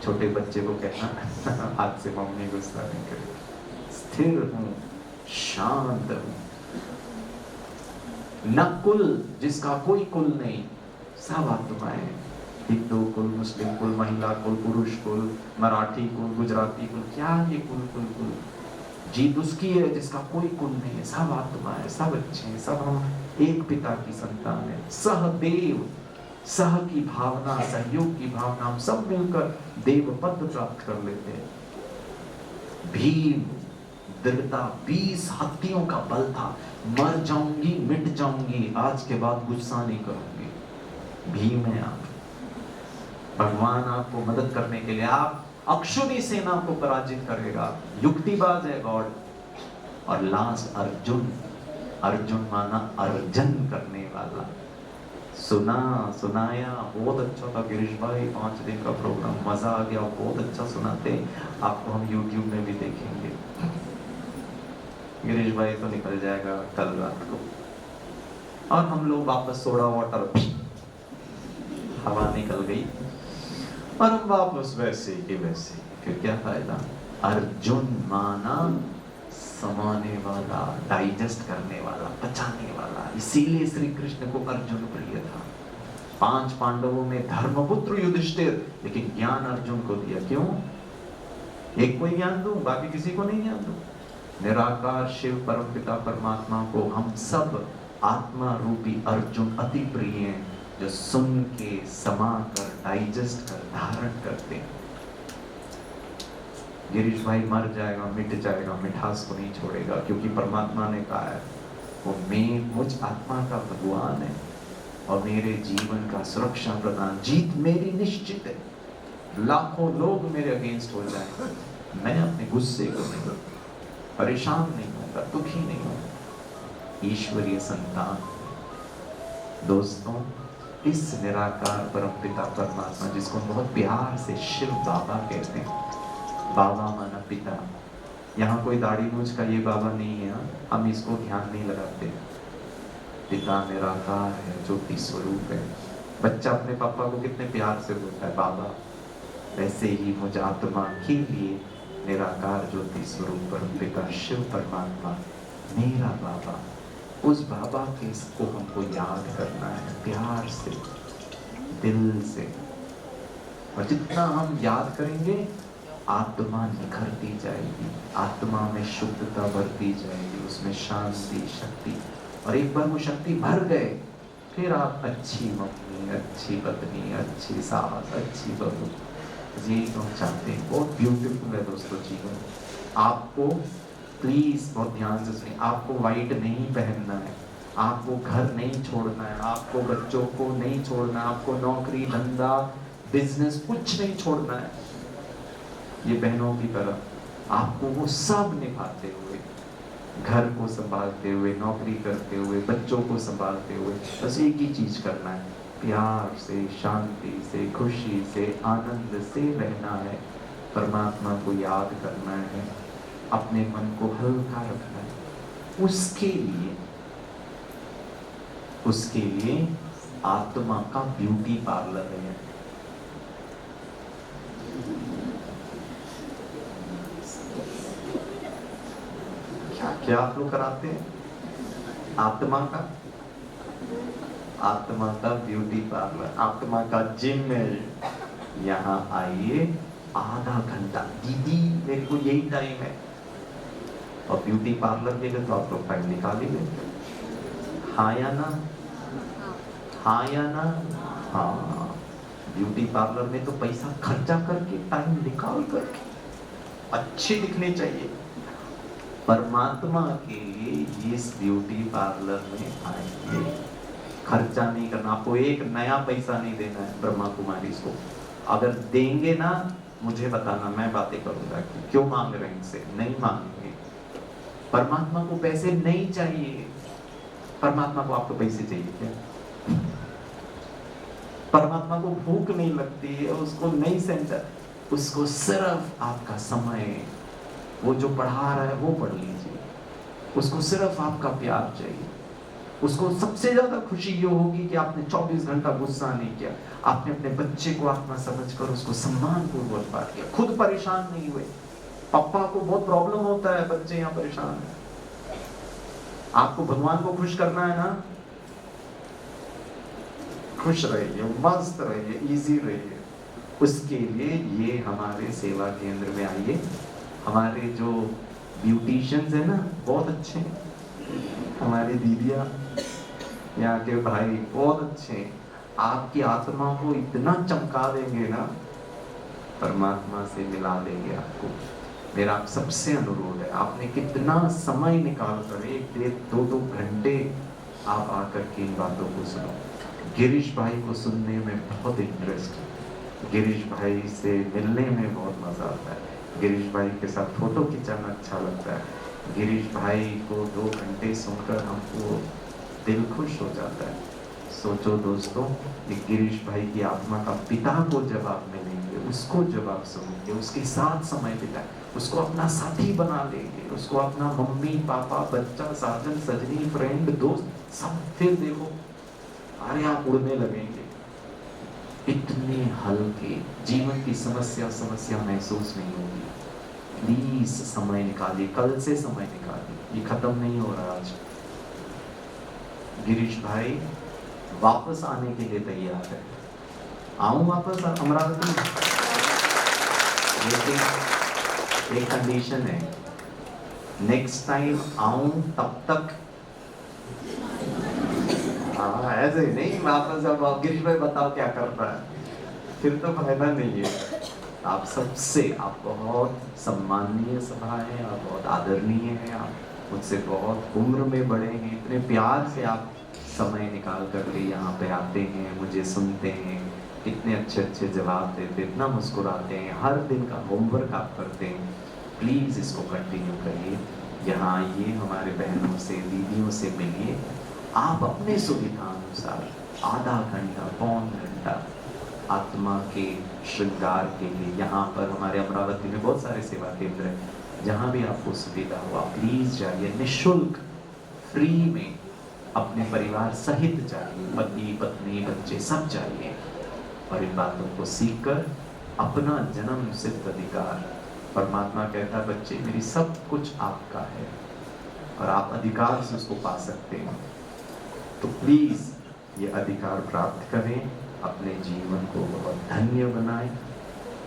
छोटे बच्चे को कहना आज से मम्मी गुस्सा नहीं करे, स्थिर हूं, शांत हूं। नकुल, जिसका कोई कुल नहीं, सब आत्माएं, हिंदू कुल, मुस्लिम कुल, महिला कुल, पुरुष कुल, मराठी कुल, गुजराती कुल, क्या ये कुल। जीत उसकी है जिसका कोई कुल नहीं है, सब आत्मा है, सब अच्छे हैं, सब हम एक पिता की संतान है। सहदेव, सह की भावना, सहयोग की भावना, हम सब मिलकर देव पद प्राप्त कर लेते हैं। भीम, दृढ़ता, 20 हत्तियों का बल था, मर जाऊंगी मिट जाऊंगी, आज के बाद गुस्सा नहीं करूंगी। भीम है आप। भगवान आपको मदद करने के लिए, आप अक्षुणी सेना को पराजित करेगा। युक्तिबाज है गॉड। और लास्ट अर्जुन, अर्जुन माना अर्जन करने वाला। सुनाया बहुत अच्छा था गिरीश भाई, 5 दिन का प्रोग्राम, मजा आ गया, बहुत अच्छा सुनाते। आपको हम YouTube में भी देखेंगे। गिरीश भाई तो निकल जाएगा कल रात को, और हम लोग वापस सोडा वाटर, हवा निकल गई और हम वापस वैसे के वैसे। फिर क्या फायदा? अर्जुन माना समाने वाला, डाइजेस्ट करने वाला, पचाने वाला। इसीलिए श्री कृष्ण को अर्जुन प्रिय था। 5 पांडवों में धर्मपुत्र युधिष्ठिर, लेकिन ज्ञान अर्जुन को दिया। क्यों? एक को ज्ञान दूं, बाकी किसी को नहीं ज्ञान दूं। निराकार शिव परमपिता परमात्मा को हम सब आत्मा रूपी अर्जुन अति प्रिय हैं, जो सुन के, समा कर, डाइजेस्ट कर, धारण करते हैं। गिरीश भाई मर जाएगा, मिट जाएगा, मिठास को नहीं छोड़ेगा, क्योंकि परमात्मा ने कहा है वो मुझ आत्मा का भगवान है और मेरे जीवन का सुरक्षा प्रदान, जीत मेरी निश्चित है। लाखों लोग मेरे अगेंस्ट हो जाए, मैं अपने गुस्से को नहीं, परेशान नहीं होगा, दुखी नहीं होगा। ईश्वरीय संतान दोस्तों, इस निराकार परमपिता परमात्मा जिसको बहुत प्यार से शिव बाबा कहते हैं, बाबा माना पिता, यहाँ कोई दाढ़ी मूछ का ये बाबा नहीं है, हम इसको ध्यान नहीं लगाते। पिता निराकार है, ज्योति स्वरूप है। बच्चा अपने पापा को कितने प्यार से बोलता है बाबा, वैसे ही मुझ आत्मा के लिए निराकार ज्योति स्वरूप परमपिता शिव परमात्मा मेरा बाबा, उस बाबा के इसको हमको याद करना है प्यार से, दिल से। और जितना हम याद करेंगे आत्मा निखरती जाएगी, आत्मा में शुद्धता बढ़ती जाएगी, उसमें शांति, शक्ति। और एक बार वो शक्ति भर गए, फिर आप अच्छी मम्मी, अच्छी पत्नी, अच्छी सास, अच्छी बहू, यही तो हम चाहते हैं। बहुत ब्यूटीफुल है दोस्तों जीवन। आपको प्लीज बहुत ध्यान से सुनिए, आपको व्हाइट नहीं पहनना है, आपको घर नहीं छोड़ना है, आपको बच्चों को नहीं छोड़ना है, आपको नौकरी, धंधा, बिजनेस कुछ नहीं छोड़ना है। ये बहनों की तरह आपको वो सब निभाते हुए, घर को संभालते हुए, नौकरी करते हुए, बच्चों को संभालते हुए, बस एक ही चीज करना है, प्यार से, शांति से, खुशी से, आनंद से रहना है। परमात्मा को याद करना है, अपने मन को हल्का रखना है। उसके लिए आत्मा का ब्यूटी पार्लर है। क्या क्या आप लोग कराते हैं? आत्मा का ब्यूटी पार्लर, आत्मा का जिम है। यहाँ आइए, आधा घंटा, दीदी मेरे को यही टाइम है। और ब्यूटी पार्लर के लिए तो आप लोग टाइम निकालिए, हाँ या ना? हाँ या ना? हाँ, ब्यूटी पार्लर में तो पैसा खर्चा करके, टाइम निकाल करके अच्छे दिखने चाहिए। परमात्मा के लिए इस ब्यूटी पार्लर में आइए, खर्चा नहीं करना, आपको एक नया पैसा नहीं देना है ब्रह्मा कुमारी को। अगर देंगे ना, मुझे बताना, मैं बातें करूंगा कि क्यों मांग रहे हैं इनसे। नहीं मांगेंगे, परमात्मा को पैसे नहीं चाहिए। परमात्मा को आपको पैसे चाहिए क्या? परमात्मा को भूख नहीं लगती है, उसको नहीं सेंटर, उसको सिर्फ आपका समय, वो जो पढ़ा रहा है वो पढ़ लीजिए, उसको सिर्फ आपका प्यार चाहिए। उसको सबसे ज्यादा खुशी ये होगी कि आपने 24 घंटा गुस्सा नहीं किया, आपने अपने बच्चे को आत्मा समझकर उसको सम्मान पूर्वक बात किया, खुद परेशान नहीं हुए। पापा को बहुत प्रॉब्लम होता है, बच्चे यहाँ परेशान है। आपको भगवान को खुश करना है ना, खुश रहिए, मस्त रहिए, इजी रहिए। उसके लिए ये हमारे सेवा केंद्र में आइए। हमारे जो ब्यूटिशियंस है ना, बहुत अच्छे हैं, हमारी दीदियां, यहाँ के भाई बहुत अच्छे हैं। आपकी आत्मा को इतना चमका देंगे ना, परमात्मा से मिला देंगे आपको। मेरा आप सबसे अनुरोध है, आपने कितना समय निकाल कर 1 डेढ़ 2 घंटे आप आकर के इन बातों को सुनो। गिरीश भाई को सुनने में बहुत इंटरेस्ट है, गिरीश भाई से मिलने में बहुत मजा आता है, गिरीश भाई के साथ फोटो खिंचाना अच्छा लगता है, गिरीश भाई को 2 घंटे सुनकर हमको दिल खुश हो जाता है। सोचो दोस्तों, कि गिरीश भाई की आत्मा का पिता को जब आप मिलेंगे, उसको जब आप सुनेंगे, उसके साथ समय बिताएं, उसको अपना साथी बना लेंगे, उसको अपना मम्मी पापा बच्चा साजन सजनी फ्रेंड दोस्त सब, फिर देखो अरे आप उड़ने लगेंगे। इतने हल्के, जीवन की समस्या महसूस नहीं होगी। प्लीज समय निकालिए, कल से समय निकालिए, ये खत्म नहीं हो रहा आज। गिरीश भाई वापस आने के लिए तैयार है। आऊं वापस अमरावती? लेकिन एक कंडीशन है, नेक्स्ट टाइम आऊं तब तक ऐसे नहीं वापस। अब गिरीश भाई बताओ क्या कर रहा है, फिर तो फायदा नहीं है। आप सबसे, आप बहुत सम्माननीय सभा है, आप बहुत आदरणीय हैं, आप मुझसे बहुत उम्र में बड़े हैं, इतने प्यार से आप समय निकाल कर के यहाँ पे आते हैं, मुझे सुनते हैं, कितने अच्छे अच्छे जवाब देते, इतना मुस्कुराते हैं, हर दिन का होमवर्क आप करते हैं। प्लीज़ इसको कंटिन्यू करिए, यहाँ आइए, हमारे बहनों से, दीदियों से मिलिए। आप अपने सुविधा अनुसार आधा घंटा, पौन घंटा आत्मा के श्रृंगार के लिए, यहाँ पर हमारे अमरावती में बहुत सारे सेवा केंद्र हैं, जहाँ भी आपको सुविधा हो आप प्लीज जाइए, निःशुल्क, फ्री में, अपने परिवार सहित जाइए, पति पत्नी बच्चे सब जाइए, और इन बातों को सीखकर अपना जन्म सिद्ध अधिकार, परमात्मा कहता है बच्चे मेरी सब कुछ आपका है और आप अधिकार से उसको पा सकते हैं, तो प्लीज ये अधिकार प्राप्त करें, अपने जीवन को बहुत धन्य बनाएं,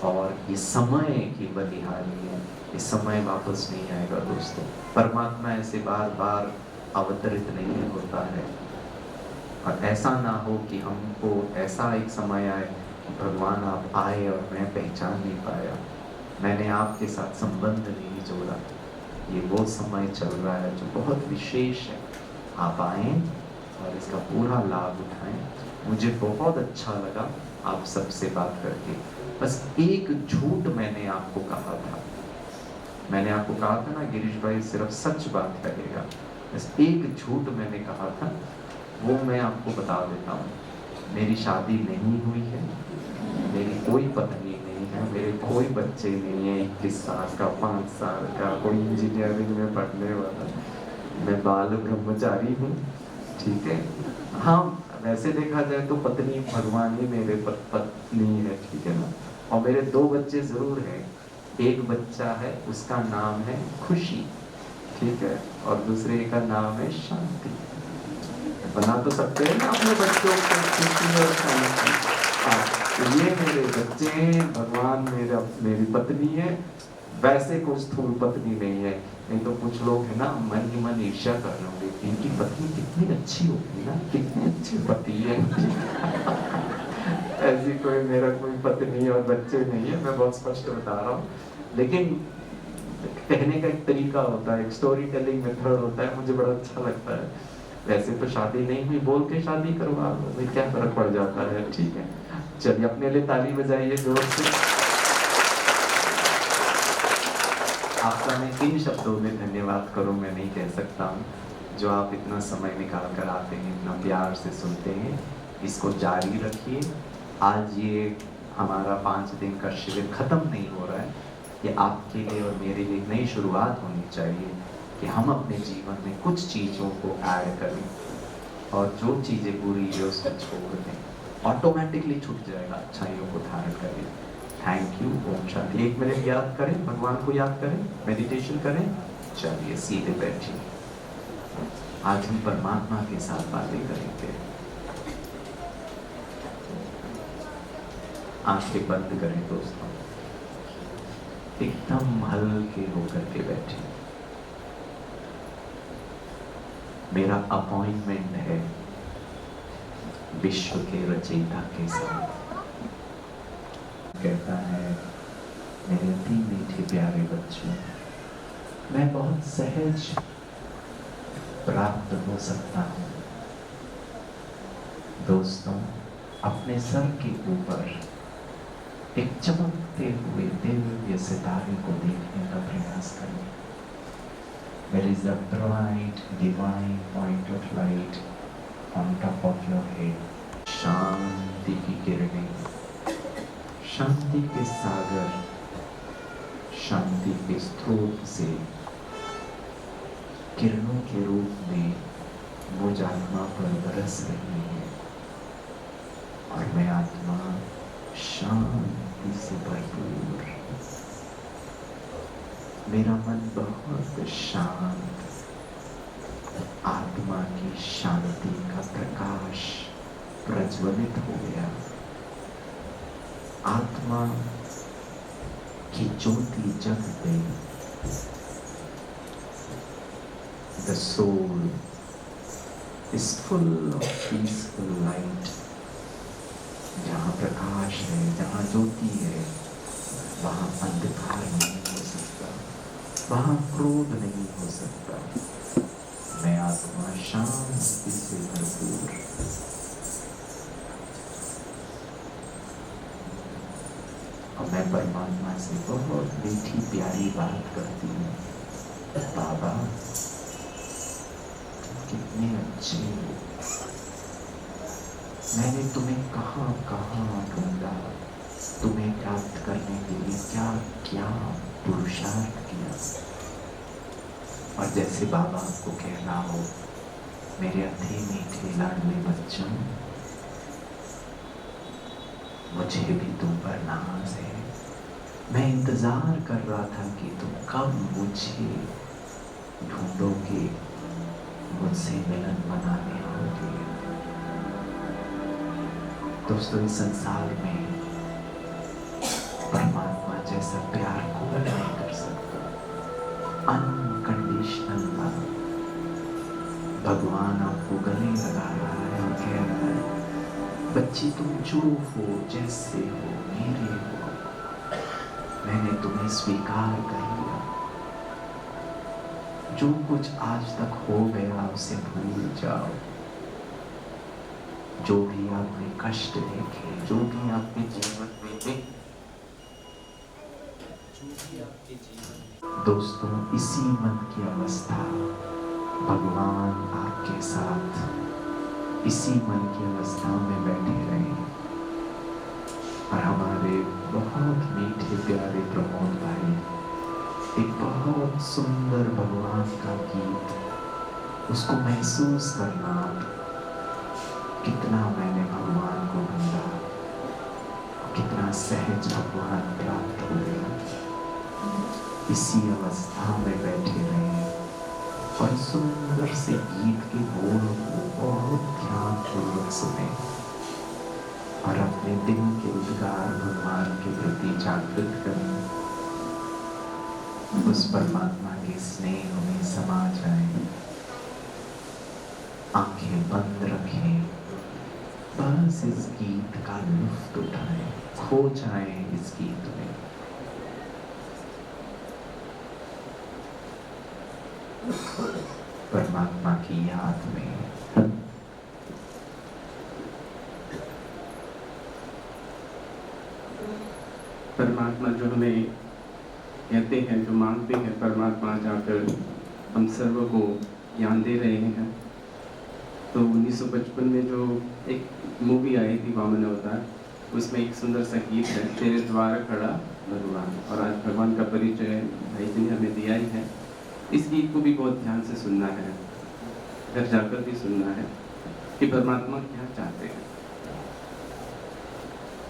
और ये समय की बलिहारी है, ये समय वापस नहीं आएगा दोस्तों। परमात्मा ऐसे बार बार अवतरित नहीं होता है, और ऐसा ना हो कि हमको ऐसा एक समय आए कि भगवान आप आए और मैं पहचान नहीं पाया, मैंने आपके साथ संबंध नहीं जोड़ा। ये वो समय चल रहा है जो बहुत विशेष है, आप आए और इसका पूरा लाभ उठाएं। मुझे बहुत अच्छा लगा आप सबसे बात करके। बस एक झूठ मैंने आपको कहा था, मैंने आपको कहा था ना गिरीश भाई सिर्फ सच बात करेगा, बस एक झूठ मैंने कहा था, वो मैं आपको बता देता हूँ। मेरी शादी नहीं हुई है, मेरी कोई पत्नी नहीं है, मेरे कोई बच्चे नहीं है, 21 साल का, 5 साल का, कोई इंजीनियरिंग में पढ़ने वाला, मैं बाल ब्रह्मचारी हूँ, ठीक है। हाँ, वैसे देखा जाए तो पत्नी भगवान ही मेरे पत्नी है, ठीक है ना। और मेरे 2 बच्चे जरूर हैं, एक बच्चा है उसका नाम है खुशी, ठीक है, और दूसरे का नाम है शांति। बना तो सकते हैं ना अपने बच्चों को खुशी और शांति। हाँ, तो ये मेरे बच्चे हैं, भगवान मेरी पत्नी है, वैसे कोई स्थूल पत्नी नहीं है। नहीं तो कुछ लोग है ना मन ही मन ईर्ष्या कर रहे होंगे, इनकी पत्नी कितनी अच्छी होगी ना, कितनी अच्छी पति है। ऐसी कोई मेरा कोई पत्नी और बच्चे नहीं है, मैं बहुत स्पष्ट बता रहा हूँ। लेकिन कहने का एक तरीका होता है, एक स्टोरी टेलिंग मेथड होता है, मुझे बड़ा अच्छा लगता है। वैसे तो शादी नहीं हुई, बोल के शादी करवा लो, भाई क्या फर्क पड़ जाता है, ठीक है। चलिए अपने लिए ताली बजाइए जोर से। आपका मैं किन शब्दों में धन्यवाद करूं मैं नहीं कह सकता हूं, जो आप इतना समय निकाल कर आते हैं, इतना प्यार से सुनते हैं, इसको जारी रखिए। आज ये हमारा 5 दिन का शिविर खत्म नहीं हो रहा है, ये आपके लिए और मेरे लिए नई शुरुआत होनी चाहिए कि हम अपने जीवन में कुछ चीज़ों को ऐड करें, और जो चीज़ें बुरी है उसको छोड़ दें, ऑटोमेटिकली छूट जाएगा, अच्छाइयों को धारण करें। Thank you. Om Shanti. 1 minute याद करें, भगवान को याद करें, मेडिटेशन करें। चलिए सीधे बैठिए, आज हम परमात्मा के साथ बातें करेंगे। आंखें बंद करें दोस्तों, एकदम हल्के होकर के बैठे। मेरा अपॉइंटमेंट है विश्व के रचयिता के साथ। कहता है मेरे अति मीठे प्यारे बच्चों, मैं बहुत सहज प्राप्त हो सकता हूँ। दोस्तों, अपने सर के ऊपर एक चमकते हुए दिव्य सितारे को देखने का प्रयास करें। There is a bright divine point of light on top of your head. शांति की किरणें, शांति के सागर, शांति के स्रोत से किरणों के रूप में मुझ आत्मा पर बरस रही है, और मैं आत्मा शांति से भरपूर, मेरा मन बहुत शांत, आत्मा की शांति का प्रकाश प्रज्वलित हो गया। आत्मा की ज्योति जग गई। The soul is full of peaceful light. जहाँ प्रकाश है, जहाँ ज्योति है, वहां अंधकार नहीं हो सकता, वहां क्रोध नहीं हो सकता। मैं आत्मा शांति से भरपूर। और मैं परमात्मा से बहुत मीठी प्यारी बात करती हूँ, बाबा कितने अच्छे हो, मैंने तुम्हें कहाँ कहाँ ढूंढा, तुम्हें प्राप्त करने के लिए क्या क्या पुरुषार्थ किया। और जैसे बाबा आपको कह रहा हो, मेरे अधे मीठे लाडले बच्चों, मुझे भी तुम पर नाज है। मैं इंतजार कर रहा था कि तुम कब मुझे ढूंढोगे, मुझसे मिलन मनाने आओगे। दोस्तों, इस संसार में परमात्मा जैसा प्यार कोई नहीं कर सकता। Unconditional love. भगवान आपको गले लगा रहा है और कह रहा है, बच्ची तुम जो हो, जैसे हो, मेरे हो, मैंने तुम्हें स्वीकार कर लिया। जो कुछ आज तक हो गया उसे भूल जाओ। जो भी आपने कष्ट देखे, जो भी आपके जीवन में दोस्तों, इसी मन की अवस्था भगवान आपके साथ इसी मन की अवस्था में बैठे रहे। और हमारे बहुत मीठे प्यारे प्रमोद भाई एक बहुत सुंदर भगवान का गीत, उसको महसूस करना, कितना मैंने भगवान को ढूंढा, कितना सहज भगवान प्राप्त हो गया। इसी अवस्था में बैठे रहे और सुंदर से गीत के बोल को बहुत ध्यानपूर्वक सुने और अपने दिल के उद्गार भगवान के प्रति जागृत करें। उस परमात्मा के स्नेह में समा जाए। आंखें बंद रखें, बस इस गीत का लुत्फ उठाएं, खो जाएं इस गीत में। परमात्मा की याद में। परमात्मा जो हमें कहते हैं, जो मांगते हैं, परमात्मा जाकर हम सर्व को ज्ञान दे रहे हैं। तो 1955 में जो एक मूवी आई थी वामन अवतार, उसमें एक सुंदर सा गीत है, तेरे द्वार खड़ा भगवान। और आज भगवान का परिचय भाई जी ने हमें दिया ही है। इस गीत को भी बहुत ध्यान से सुनना है, घर जाकर भी सुनना है कि परमात्मा क्या चाहते हैं।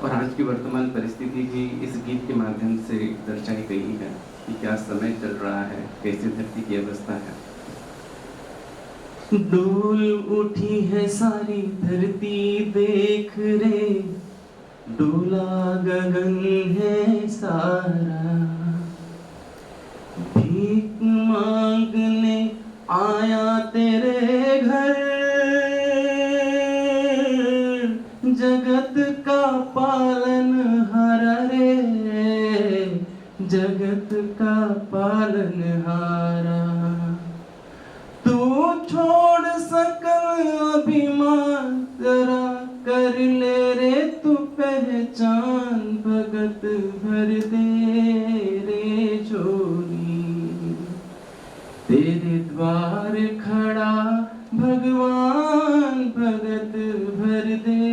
और आज की वर्तमान परिस्थिति भी इस गीत के माध्यम से दर्शाई गई है कि क्या समय चल रहा है, कैसे धरती की अवस्था है। डोल उठी है सारी धरती देख रे, डोला गगन है सारा, भीख मांगने आया तेरे घर, जगत का पालन हारा रे, जगत का पालन हारा। तू छोड़ सकल अभिमान जरा कर ले रे, तू पहचान भगत भर दे रे झोली। तेरे द्वार खड़ा भगवान, भगत भर दे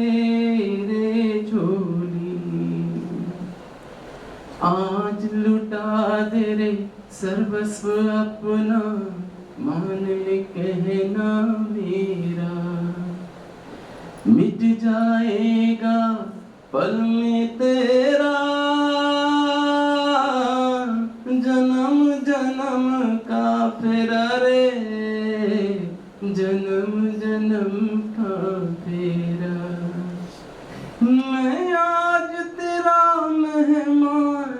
रे झोली। आज लुटा दे रे सर्वस्व अपना, मान ले कहना मेरा। मिट जाएगा पल में तेरा, जन्म जन्म का फेरा रे, जन्म जन्म का फेरा। मैं आज तेरा मेहमान,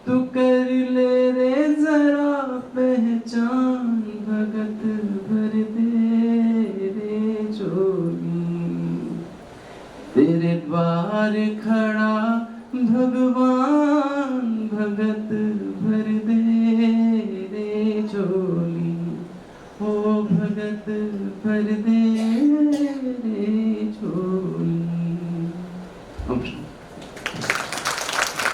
तू कर ले रे जरा पहचान, भगत भर दे रे झोली। तेरे द्वार खड़ा भगवान, भगत भर दे रे झोली, ओ भगत भर दे